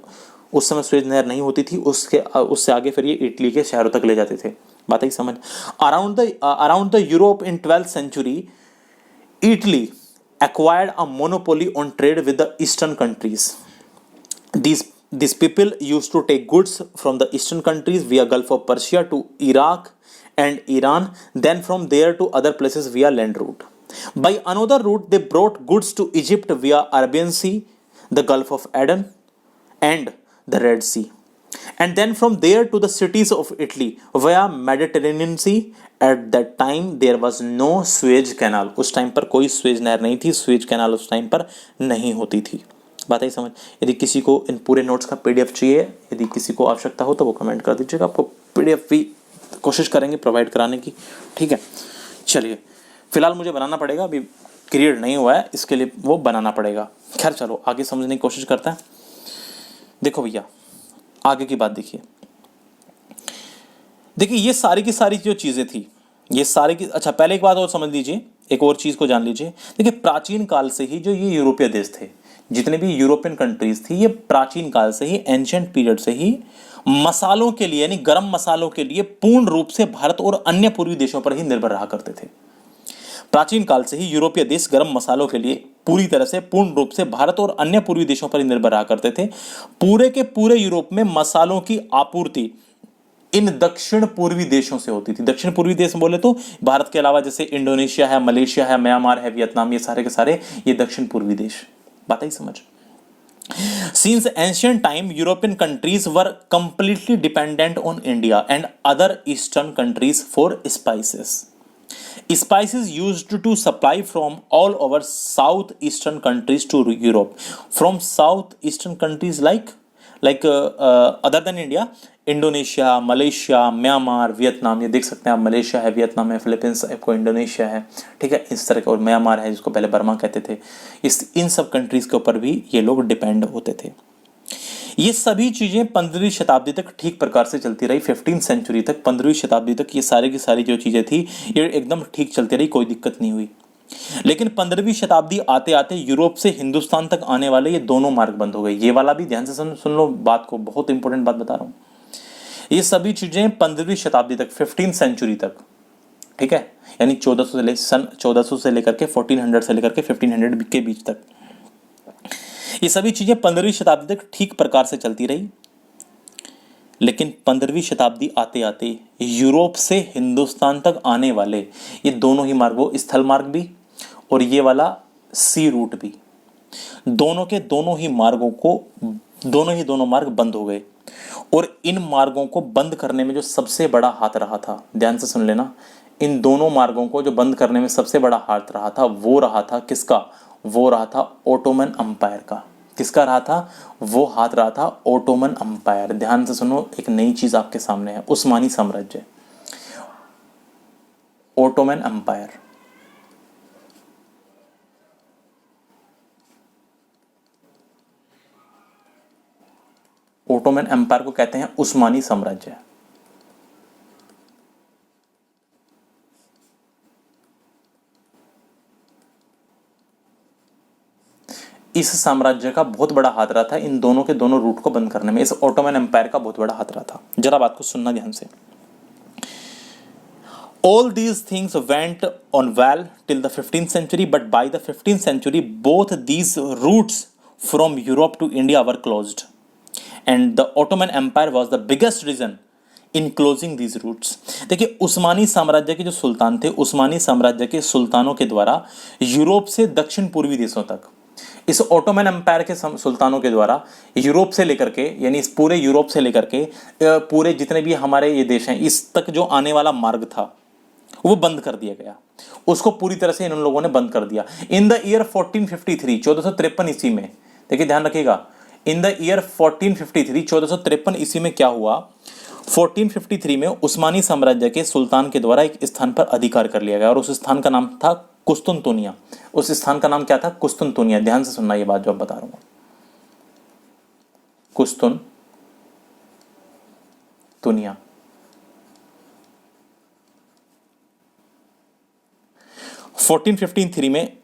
उस समय स्वेज नहर नहीं होती थी, उससे आगे फिर ये इटली के शहरों तक ले जाते थे। बात ही समझ। Around the Europe in 12th century, Italy acquired a monopoly on trade with the eastern countries. These people used to take goods from the eastern countries via Gulf of Persia to Iraq and Iran, then from there to other places via land route. By another route, they brought goods to Egypt via Arabian Sea, the Gulf of Aden, and the Red Sea. And then from there to the cities of Italy via Mediterranean Sea. At that time there was no Suez Canal. उस time पर कोई Suez नहर नहीं थी, Suez canal उस time पर नहीं होती थी। बात आई समझ। यदि किसी को इन पूरे नोट्स का PDF चाहिए, यदि किसी को आवश्यकता हो तो वो कमेंट कर दीजिएगा, आपको PDF भी कोशिश करेंगे प्रोवाइड कराने की, ठीक है। चलिए, फिलहाल मुझे बनाना पड़ेगा, अभी क्रिएट नहीं हुआ है, इसके लिए वो बनाना पड़ेगा। खैर चलो आगे समझने की कोशिश करते हैं। देखो भैया आगे की बात देखिए, ये सारी की सारी जो चीजें थी, ये सारी की, अच्छा पहले एक बात और समझ लीजिए एक और चीज को जान लीजिए। देखिए प्राचीन काल से ही जो ये यूरोपीय देश थे, जितने भी यूरोपियन कंट्रीज थी, ये प्राचीन काल से ही, एंशियंट पीरियड से ही मसालों के लिए यानी गरम मसालों के लिए पूर्ण रूप से भारत और अन्य पूर्वी देशों पर ही निर्भर रहा करते थे। प्राचीन काल से ही यूरोपीय देश गरम मसालों के लिए पूरी तरह से पूर्ण रूप से भारत और अन्य पूर्वी देशों पर ही निर्भर रहा करते थे। पूरे के पूरे यूरोप में मसालों की आपूर्ति इन दक्षिण पूर्वी देशों से होती थी। दक्षिण पूर्वी देश बोले तो भारत के अलावा जैसे इंडोनेशिया है, मलेशिया है, म्यांमार है, वियतनाम, ये सारे के सारे ये दक्षिण पूर्वी देश। बात ही समझ। Since ancient time, European countries were completely dependent on India and other eastern countries for spices. Spices used to supply from all over southeastern countries to Europe. From southeastern countries other than India, Indonesia, Malaysia, Myanmar, Vietnam, ये देख सकते हैं आप, Malaysia है, Vietnam है, Philippines आपको Indonesia है, ठीक है, इस तरह के, और म्यांमार है जिसको पहले बर्मा कहते थे। इन सब कंट्रीज के ऊपर भी ये लोग डिपेंड होते थे। ये सभी चीजें 15वीं शताब्दी तक ठीक प्रकार से चलती रही। 15th सेंचुरी तक, 15वीं शताब्दी तक ये सारी की सारी जो चीजें थी ये एकदम ठीक चलती रही, कोई दिक्कत नहीं हुई। लेकिन 15वीं शताब्दी आते आते यूरोप से हिंदुस्तान तक आने वाले ये दोनों मार्ग बंद हो गए। ये वाला भी ध्यान से सुन लो बात को, बहुत इंपॉर्टेंट बात बता रहा हूं। ये सभी चीजें 15वीं शताब्दी तक, 15th सेंचुरी तक, ठीक है, यानी 1400 से लेकर के 1400 से लेकर के 1500 के बीच तक, ये सभी चीजें 15वीं शताब्दी तक ठीक प्रकार से चलती रही। लेकिन 15वीं शताब्दी आते आते यूरोप से हिंदुस्तान तक आने वाले ये दोनों ही मार्गों, स्थल मार्ग भी और ये वाला सी रूट भी, दोनों मार्ग बंद हो गए। और इन मार्गों को बंद करने में जो सबसे बड़ा हाथ रहा था, ध्यान से सुन लेना, इन दोनों मार्गों को जो बंद करने में सबसे बड़ा हाथ रहा था, वो रहा था किसका? वो रहा था ओटोमन अंपायर का। किसका रहा था? वो हाथ रहा था ओटोमन अंपायर। ध्यान से सुनो, एक नई चीज आपके सामने है, उस्मानी साम्राज्य, ओटोमन अंपायर। ओटोमन एम्पायर को कहते हैं उस्मानी साम्राज्य। इस साम्राज्य का बहुत बड़ा हाथ रहा था इन दोनों के दोनों रूट को बंद करने में। इस ओटोमन एम्पायर का बहुत बड़ा हाथ रहा था। जरा बात को सुनना ध्यान से। All these things went on well till the 15th century, but by the 15th century, both these routes from Europe to India were closed. And the Ottoman Empire was the biggest reason in closing these routes. देखिए, उस्मानी साम्राज्य के जो सुल्तान थे, उस्मानी साम्राज्य के सुल्तानों के द्वारा Europe से दक्षिण पूर्वी देशों तक, इस ओटोमन एम्पायर के सुल्तानों के द्वारा यूरोप से लेकर के, यानी इस पूरे यूरोप से लेकर के पूरे जितने भी हमारे ये देश हैं, इस तक जो आने वाला मार्ग था वो बंद कर दिया गया। उसको पूरी तरह से इन लोगों ने बंद कर दिया। इन द ईयर 1453, 1453 ईस्वी में, देखिए ध्यान रखिएगा, इन द ईयर 1453, 1453 ईस्वी में क्या हुआ? 1453 में उस्मानी साम्राज्य के सुल्तान के द्वारा एक स्थान पर अधिकार कर लिया गया और उस स्थान का नाम था कुस्तुनतुनिया। उस स्थान का नाम क्या था? कुस्तुनतुनिया। ध्यान से सुनना ये बात जो अब बता रहा हूं, कुस्तुनतुनिया। 1453 में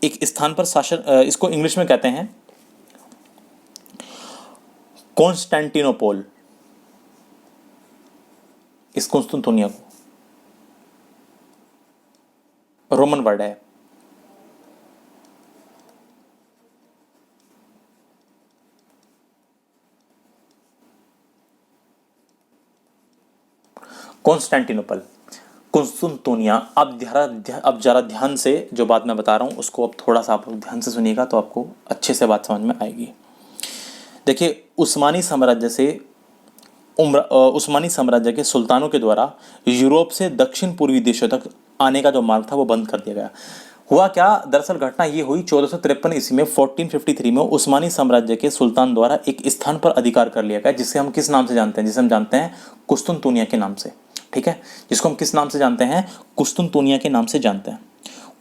एक स्थान पर शासन, इसको इंग्लिश में कहते हैं कॉन्स्टेंटिनोपोल। इस कुस्तुनतुनिया को रोमन वर्ड है। कॉन्स्टेंटिनोपल, कुस्तुनतुनिया। अब जरा ध्यान से जो बात मैं बता रहा हूं उसको अब थोड़ा सा आप ध्यान से सुनिएगा तो आपको अच्छे से बात समझ में आएगी। देखिए, उस्मानी साम्राज्य के सुल्तानों के द्वारा यूरोप से दक्षिण पूर्वी देशों तक आने का जो मार्ग था वो बंद कर दिया गया। हुआ क्या? दरअसल घटना ये हुई 1453 ईस्वी में, 1453 में उस्मानी साम्राज्य के सुल्तान द्वारा एक स्थान पर अधिकार कर लिया गया, जिसे हम किस नाम से जानते हैं? जिसे हम जानते हैं कुस्तुनतुनिया के नाम से, ठीक है, जिसको हम किस नाम से जानते हैं? कुस्तुनतुनिया के नाम से जानते हैं।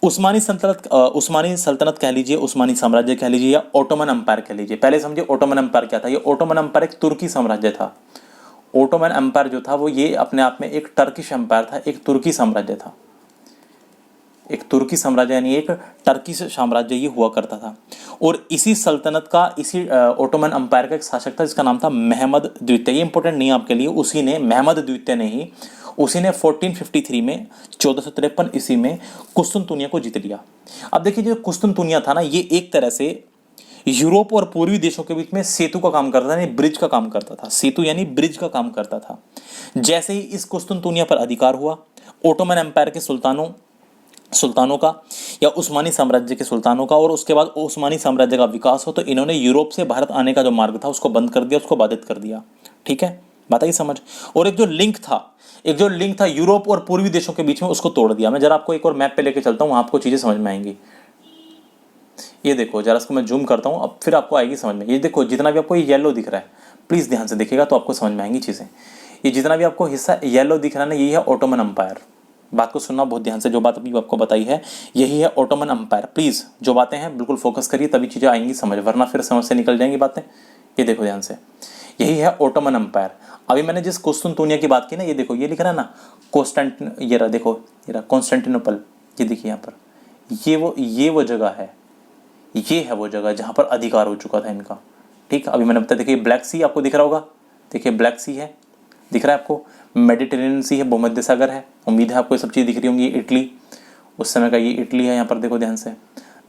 उस्मानी सल्तनत कह लीजिए, उस्मानी साम्राज्य कह लीजिए, या ओटोमन एम्पायर कह लीजिए। पहले समझिए ओटोमन एम्पायर क्या था। ये ओटोमन एम्पायर एक तुर्की साम्राज्य था। ओटोमन एम्पायर जो था वो ये अपने आप में एक टर्किश एम्पायर था, एक तुर्की साम्राज्य था। एक तुर्की साम्राज्य यानी एक टर्की साम्राज्य ये हुआ करता था। और इसी सल्तनत का, इसी ओटोमन अंपायर का एक शासक था जिसका नाम था महमद द्वितीय। ये इंपॉर्टेंट नहीं है आपके लिए, उसी ने, महमद द्वितीय ने ही, उसी ने 1453 में, 1453 ईस्वी में कुस्तुनतुनिया को जीत लिया। अब देखिए जो कुस्तुनतुनिया था ना, ये एक तरह से यूरोप और पूर्वी देशों के बीच में सेतु का काम करता था, यानी ब्रिज का काम करता था। सेतु यानी ब्रिज का काम करता था। जैसे ही इस कुस्तुनतुनिया पर अधिकार हुआ, ओटोमन एम्पायर के सुल्तानों का या उस्मानी साम्राज्य के सुल्तानों का, और उसके बाद उस्मानी साम्राज्य का विकास हो, तो इन्होंने यूरोप से भारत आने का जो मार्ग था उसको बंद कर दिया, उसको बाधित कर दिया। ठीक है, बात आई समझ। और एक जो लिंक था यूरोप और पूर्वी देशों के बीच में, उसको तोड़ दिया। मैं जरा आपको एक और मैप पे लेके चलता हूँ, वहां आपको चीजें समझ में आएंगी। ये देखो जरा, इसको मैं जूम करता हूँ, अब फिर आपको आएगी समझ में। ये देखो जितना भी आपको ये येलो दिख रहा है, प्लीज ध्यान से देखिएगा तो आपको समझ में आएंगी चीजें। ये जितना भी आपको हिस्सा येलो दिख रहा है ना, यही है ओटोमन अंपायर। बात को सुनना बहुत ध्यान से, जो बात अभी आपको बताई है यही है ओटोमन अंपायर। प्लीज जो बातें हैं बिल्कुल फोकस करिए, तभी चीजें आएंगी समझ, वरना फिर समझ से निकल जाएंगी बातें। ये देखो ध्यान से, यही है ओटोमन अंपायर। अभी मैंने जिस कुस्तुनतुनिया की बात की ना, ये देखो ये लिख रहा है ना कॉन्स्टेंटिन, ये रहा देखो, ये रहा कॉन्स्टेंटिनोपल। ये देखिए यहाँ पर, ये वो जगह है, ये है वो जगह जहां पर अधिकार हो चुका था इनका। ठीक, अभी मैंने बताया, देखिए ब्लैक सी आपको दिख रहा होगा, देखिए ब्लैक सी है, दिख रहा है आपको, मेडिटेरेनियन सी है, भूमध्य सागर है। उम्मीद है आपको ये सब चीज़ दिख रही होंगी। इटली, उस समय का ये इटली है, यहाँ पर देखो ध्यान से।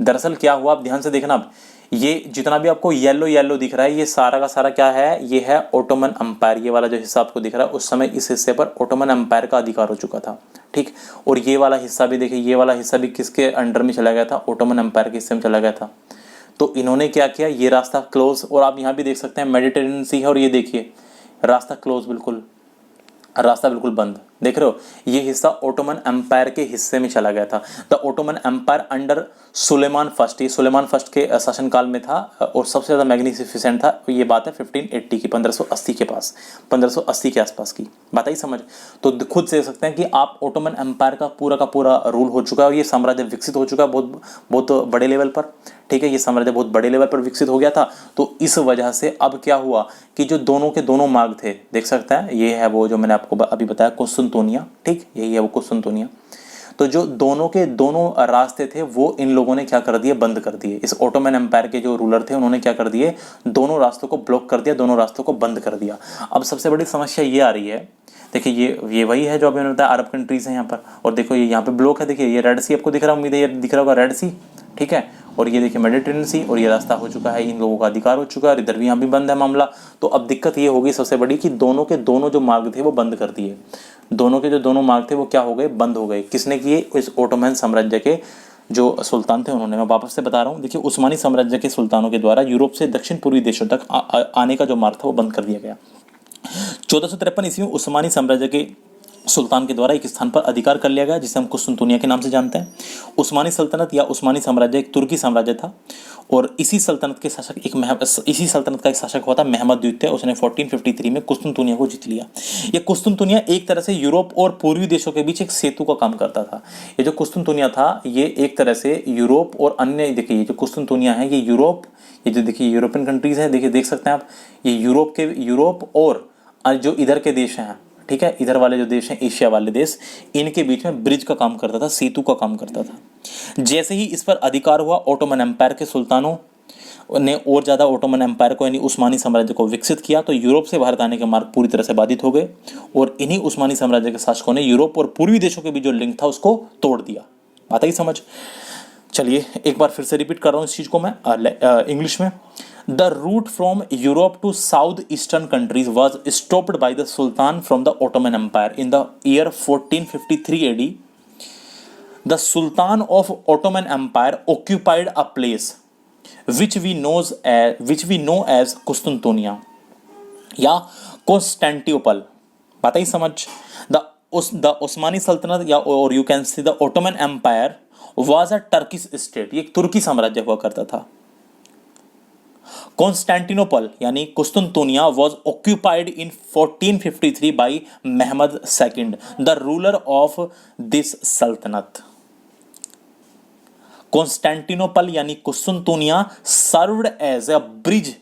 दरअसल क्या हुआ, आप ध्यान से देखना, अब ये जितना भी आपको येलो येलो दिख रहा है, ये सारा का सारा क्या है, ये है ओटोमन अंपायर। ये वाला जो हिस्सा आपको दिख रहा है, उस समय इस हिस्से पर ओटोमन अंपायर का अधिकार हो चुका था। ठीक, और ये वाला हिस्सा भी देखिए, ये वाला हिस्सा भी किसके अंडर में चला गया था, ओटोमन अंपायर के हिस्से में चला गया था। तो इन्होंने क्या किया, ये रास्ता क्लोज, और आप यहाँ भी देख सकते हैं मेडिटेरेनियन सी है, और ये देखिए रास्ता क्लोज, बिल्कुल रास्ता बिल्कुल बंद, देख रहे हो। ये हिस्सा ओटोमन एम्पायर के हिस्से में चला गया था। The Ottoman Empire under Suleiman first, ये सुलेमान फर्स्ट के शासनकाल में था, और सबसे ज़्यादा मैग्निफिसेंट था। ये बात है 1580 की, 1580 के पास, 1580 के आसपास की बात आई समझ। तो खुद से देख सकते हैं कि आप ओटोमन एम्पायर का पूरा रूल हो चुका है, और ये साम्राज्य विकसित हो चुका है बहुत बड़े लेवल पर। ठीक है, ये साम्राज्य बहुत बड़े लेवल पर विकसित हो गया था। तो इस वजह से अब क्या हुआ कि जो दोनों के दोनों मार्ग थे, देख सकते हैं, ये है वो जो मैंने आपको अभी बताया कुस्तुनतुनिया। ठीक, यही है वो कुस्तुनतुनिया। तो जो दोनों के दोनों रास्ते थे वो इन लोगों ने क्या कर दिए, बंद कर दिए। इस ओटोमन एम्पायर के जो रूलर थे उन्होंने क्या कर दिए, दोनों रास्तों को ब्लॉक कर दिया, दोनों रास्तों को बंद कर दिया। अब सबसे बड़ी समस्या ये आ रही है, देखिए ये वही है जो अभी मैंने बताया, अरब कंट्रीज हैं यहाँ पर, और देखो ये यहाँ पे ब्लॉक है, देखिए ये रेड सी आपको दिख रहा है, उम्मीद है ये दिख रहा होगा रेड सी। ठीक है, और ये देखिए मेडिटेरेनियन सी, और ये रास्ता हो चुका है, इन लोगों का अधिकार हो चुका है, और इधर भी यहाँ भी बंद है मामला। तो अब दिक्कत ये होगी सबसे बड़ी कि दोनों के दोनों जो मार्ग थे वो बंद कर दिए। दोनों के जो दोनों मार्ग थे वो क्या हो गए, बंद हो गए। किसने किए, इस ओटोमन साम्राज्य के जो सुल्तान थे उन्होंने। मैं वापस से बता रहा हूँ, देखिए उस्मानी साम्राज्य के सुल्तानों के द्वारा यूरोप से दक्षिण पूर्वी देशों तक आने का जो मार्ग था वो बंद कर दिया गया। 1453 ईस्वी में उस्मानी साम्राज्य के सुल्तान के द्वारा एक स्थान पर अधिकार कर लिया गया, जिसे हम कुस्तुनतुनिया के नाम से जानते हैं। उस्मानी सल्तनत या उस्मानी साम्राज्य एक तुर्की साम्राज्य था, और इसी सल्तनत का एक शासक हुआ था महमद द्वितीय। उसने 1453 में कुस्तुनतुनिया को जीत लिया। ये कुस्तुनतुनिया एक तरह से यूरोप और पूर्वी देशों के बीच एक सेतु का काम करता था। ये जो कुस्तुनतुनिया था, ये एक तरह से यूरोप और अन्य, देखिए ये जो कुस्तुनतुनिया है, ये यूरोप, ये जो देखिए यूरोपियन कंट्रीज है, देखिए देख सकते हैं आप, ये यूरोप और जो इधर के देश हैं, ठीक है, इधर वाले जो देश हैं, एशिया वाले देश, इनके बीच में ब्रिज का काम करता था, सेतु का काम करता था। जैसे ही इस पर अधिकार हुआ, ओटोमन एम्पायर के सुल्तानों ने और ज़्यादा ओटोमन एम्पायर को यानी उस्मानी साम्राज्य को विकसित किया। तो यूरोप से भारत आने के मार्ग पूरी तरह से बाधित हो गए, और इन्हीं उस्मानी साम्राज्य के शासकों ने यूरोप और पूर्वी देशों के बीच जो लिंक था उसको तोड़ दिया। बात आई समझ। चलिए एक बार फिर से रिपीट कर रहा हूँ इस चीज़ को मैं इंग्लिश में। The route from Europe to southeastern countries was stopped by the Sultan from the Ottoman Empire in the year 1453 AD. The Sultan of Ottoman Empire occupied a place which we know as Kustantonia या Constantinople. बात ही समझ। The Osmani Sultanate या और you can say the Ottoman Empire was a Turkish state. ये एक तुर्की साम्राज्य हुआ करता था। कॉन्स्टेंटिनोपल यानी कुस्तुनतुनिया was occupied in 1453 by Mehmed II, the ruler of this sultanate. Constantinople यानी कुस्तुनतुनिया served as a bridge.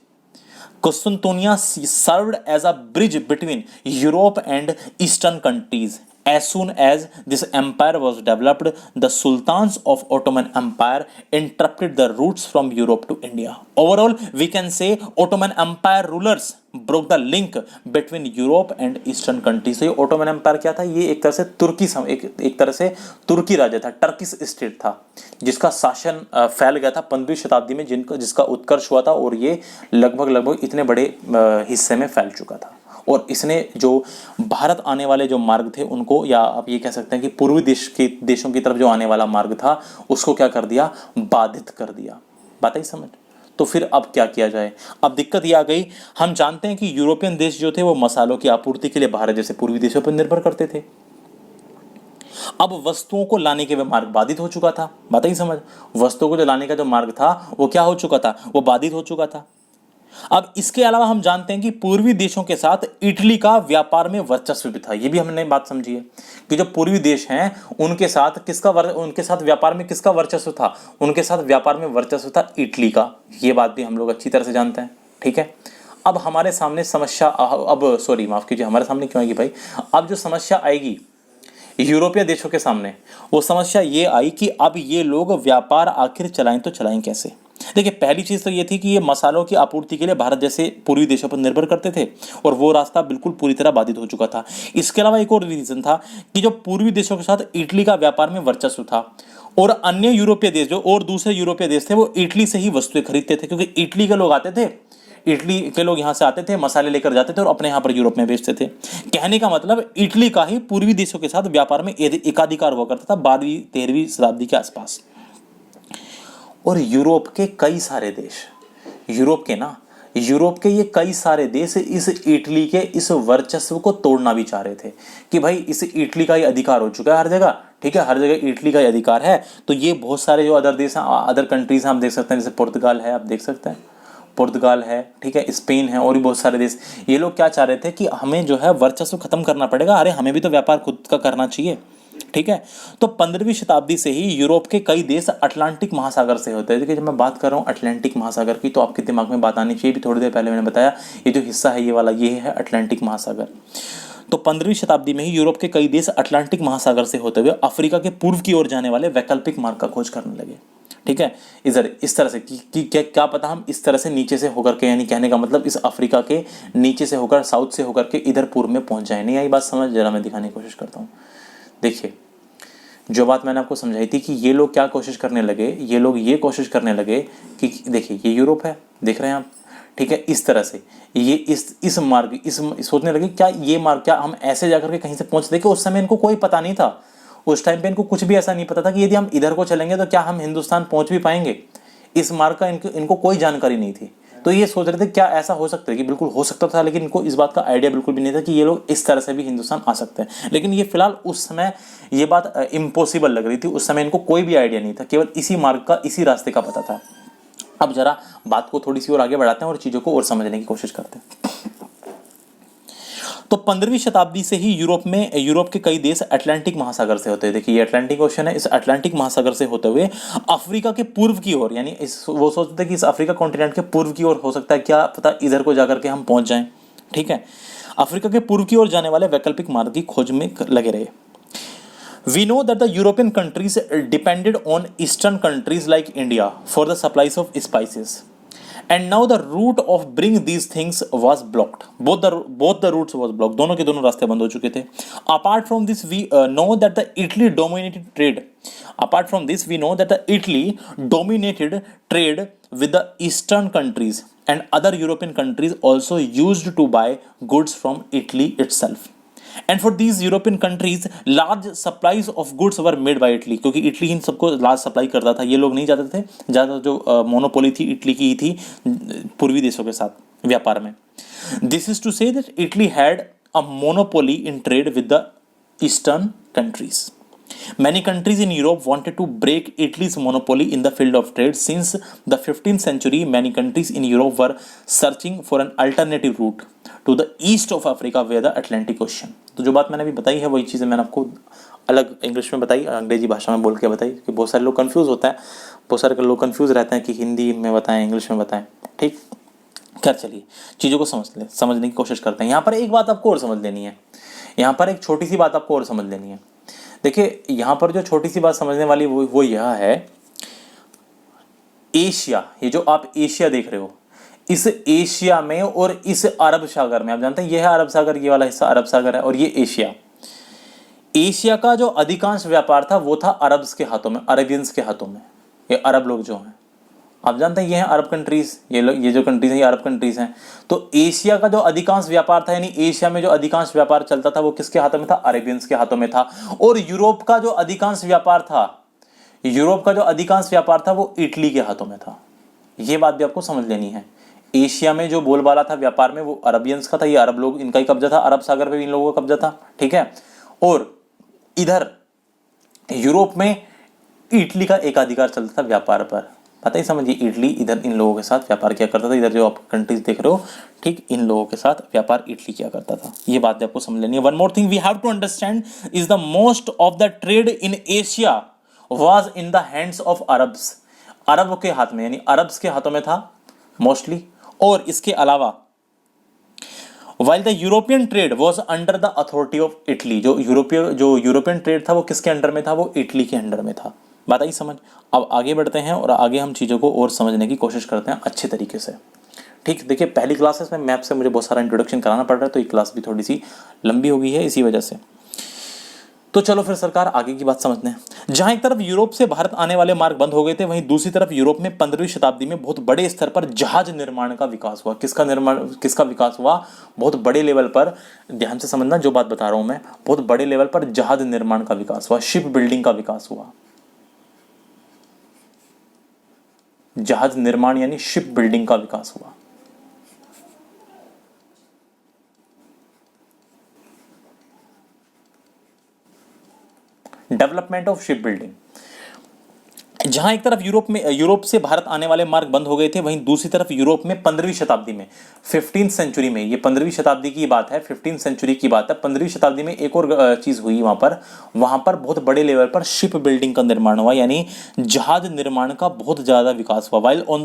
Kustantonia served as a bridge between Europe and Eastern countries As soon as this empire was developed, the sultans of Ottoman Empire interrupted the routes from Europe to India. Overall, we can say Ottoman Empire rulers broke the link between Europe and Eastern countries. तो ये Ottoman Empire क्या था? ये एक तरह से एक तरह से तुर्की राज्य था, टर्किश स्टेट था, जिसका शासन फैल गया था 15वीं शताब्दी में, जिसका उत्कर्ष हुआ था और ये लगभग इतने बड़े हिस्से में फैल चुका था। और इसने जो भारत आने वाले जो मार्ग थे उनको, या आप ये कह सकते हैं कि पूर्वी देशों की तरफ जो आने वाला मार्ग था उसको क्या कर दिया? बाधित कर दिया। बात ही समझ। तो फिर अब क्या किया जाए? अब दिक्कत ये आ गई, हम जानते हैं कि यूरोपियन देश जो थे वो मसालों की आपूर्ति के लिए भारत जैसे पूर्वी देशों पर निर्भर करते थे। अब वस्तुओं को लाने के वे मार्ग बाधित हो चुका था। बात ही समझ। वस्तुओं को जो लाने का जो मार्ग था वो क्या हो चुका था? वो बाधित हो चुका था। अब इसके अलावा हम जानते हैं कि पूर्वी देशों के साथ इटली का व्यापार में वर्चस्व भी था। ये भी हमने बात समझी है कि जो पूर्वी देश हैं उनके साथ उनके साथ व्यापार में किसका वर्चस्व था? उनके साथ व्यापार में वर्चस्व था इटली का। ये बात भी हम लोग अच्छी तरह से जानते हैं। ठीक है। अब हमारे सामने समस्या, माफ कीजिए, हमारे सामने क्यों आएगी भाई? अब जो समस्या आएगी यूरोपीय देशों के सामने, वो समस्या ये आई कि अब ये लोग व्यापार आखिर चलाएं तो चलाएं कैसे? देखिए, पहली चीज तो ये थी कि ये मसालों की आपूर्ति के लिए भारत जैसे पूर्वी देशों पर निर्भर करते थे और वो रास्ता बिल्कुल पूरी तरह बाधित हो चुका था। इसके अलावा एक और रीजन था कि जो पूर्वी देशों के साथ इटली का व्यापार में वर्चस्व था और अन्य यूरोपीय देश जो और दूसरे यूरोपीय देश थे वो इटली से ही वस्तुएं खरीदते थे, क्योंकि इटली के लोग आते थे, इटली के लोग यहाँ से आते थे, मसाले लेकर जाते थे और अपने यहाँ पर यूरोप में बेचते थे। कहने का मतलब इटली का ही पूर्वी देशों के साथ व्यापार में एकाधिकार हुआ करता था 12वीं 13वीं शताब्दी के आसपास। और यूरोप के कई सारे देश, यूरोप के ये कई सारे देश इस इटली के इस वर्चस्व को तोड़ना भी चाह रहे थे कि भाई इस इटली का ही अधिकार हो चुका है हर जगह। ठीक है, हर जगह इटली का ही अधिकार है। तो ये बहुत सारे जो अदर देश हैं, अदर कंट्रीज हैं, आप देख सकते हैं, जैसे पुर्तगाल है, आप देख सकते हैं पुर्तगाल है, ठीक है, स्पेन है और भी बहुत सारे देश। ये लोग क्या चाह रहे थे कि हमें जो है वर्चस्व खत्म करना पड़ेगा, अरे हमें भी तो व्यापार खुद का करना चाहिए। ठीक है। तो 15वीं शताब्दी से ही यूरोप के कई देश अटलांटिक महासागर से होते हैं। देखिए, जब मैं बात कर रहा हूँ अटलांटिक महासागर की तो आपके दिमाग में बात आनी चाहिए, भी थोड़ी देर पहले मैंने बताया, ये जो हिस्सा है ये वाला, ये है अटलांटिक महासागर। तो 15वीं शताब्दी में ही यूरोप के कई देश अटलांटिक महासागर से होते हुए अफ्रीका के पूर्व की ओर जाने वाले वैकल्पिक मार्ग का खोज करने लगे। ठीक है, इधर इस तरह से कि क्या पता हम इस तरह से नीचे से होकर के, यानी कहने का मतलब इस अफ्रीका के नीचे से होकर, साउथ से होकर के इधर पूर्व में पहुंच जाए। नहीं आई बात समझ? जरा मैं दिखाने की कोशिश करता हूँ। देखिए, जो बात मैंने आपको समझाई थी कि ये लोग क्या कोशिश करने लगे, ये लोग ये कोशिश करने लगे कि देखिए ये यूरोप है, देख रहे हैं आप, ठीक है, इस तरह से ये इस मार्ग, सोचने लगे क्या ये मार्ग, क्या हम ऐसे जाकर के कहीं से पहुंच देंगे? उस समय इनको कोई पता नहीं था, उस टाइम पे इनको कुछ भी ऐसा नहीं पता था कि यदि हम इधर को चलेंगे तो क्या हम हिंदुस्तान पहुंच भी पाएंगे। इस मार्ग का इनको कोई जानकारी नहीं थी। तो ये सोच रहे थे क्या ऐसा हो सकता है, कि बिल्कुल हो सकता था, लेकिन इनको इस बात का आइडिया बिल्कुल भी नहीं था कि ये लोग इस तरह से भी हिंदुस्तान आ सकते हैं। लेकिन ये फिलहाल उस समय ये बात इम्पॉसिबल लग रही थी, उस समय इनको कोई भी आइडिया नहीं था, केवल इसी मार्ग का, इसी रास्ते का पता था। अब जरा बात को थोड़ी सी और आगे बढ़ाते हैं और चीज़ों को और समझने की कोशिश करते हैं। तो 15वीं शताब्दी से ही यूरोप के कई देश अटलांटिक महासागर से होते हैं। देखिए, ये अटलांटिक ओशन है, इस अटलांटिक महासागर से होते हुए अफ्रीका के पूर्व की ओर, यानी वो सोचते थे कि इस अफ्रीका कॉन्टिनेंट के पूर्व की ओर हो सकता है, क्या पता इधर को जाकर के हम पहुंच जाएं। ठीक है, अफ्रीका के पूर्व की ओर जाने वाले वैकल्पिक मार्ग की खोज में लगे रहे। We know that the European countries depended on Eastern countries like India for the supplies of spices. And now the route of bring these things was blocked. Both the routes was blocked. दोनों के दोनों रास्ते बंद हो चुके थे. Apart from this, we know that the Italy dominated trade. Apart from this, we know that the Italy dominated trade with the Eastern countries, and other European countries also used to buy goods from Italy itself. And for these European countries, large supplies of goods were made by Italy, क्योंकि Italy इन सबको large supply करता था। ये लोग नहीं जाते थे, ज़्यादा जो मोनोपोली थी इटली की ही थी पूर्वी देशों के साथ व्यापार में। This is to say that Italy had a monopoly in trade with the eastern countries. Many countries in Europe wanted to break Italy's monopoly in the field of trade. Since the 15th century, many countries in Europe were searching for an alternative route to the east of Africa via the Atlantic Ocean. तो जो बात मैंने अभी बताई है वही चीज़ें मैंने आपको अलग इंग्लिश में बताई, अंग्रेजी भाषा में बोल के बताई, कि बहुत सारे लोग कंफ्यूज होता है, बहुत सारे लोग कंफ्यूज रहते हैं कि हिंदी में बताएं, इंग्लिश में बताएं। ठीक, खैर चलिए चीज़ों को समझने की कोशिश करते हैं। यहाँ पर एक बात आपको और समझ लेनी है, यहाँ पर एक छोटी सी बात आपको और समझ लेनी है। देखिए यहाँ पर जो छोटी सी बात समझने वाली वो यह है, एशिया, ये जो आप एशिया देख रहे हो, इस एशिया में और इस अरब सागर में, आप जानते हैं ये है अरब सागर, ये वाला हिस्सा अरब सागर है, और ये एशिया, एशिया का जो अधिकांश व्यापार था वो था अरब्स के हाथों में, अरेबियंस के हाथों में। ये अरब लोग जो हैं, आप जानते हैं ये हैं अरब कंट्रीज, ये जो कंट्रीज हैं ये अरब कंट्रीज हैं। तो एशिया का जो अधिकांश व्यापार था, यानी एशिया में जो अधिकांश व्यापार चलता था वो किसके हाथों में था? अरेबियंस के हाथों में था। और यूरोप का जो अधिकांश व्यापार था, यूरोप का जो अधिकांश व्यापार था वो इटली के हाथों में था। ये बात भी आपको समझ लेनी है। एशिया में जो बोलबाला था व्यापार में वो अरबियंस का था, ये अरब लोग, इनका ही कब्जा था, अरब सागर पे भी इन लोगों का कब्जा था, ठीक है। और इधर यूरोप में इटली का एकाधिकार चलता था व्यापार पर। पता ही समझिए, इटली इधर इन लोगों के साथ व्यापार किया करता था, इधर जो आप कंट्रीज देख रहे हो, ठीक, इन लोगों के साथ व्यापार इटली किया करता था। ये बात भी आपको समझ लेनी है। One more thing we have to understand is the most of the trade in Asia was in the hands of Arabs. अरब के हाथ में, यानी अरब्स के हाथों में था मोस्टली। और इसके अलावा while the European trade was under the authority of Italy, जो यूरोपियन ट्रेड था वो किसके अंडर में था? वो इटली के अंडर में था। बात आई समझ? अब आगे बढ़ते हैं और आगे हम चीज़ों को और समझने की कोशिश करते हैं अच्छे तरीके से, ठीक। देखिए पहली क्लासेस में मैप से मुझे बहुत सारा इंट्रोडक्शन कराना पड़ रहा है, तो ये क्लास भी थोड़ी सी लंबी हो गई है इसी वजह से। तो चलो फिर सरकार आगे की बात समझते हैं। जहां एक तरफ यूरोप से भारत आने वाले मार्ग बंद हो गए थे, वहीं दूसरी तरफ यूरोप में 15वीं शताब्दी में बहुत बड़े स्तर पर जहाज निर्माण का विकास हुआ। किसका विकास हुआ? बहुत बड़े लेवल पर, ध्यान से समझना जो बात बता रहा हूं मैं, बहुत बड़े लेवल पर जहाज निर्माण का विकास हुआ, शिप बिल्डिंग का विकास हुआ। जहाज निर्माण यानी शिप बिल्डिंग का विकास हुआ। Development of ship building. जहां एक तरफ यूरोप से भारत आने वाले मार्ग बंद हो गए थे, वहीं दूसरी तरफ यूरोप में 15वीं शताब्दी में, 15th सेंचुरी में, ये 15वीं शताब्दी की बात है, 15th सेंचुरी की बात है, 15वीं शताब्दी में एक और चीज हुई वहां पर बहुत बड़े लेवल पर शिप बिल्डिंग का निर्माण हुआ, यानी जहाज निर्माण का बहुत ज्यादा विकास हुआ। while on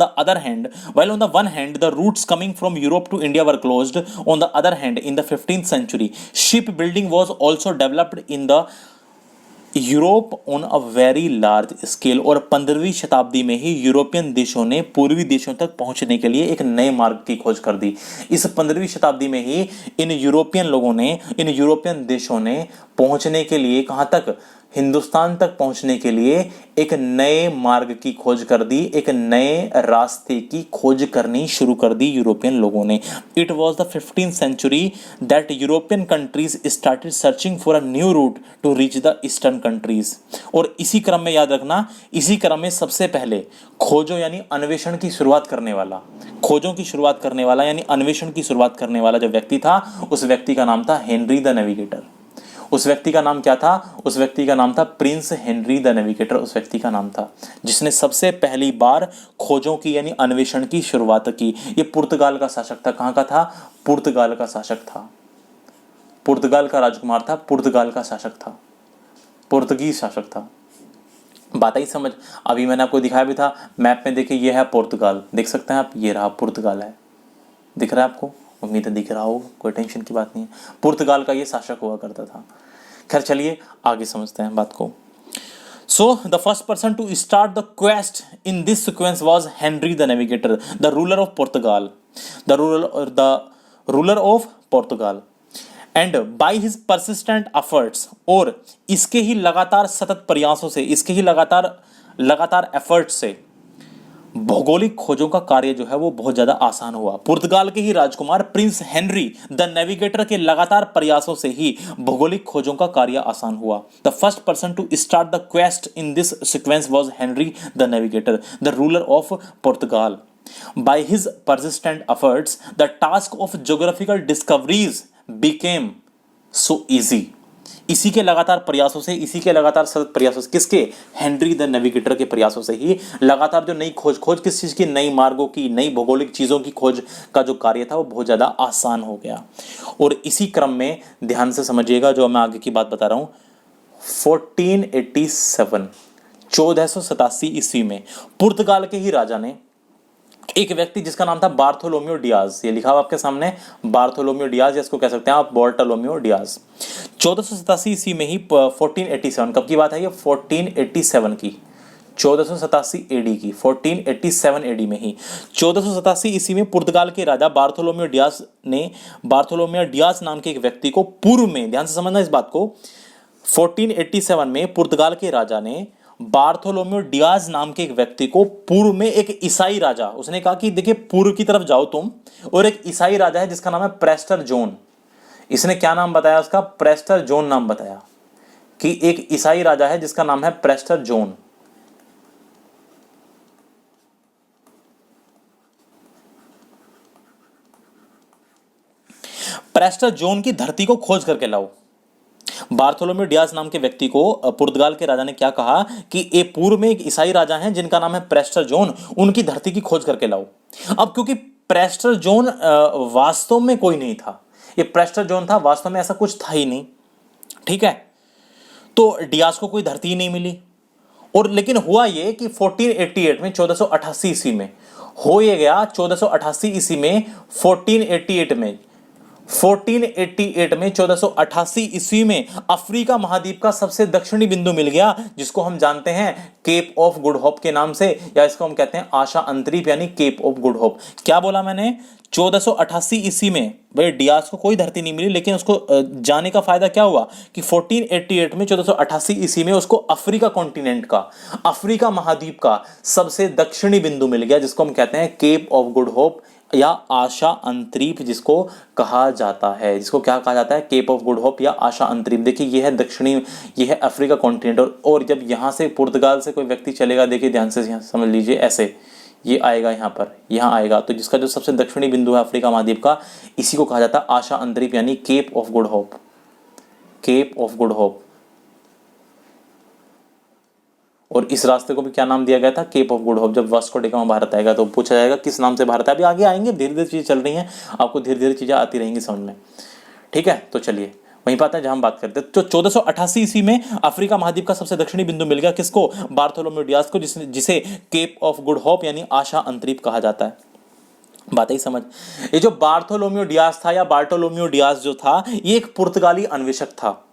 the one hand the routes coming from Europe to India were closed, on the other hand in the 15th century ship building was also developed in the Europe on a very large scale. और 15वीं शताब्दी में ही European देशों ने पूर्वी देशों तक पहुंचने के लिए एक नए मार्ग की खोज कर दी। इस 15वीं शताब्दी में ही इन यूरोपियन देशों ने पहुंचने के लिए कहां तक? हिंदुस्तान तक पहुंचने के लिए एक नए मार्ग की खोज कर दी, एक नए रास्ते की खोज करनी शुरू कर दी यूरोपियन लोगों ने। It was the 15th century that European countries started searching for a new route to reach the eastern countries. और इसी क्रम में याद रखना, इसी क्रम में सबसे पहले खोजों यानी अन्वेषण की शुरुआत करने वाला, खोजों की शुरुआत करने वाला यानी अन्वेषण की शुरुआत करने वाला जो व्यक्ति था, उस व्यक्ति का नाम था हेनरी द नेविगेटर। उस व्यक्ति का नाम क्या था? उस व्यक्ति का नाम था प्रिंस हेनरी द नेविगेटर। उस व्यक्ति का नाम था जिसने सबसे पहली बार खोजों की यानी अन्वेषण की शुरुआत की। ये पुर्तगाल का शासक था। कहां का था? पुर्तगाल का शासक था, पुर्तगाल का राजकुमार था, पुर्तगाल का शासक था, पुर्तगीज शासक था। बात आई समझ? अभी मैंने आपको दिखाया भी था मैप में, देखिए ये है पुर्तगाल, देख सकते हैं आप, ये रहा पुर्तगाल है, दिख रहा है आपको? उम्मीद है दिख रहा हो, कोई टेंशन की बात नहीं है। पुर्तगाल का ये शासक हुआ करता था। खैर चलिए आगे समझते हैं बात को। So the first person to start the quest in this sequence was Henry the Navigator, the ruler of Portugal, and by his persistent efforts, और इसके ही लगातार सतत प्रयासों से, इसके ही लगातार एफर्ट से भौगोलिक खोजों का कार्य जो है वो बहुत ज्यादा आसान हुआ। पुर्तगाल के ही राजकुमार प्रिंस हेनरी द नेविगेटर के लगातार प्रयासों से ही भौगोलिक खोजों का कार्य आसान हुआ। The first person to start the quest in this sequence was Henry the Navigator, the ruler of Portugal. By his persistent efforts, the task of geographical discoveries became so easy. इसी के लगातार प्रयासों से, इसी के लगातार सतत प्रयासों से, किसके? हेनरी द नेविगेटर के प्रयासों से ही लगातार जो नई खोज किस चीज की? नई मार्गों की, नई भौगोलिक चीजों की खोज का जो कार्य था वो बहुत ज्यादा आसान हो गया। और इसी क्रम में ध्यान से समझिएगा जो मैं आगे की बात बता रहा हूं, 1487 ईस्वी में पुर्तगाल के ही राजा ने, एक व्यक्ति जिसका नाम था बार्थोलोम्यो डियाज, ये लिखा हुआ आपके सामने, बार्थोलोम्यो डियाज, इसको कह सकते हैं आप बॉर्टोलोम्यो डियाज। 1487 ईस्वी में ही 1487, कब की बात है ये? 1487 की, 1487 एडी की, 1487 एडी में ही 1487 ईस्वी में पुर्तगाल के राजा बार्थोलोमेओ डियास नाम के एक व्यक्ति को पूर्व में, ध्यान से समझना इस बात को, 1487 में पुर्तगाल के राजा ने बार्थोलोमेओ डियाज नाम के एक व्यक्ति को पूर्व में, एक ईसाई राजा, उसने कहा कि देखिए पूर्व की तरफ जाओ तुम, और एक ईसाई राजा है जिसका नाम है प्रेस्टर जॉन। इसने क्या नाम बताया उसका? प्रेस्टर जॉन नाम बताया कि एक ईसाई राजा है जिसका नाम है प्रेस्टर जॉन। प्रेस्टर जॉन की धरती को खोज करके लाओ। बार्थोलोमेओ डियाज नाम के व्यक्ति को पुर्तगाल के राजा ने क्या कहा कि ये पूर्व में एक ईसाई राजा हैं जिनका नाम है प्रेस्टर जॉन, उनकी धरती की खोज करके लाओ। अब क्योंकि प्रेस्टर जॉन वास्तव में कोई नहीं था, ये प्रेस्टर जॉन था, वास्तव में ऐसा कुछ था ही नहीं, ठीक है। तो डियाज को कोई धरती ही नहीं मिली। और लेकिन हुआ ये कि 1488 में, 1488 ईस्वी में हो ये गया, 1488 ईस्वी में 1488 ईस्वी में अफ्रीका महाद्वीप का सबसे दक्षिणी बिंदु मिल गया, जिसको हम जानते हैं केप ऑफ गुड होप के नाम से, या इसको हम कहते हैं आशा अंतरीप, यानी केप ऑफ गुड होप। क्या बोला मैंने? 1488 ईस्वी में भाई डियास को कोई धरती नहीं मिली, लेकिन उसको जाने का फायदा क्या हुआ कि 1488 में, 1488 ईस्वी में उसको अफ्रीका कॉन्टिनेंट का, अफ्रीका महाद्वीप का सबसे दक्षिणी बिंदु मिल गया, जिसको हम कहते हैं केप ऑफ गुड होप या आशा अंतरीप जिसको कहा जाता है। जिसको क्या कहा जाता है? केप ऑफ गुड होप या आशा अंतरीप। देखिए ये है दक्षिणी, ये है अफ्रीका कॉन्टिनेंट। और जब यहाँ से पुर्तगाल से कोई व्यक्ति चलेगा, देखिए ध्यान से यहाँ समझ लीजिए, ऐसे ये आएगा यहाँ पर, यहाँ आएगा, तो जिसका जो सबसे दक्षिणी बिंदु है अफ्रीका महाद्वीप का, इसी को कहा जाता है आशा अंतरीप, यानी Cape of Good Hope, Cape of Good Hope. और इस रास्ते को भी क्या नाम दिया गया था? Cape of Good Hope. जब वास्को डी गामा भारत आएगा तो पूछा जाएगा किस नाम से भारत है। अभी आगे आएंगे, धीरे धीरे चीजें चल रही हैं, आपको धीरे धीरे चीजें आती रहेंगी समझ में, ठीक है। तो चलिए वहीं पाते हैं जहां हम बात करते हैं। तो 1488 ईस्वी में अफ्रीका महाद्वीप का सबसे दक्षिणी बिंदु मिल गया किसको? बार्थोलोमेओ डियाज को, जिसे केप ऑफ गुड होप यानी आशा अंतरीप कहा जाता है। बात ही समझ। ये जो बार्थोलोमेओ डियाज था या बार्टोलोमेओ डियाज जो था, ये एक पुर्तगाली अन्वेषक था।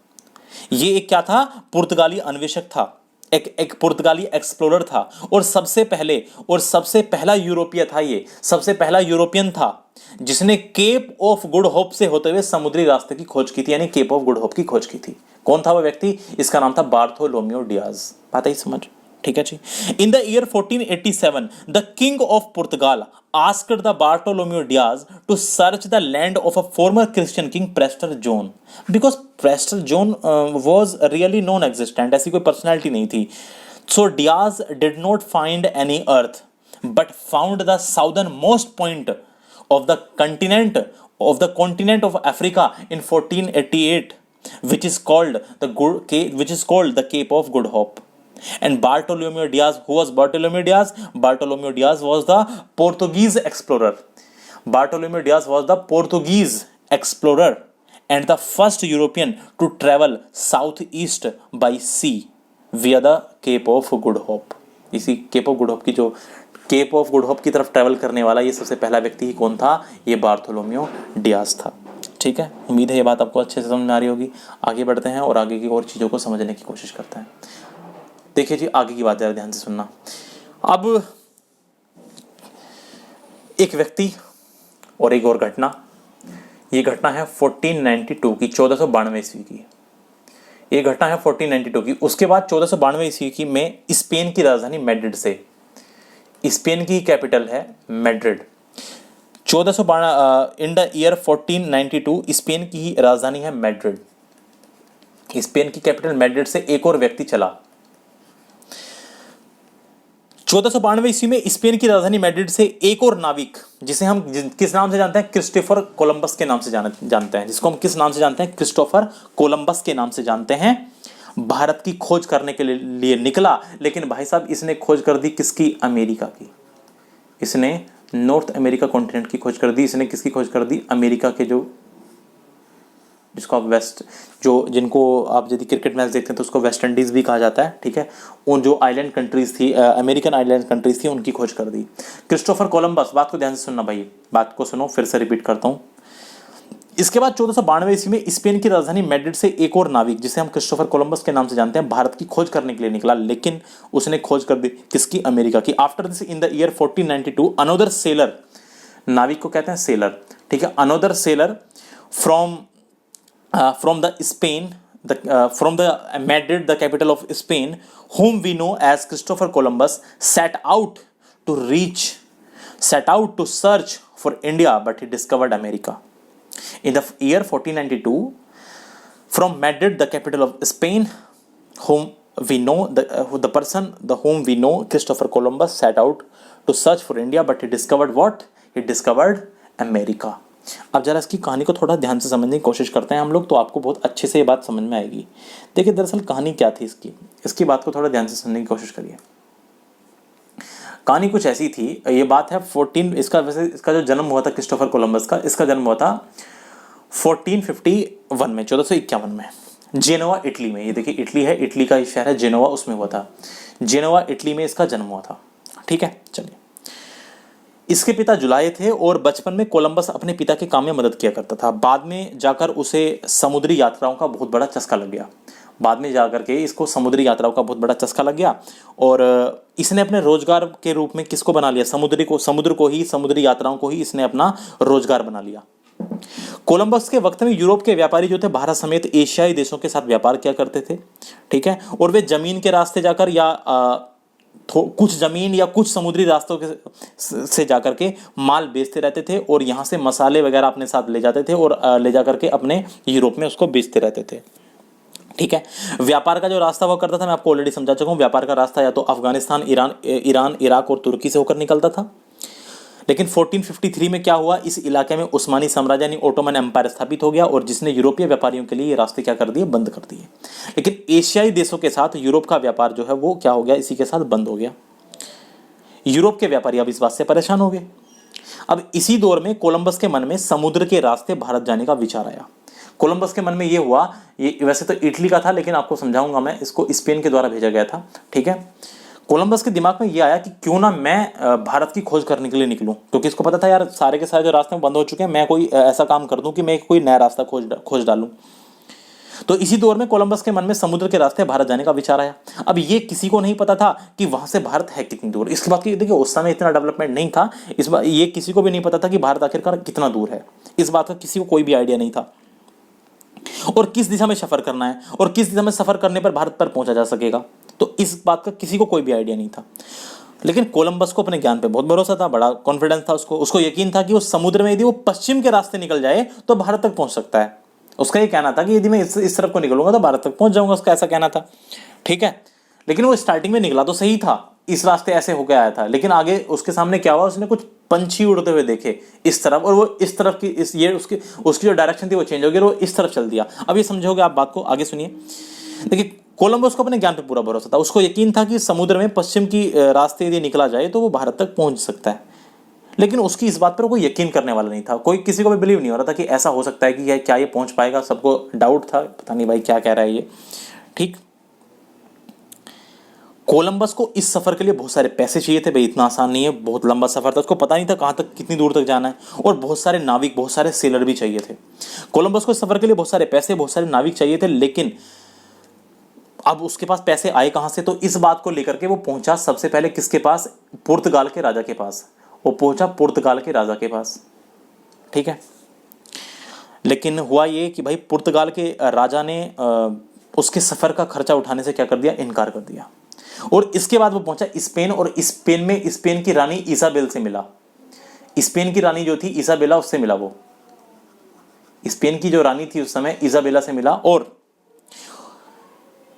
ये एक क्या था? पुर्तगाली अन्वेषक था, एक पुर्तगाली एक्सप्लोरर था, और सबसे पहला यूरोपीय था। ये सबसे पहला यूरोपियन था जिसने केप ऑफ गुड होप से होते हुए समुद्री रास्ते की खोज की थी, यानी केप ऑफ गुड होप की खोज की थी। कौन था वो व्यक्ति? इसका नाम था बार्थोलोमेओ डियाज। बात ही समझ, ठीक है जी। In the year 1487 the king of Portugal asked the Bartolomeo Diaz to search the land of a former Christian king Prester John, because Prester John was really non-existent, ऐसी कोई personality नहीं थी। So Diaz did not find any earth, but found the southernmost point of the continent of Africa in 1488, which is called the Cape of Good Hope. And Bartolomeo Diaz, who was Bartolomeo Diaz? Bartolomeo Diaz was the Portuguese explorer. Bartolomeo Diaz was the Portuguese explorer and the first European to travel southeast by sea via the Cape of Good Hope. इसी Cape of Good Hope की जो Cape of Good Hope की तरफ travel करने वाला ये सबसे पहला व्यक्ति ही कौन था? ये बार्थोलोमेओ डियाज था। ठीक है, उम्मीद है ये बात आपको अच्छे से समझ में आ रही होगी। आगे बढ़ते हैं और आगे की और चीज़ों को समझने की कोशिश करते हैं। देखिए जी, आगे की बात ज़रा ध्यान से सुनना। अब एक व्यक्ति और एक और घटना, ये घटना है 1492 की, 1492 ईस्वी की। ये घटना है 1492 की। उसके बाद 1492 ईस्वी की में स्पेन की राजधानी मैड्रिड से, स्पेन की कैपिटल है Madrid. 1492 in the year 1492 Spain की ही राजधानी है मैड्रिड। स्पेन की कैपिटल मैड्रिड से एक और व्यक्ति चला। 1492 ईस्वी में स्पेन की राजधानी मैड्रिड से एक और नाविक, जिसे हम किस नाम से जानते हैं? क्रिस्टोफर कोलंबस के नाम से जानते हैं। जिसको हम किस नाम से जानते हैं? क्रिस्टोफर कोलंबस के नाम से जानते हैं। भारत की खोज करने के लिए निकला, लेकिन भाई साहब इसने खोज कर दी किसकी? अमेरिका की। इसने नॉर्थ अमेरिका कॉन्टिनेंट की खोज कर दी। इसने किसकी खोज कर दी? अमेरिका के, जो जिसको आप वेस्ट, जिनको आप यदि क्रिकेट मैच देखते हैं तो उसको वेस्ट इंडीज़ भी कहा जाता है, ठीक है। उन जो आइलैंड कंट्रीज़ थी, अमेरिकन आइलैंड कंट्रीज़ थी, उनकी खोज कर दी क्रिस्टोफर कोलंबस। बात को ध्यान से सुनना भाई, बात को सुनो, फिर से रिपीट करता हूँ। इसके बाद 1492 ईस्वी में स्पेन की राजधानी मैड्रिड से एक और नाविक, जिसे हम क्रिस्टोफर कोलंबस के नाम से जानते हैं, भारत की खोज करने के लिए निकला, लेकिन उसने खोज कर दी किसकी? अमेरिका की। After this in the year 1492 another seller, नाविक को कहते हैं सेलर, ठीक है, another seller from the Spain, from the Madrid, the capital of Spain, whom we know as Christopher Columbus, set out to search for India, but he discovered America. In the year 1492, from Madrid, the capital of Spain, whom we know whom we know, Christopher Columbus set out to search for India, but he discovered what? He discovered America. अब जरा इसकी कहानी को थोड़ा ध्यान से समझने की कोशिश करते हैं हम लोग, तो आपको बहुत अच्छे से ये बात समझ में आएगी। देखिए दरअसल कहानी क्या थी इसकी बात को थोड़ा ध्यान से समझने की कोशिश करिए। कहानी कुछ ऐसी थी, ये बात है इसका जो जन्म हुआ था क्रिस्टोफर कोलंबस का, इसका जन्म हुआ था 1451 में, 1451 में, जेनोवा इटली में। ये देखिए इटली है, इटली का शहर है जेनोवा, उसमें हुआ था, जेनोवा इटली में इसका जन्म हुआ था, ठीक है। चलिए, इसके पिता जुलाए थे और बचपन में कोलंबस अपने पिता के काम में मदद किया करता था। बाद में जाकर उसे समुद्री यात्राओं का बहुत बड़ा चस्का लग गया, इसको समुद्री यात्राओं का बहुत बड़ा चस्का लग गया और इसने अपने रोजगार के रूप में किसको बना लिया? समुद्री यात्राओं को ही इसने अपना रोजगार बना लिया। कोलंबस के वक्त में यूरोप के व्यापारी जो थे भारत समेत एशियाई देशों के साथ व्यापार किया करते थे, ठीक है, और वे जमीन के रास्ते जाकर या कुछ जमीन या कुछ समुद्री रास्तों से जाकर के माल बेचते रहते थे और यहाँ से मसाले वगैरह अपने साथ ले जाते थे और ले जाकर के अपने यूरोप में उसको बेचते रहते थे, ठीक है। व्यापार का जो रास्ता हुआ करता था, मैं आपको ऑलरेडी समझा चुका हूँ, व्यापार का रास्ता या तो अफगानिस्तान, ईरान, इराक और तुर्की से होकर निकलता था। लेकिन 1453 में क्या हुआ? इस इलाके में उस्मानी साम्राज्य यानी ओटोमन एम्पायर स्थापित हो गया और जिसने यूरोपीय व्यापारियों के लिए ये रास्ते क्या कर दिए? बंद कर दिए। लेकिन एशियाई देशों के साथ यूरोप का व्यापार जो है वो क्या हो गया? इसी के साथ बंद हो गया। यूरोप के व्यापारी अब इस बात से परेशान हो गए। अब इसी दौर में कोलंबस के मन में समुद्र के रास्ते भारत जाने का विचार आया। कोलंबस के मन में ये हुआ, ये वैसे तो इटली का था लेकिन आपको समझाऊंगा मैं, इसको स्पेन के द्वारा भेजा गया था, ठीक है। कोलंबस के दिमाग में ये आया कि क्यों ना मैं भारत की खोज करने के लिए निकलूं, क्योंकि इसको पता था यार सारे के सारे जो रास्ते बंद हो चुके हैं, मैं कोई ऐसा काम कर दूं कि मैं कोई नया रास्ता खोज डालूं। तो इसी दौर में कोलंबस के मन में समुद्र के रास्ते भारत जाने का विचार आया। अब ये किसी को नहीं पता था कि वहां से भारत है कितनी दूर। इसके बाद देखिए उस समय इतना डेवलपमेंट नहीं था, इस बात ये किसी को भी नहीं पता था कि भारत आखिरकार कितना दूर है, इस बात का किसी को कोई भी आइडिया नहीं था, और किस दिशा में सफर करना है और किस दिशा में सफर करने पर भारत पर पहुंचा जा सकेगा, तो इस बात का किसी को कोई भी आइडिया नहीं था। लेकिन कोलंबस को अपने ज्ञान पे बहुत भरोसा था, बड़ा कॉन्फिडेंस था उसको यकीन था कि उस समुद्र में यदि वो पश्चिम के रास्ते निकल जाए तो भारत तक पहुंच सकता है। उसका ये कहना था कि यदि मैं इस तरफ को निकलूंगा तो भारत तक पहुंच जाऊंगा, उसका ऐसा कहना था, ठीक है। लेकिन वो स्टार्टिंग में निकला तो सही था, इस रास्ते ऐसे होकर आया था, लेकिन आगे उसके सामने क्या हुआ? उसने कुछ पंछी उड़ते हुए देखे इस तरफ, और वो इस तरफ की उसकी जो डायरेक्शन थी वो चेंज हो गई और वो इस तरफ चल दिया। अब ये समझोगे आप बात को, आगे सुनिए। देखिए कोलंबस को अपने ज्ञान पे पूरा भरोसा था, उसको यकीन था कि समुद्र में पश्चिम की रास्ते यदि निकला जाए तो वो भारत तक पहुंच सकता है, लेकिन उसकी इस बात पर कोई यकीन करने वाला नहीं था। कोई किसी को भी बिलीव नहीं हो रहा था कि ऐसा हो सकता है कि क्या ये पहुंच पाएगा। सबको डाउट था, पता नहीं भाई क्या कह रहा है ये, ठीक। कोलंबस को इस सफर के लिए बहुत सारे पैसे चाहिए थे, भाई इतना आसान नहीं है, बहुत लंबा सफर था, उसको पता नहीं था कहां तक, कितनी दूर तक जाना है, और बहुत सारे नाविक, बहुत सारे सेलर भी चाहिए थे। कोलंबस को इस सफर के लिए बहुत सारे पैसे, बहुत सारे नाविक चाहिए थे, लेकिन अब उसके पास पैसे आए कहां से? तो इस बात को लेकर के वो पहुंचा सबसे पहले किसके पास? पुर्तगाल के राजा के पास। वो पहुंचा पुर्तगाल के राजा के पास, ठीक है। लेकिन हुआ ये कि भाई पुर्तगाल के राजा ने उसके सफर का खर्चा उठाने से क्या कर दिया? इनकार कर दिया। और इसके बाद वो पहुंचा स्पेन, और स्पेन की रानी इसाबेल से मिला। स्पेन की रानी जो थी इसाबेला, उससे मिला। वो स्पेन की जो रानी थी उस समय इसाबेला से मिला, और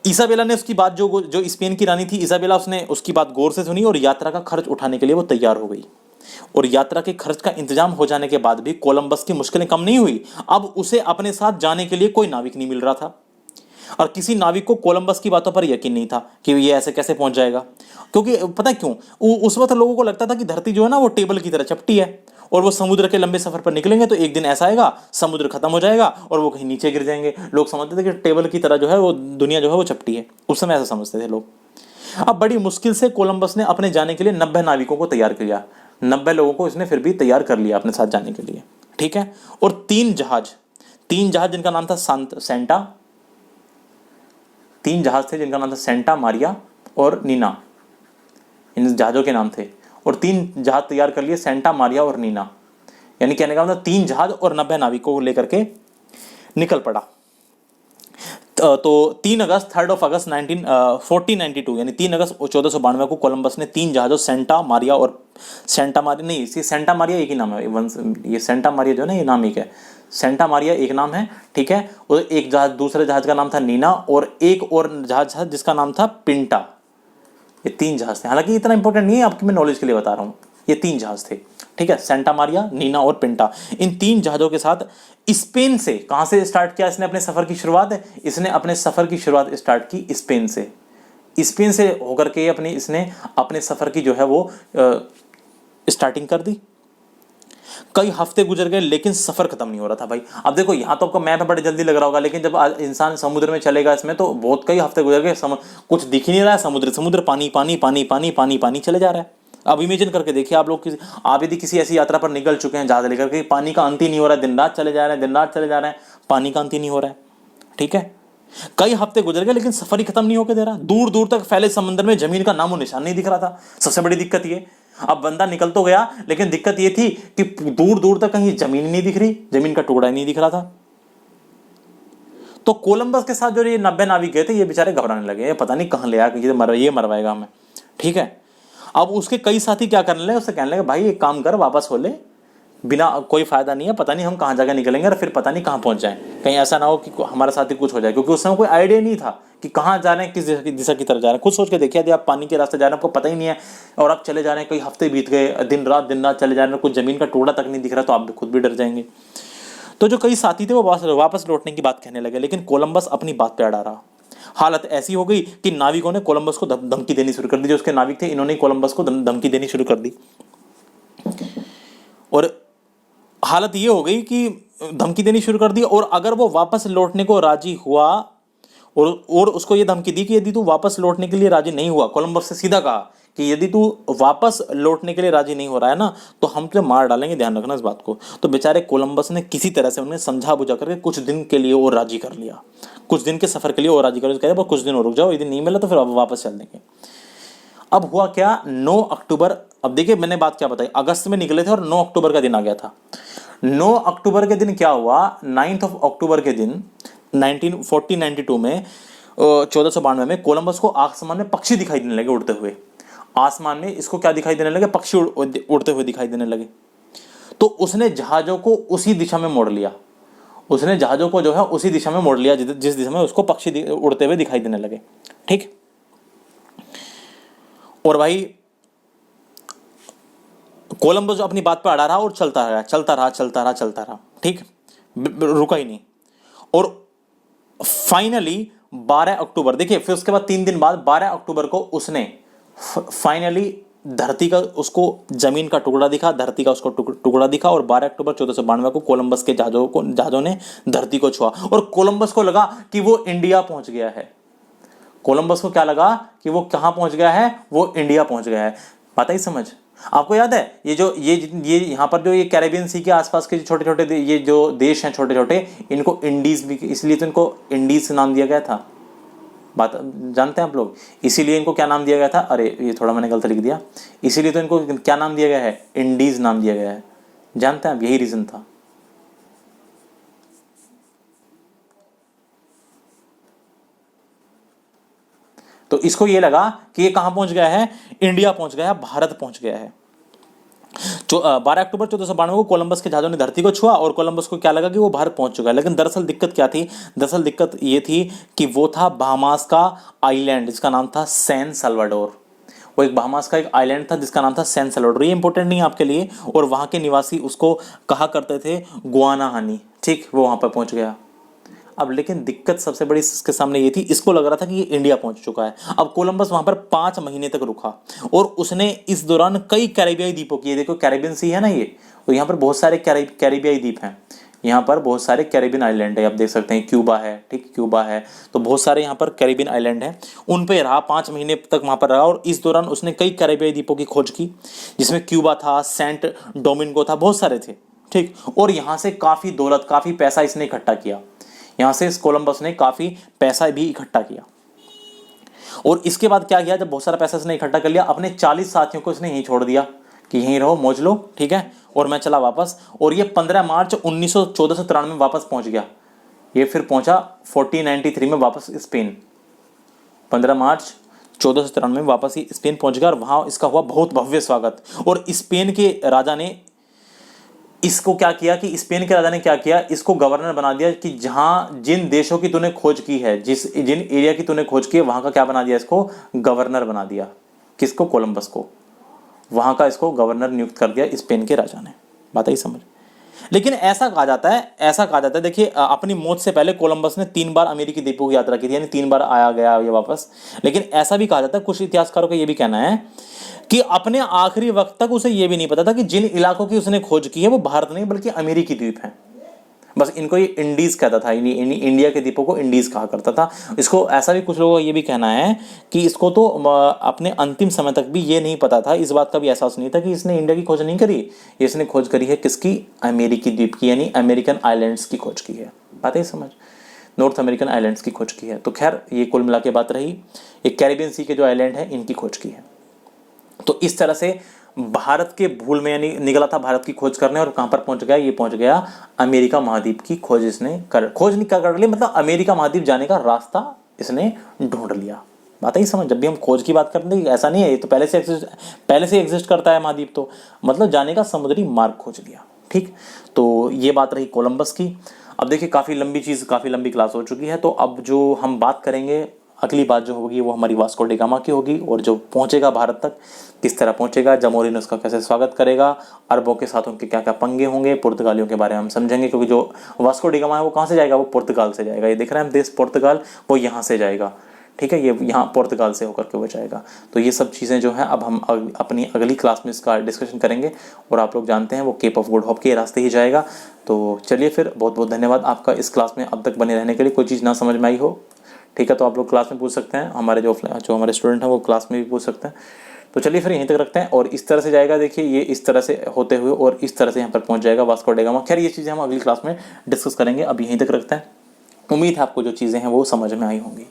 इसाबेला ने उसकी बात, जो स्पेन की रानी थी इसाबेला, उसने उसकी बात गौर से सुनी और यात्रा का खर्च उठाने के लिए वो तैयार हो गई। और यात्रा के खर्च का इंतजाम हो जाने के बाद भी कोलंबस की मुश्किलें कम नहीं हुई। अब उसे अपने साथ जाने के लिए कोई नाविक नहीं मिल रहा था, और किसी नाविक को कोलंबस की बातों पर यकीन नहीं था कि ये ऐसे कैसे पहुंच जाएगा। क्योंकि पता है क्यों? उस वक्त लोगों को लगता था कि धरती जो है ना वो टेबल की तरह चपटी है, और वो समुद्र के लंबे सफर पर निकलेंगे तो एक दिन ऐसा आएगा समुद्र खत्म हो जाएगा और वो कहीं नीचे गिर जाएंगे। लोग समझते थे कि टेबल की तरह जो है वो दुनिया जो है वो चपटी है, उस समय ऐसा समझते थे लोग। अब बड़ी मुश्किल से कोलंबस ने अपने जाने के लिए 90 नाविकों को तैयार किया, 90 लोगों को इसने फिर भी तैयार कर लिया अपने साथ जाने के लिए, ठीक है। और 3 तीन जहाज जिनका नाम था सेंटा, तीन जहाज थे जिनका नाम था सेंटा, मारिया और नीना, इन जहाजों के नाम थे। और तीन जहाज तैयार कर लिए, सेंटा, मारिया और नीना, यानी कहने का मतलब तीन जहाज और 90 नाविकों को लेकर के निकल पड़ा। तो 3 अगस्त 3 अगस्त 1492 यानी 3 अगस्त 1492 को कोलंबस ने तीन जहाजों सेंटा मारिया और सेंटा मारिया नहीं, इसी सेंटा मारिया एक ही नाम है, ये सेंटा मारिया जो है ना ये नाम एक है, सेंटा मारिया एक नाम है, ठीक है। और एक जहाज, दूसरे जहाज का नाम था नीना और एक और जहाज था जिसका नाम था पिंटा। ये तीन जहाज थे, हालांकि इतना इंपॉर्टेंट नहीं है, आपकी मैं नॉलेज के लिए बता रहा हूँ। ये तीन जहाज थे, ठीक है, सेंटा मारिया, नीना और पिंटा। इन तीन जहाजों के साथ स्पेन से, कहां से स्टार्ट किया इसने अपने सफर की शुरुआत? इसने अपने सफर की शुरुआत स्टार्ट की स्पेन से। स्पेन से होकर के इसने अपने सफर की जो है वो स्टार्टिंग कर दी। कई हफ्ते गुजर गए लेकिन सफर खत्म नहीं हो रहा था भाई। अब देखो यहाँ तो आपको मैप बड़े जल्दी लग रहा होगा, लेकिन जब इंसान समुद्र में चलेगा इसमें तो बहुत कई हफ्ते गुजर गए, कुछ दिख ही नहीं रहा है, समुद्र समुद्र, पानी पानी पानी पानी पानी पानी चले जा रहा है। अब इमेजिन करके देखिए आप लोग, आप यदि किसी ऐसी यात्रा पर निकल चुके हैं जहाज लेकर के, पानी का अंत ही नहीं हो रहा है, दिन रात चले जा रहे हैं, दिन रात चले जा रहे हैं, पानी का अंत ही नहीं हो रहा है, ठीक है। कई हफ्ते गुजर गए लेकिन सफर ही खत्म नहीं होकर दे रहा। दूर दूर तक फैले समंदर में जमीन का नामो निशान नहीं दिख रहा था। सबसे बड़ी दिक्कत ये, अब बंदा निकल तो गया लेकिन दिक्कत ये थी कि दूर दूर तक कहीं जमीन नहीं दिख रही, जमीन का टुकड़ा नहीं दिख रहा था। तो कोलंबस के साथ जो ये 90 नाविक गए थे, ये बेचारे घबराने लगे, पता नहीं कहां ले आया, ये मरवाएगा हमें, ठीक है। अब उसके कई साथी क्या करने लगे, उससे कहने लगे भाई एक काम कर, वापस हो ले, बिना कोई फायदा नहीं है, पता नहीं हम कहां जाकर निकलेंगे और फिर पता नहीं कहां पहुंच जाएं, कहीं ऐसा ना हो कि हमारा साथी कुछ हो जाए, क्योंकि उस समय कोई आइडिया नहीं था कि कहां जा रहे हैं, किस दिशा की तरफ जा रहे हैं। खुद सोच के देखिए, यदि आप पानी के रास्ते जा रहे हैं, आपको पता ही नहीं है और आप चले जा रहे हैं, कई हफ्ते बीत गए, दिन रात चले जा रहे हैं, कुछ जमीन का टुकड़ा तक नहीं दिख रहा, तो आप खुद भी डर जाएंगे। तो जो कई साथी थे वो वापस लौटने की बात कहने लगे, लेकिन कोलंबस अपनी बात पे अड़ा रहा। हालत ऐसी हो गई कि नाविकों ने कोलंबस को धमकी देनी शुरू कर दी। जो उसके नाविक थे, इन्होंने कोलंबस को धमकी देनी शुरू कर दी, और हालत ये हो गई कि धमकी देनी शुरू कर दी, और अगर वो वापस लौटने को राजी हुआ और उसको ये धमकी दी कि यदि तू वापस लौटने के लिए राजी नहीं हुआ, कोलंबस से सीधा कहा कि यदि तू वापस लौटने के लिए राजी नहीं हो रहा है ना, तो हम तुझे मार डालेंगे, ध्यान रखना इस बात को। तो बेचारे कोलंबस ने किसी तरह से उन्हें समझा बुझा करके कुछ दिन के लिए और राजी कर लिया, कुछ दिन के सफर के लिए और राजी कर लिया, कुछ दिन और रुक जाओ, यदि नहीं मिला तो फिर वापस चल देंगे। अब हुआ क्या, 9 अक्टूबर, अब देखिए मैंने बात क्या बताई, अगस्त में निकले थे और 9 अक्टूबर का दिन आ गया था। 9 अक्टूबर के दिन क्या हुआ, 9 अक्टूबर के दिन 1492 में 1492 में कोलंबस को आसमान में पक्षी दिखाई देने लगे उड़ते हुए। आसमान में इसको क्या दिखाई देने लगे, पक्षी उड़ते हुए दिखाई देने लगे। तो उसने जहाजों को उसी दिशा में मोड़ लिया, उसने जहाजों को जो है उसी दिशा में मोड़ लिया जिस दिशा में उसको पक्षी उड़ते हुए दिखाई देने लगे, ठीक। और भाई कोलंबस अपनी बात पर अड़ा रहा और चलता रहा, ठीक, रुका ही नहीं। और फाइनली 12 अक्टूबर, देखिए फिर उसके बाद 3 दिन बाद 12 अक्टूबर को उसने फाइनली धरती का, उसको जमीन का टुकड़ा दिखा, धरती का उसको टुकड़ा दिखा, और 12 अक्टूबर 1492 को कोलंबस के जहाजों ने धरती को छुआ, और कोलंबस को लगा कि वो इंडिया पहुंच गया है। कोलंबस को क्या लगा कि वो कहां पहुंच गया है, वो इंडिया पहुंच गया है। पता ही समझ, आपको याद है ये यहाँ पर जो ये कैरेबियन सी के आसपास के छोटे छोटे ये जो देश हैं छोटे छोटे, इनको इंडीज भी, इसलिए तो इनको इंडीज नाम दिया गया था। बात जानते हैं आप लोग, इसीलिए इनको क्या नाम दिया गया था, अरे ये थोड़ा मैंने गलत लिख दिया, इसीलिए तो इनको क्या नाम दिया गया है, इंडीज नाम दिया गया है। जानते हैं आप, यही रीजन था। तो इसको ये लगा कि ये कहां पहुंच गया है, इंडिया पहुंच गया है, भारत पहुंच गया है। 12 अक्टूबर 1492 को कोलंबस के जहाजों ने धरती को छुआ, और कोलंबस को क्या लगा कि वो भारत पहुंच चुका है। लेकिन दरअसल दिक्कत क्या थी, दरअसल दिक्कत ये थी कि वो था बहामास का आइलैंड, जिसका नाम था सैन सल्वाडोर। वो एक बहामास का एक आइलैंड था जिसका नाम था सैन सल्वाडोर। ये इंपॉर्टेंट नहीं आपके लिए, और वहां के निवासी उसको कहा करते थे गुआनाहानी, ठीक। वो वहां पर पहुंच गया। अब लेकिन दिक्कत सबसे बड़ी इसके सामने ये थी, इसको लग रहा था कि ये इंडिया पहुंच चुका है। अब कोलंबस वहां पर 5 महीने तक रुका, और उसने इस दौरान कई कैरेबियाई द्वीपों की, ये देखो कैरेबियन सी है ना ये, तो यहाँ पर बहुत सारे कैरेबियाई द्वीप हैं, यहाँ पर बहुत सारे कैरेबियन आइलैंड है, आप देख सकते हैं, क्यूबा है, ठीक, क्यूबा है, तो बहुत सारे यहाँ पर कैरेबियन आइलैंड हैं। उन पे रहा, 5 महीने तक वहाँ पर रहा, और इस दौरान उसने कई कैरेबियाई द्वीपों की खोज की, जिसमें क्यूबा था, सेंट डोमिंगो था, बहुत सारे थे, ठीक। और यहाँ से काफ़ी दौलत, काफ़ी पैसा इसने इकट्ठा किया, यहाँ से इस कोलंबस ने काफ़ी पैसा भी इकट्ठा किया। और इसके बाद क्या किया, जब बहुत सारा पैसा इसने इकट्ठा कर लिया, अपने 40 साथियों को इसने यहीं छोड़ दिया कि यहीं रहो, मौज लो, ठीक है, और मैं चला वापस। और ये 15 मार्च 1493 में वापस पहुंच गया। ये फिर पहुंचा 1493 में वापस स्पेन। 15 मार्च 1493 में वापस ही स्पेन पहुंच गया और वहां इसका हुआ बहुत भव्य स्वागत। और स्पेन के राजा ने इसको क्या किया कि स्पेन के राजा ने क्या किया, इसको गवर्नर बना दिया कि जहां जिन देशों की तूने खोज की है, जिन एरिया की तूने खोज की है, वहां का क्या बना दिया, इसको गवर्नर बना दिया। किसको? कोलंबस को। वहां का इसको गवर्नर नियुक्त कर दिया स्पेन के राजा ने। बात आई समझ। लेकिन ऐसा कहा जाता है, देखिए अपनी मौत से पहले कोलंबस ने 3 बार अमेरिकी द्वीपों की यात्रा की थी, यानी 3 बार आया गया ये वापस। लेकिन ऐसा भी कहा जाता है, कुछ इतिहासकारों का ये भी कहना है कि अपने आखिरी वक्त तक उसे ये भी नहीं पता था कि जिन इलाकों की उसने खोज की है वो भारत नहीं बल्कि अमेरिकी द्वीप हैं। बस इनको ये इंडीज कहता था, इंडिया के द्वीपों को इंडीज कहा करता था। इसको ऐसा भी कुछ लोगों का ये भी कहना है कि इसको तो अपने अंतिम समय तक भी ये नहीं पता था, इस बात का भी एहसास नहीं था कि इसने इंडिया की खोज नहीं करी, इसने खोज करी है किसकी? अमेरिकी द्वीप की, यानी अमेरिकन आइलैंड्स की खोज की है। बात है समझ, नॉर्थ अमेरिकन आइलैंड्स की खोज की है। तो खैर ये कुल मिला के बात रही, एक कैरिबियन सी के जो आइलैंड है इनकी खोज की है। तो इस तरह से भारत के भूल में यानी निकला था भारत की खोज करने, और कहां पर पहुंच गया? ये पहुंच गया अमेरिका महाद्वीप की खोज इसने खोज नहीं कर ली, मतलब अमेरिका महाद्वीप जाने का रास्ता इसने ढूंढ लिया। बात ही समझ। जब भी हम खोज की बात करते हैं, ऐसा नहीं है ये तो पहले से एग्जिस्ट करता है महाद्वीप, तो मतलब जाने का समुद्री मार्ग खोज लिया। ठीक, तो ये बात रही कोलंबस की। अब देखिए काफ़ी लंबी क्लास हो चुकी है, तो अब जो हम बात करेंगे, अगली बात जो होगी वो हमारी वास्को डी गामा की होगी, और जो पहुंचेगा भारत तक किस तरह पहुंचेगा, जमोरी ने उसका कैसे स्वागत करेगा, अरबों के साथ उनके क्या क्या पंगे होंगे, पुर्तगालियों के बारे में हम समझेंगे। क्योंकि जो वास्को डी गामा है वो कहाँ से जाएगा? वो पुर्तगाल से जाएगा। ये दिख रहा है हम देश पुर्तगाल, वो यहाँ से जाएगा। ठीक है, ये यहाँ पुर्तगाल से होकर के वो जाएगा। तो ये सब चीज़ें जो हैं अब हम अपनी अगली क्लास में इसका डिस्कशन करेंगे। और आप लोग जानते हैं वो केप ऑफ गुड होप के रास्ते ही जाएगा। तो चलिए फिर, बहुत बहुत धन्यवाद आपका इस क्लास में अब तक बने रहने के लिए। कोई चीज़ ना समझ में आई हो, ठीक है, तो आप लोग क्लास में पूछ सकते हैं, हमारे जो हमारे स्टूडेंट हैं वो क्लास में भी पूछ सकते हैं। तो चलिए फिर यहीं तक रखते हैं, और इस तरह से जाएगा। देखिए ये इस तरह से होते हुए और इस तरह से यहाँ पर पहुँच जाएगा वास्को डी गामा। खैर ये चीज़ें हम अगली क्लास में डिस्कस करेंगे, अब यहीं तक रखते हैं। उम्मीद है आपको जो चीज़ें हैं वो समझ में आई होंगी।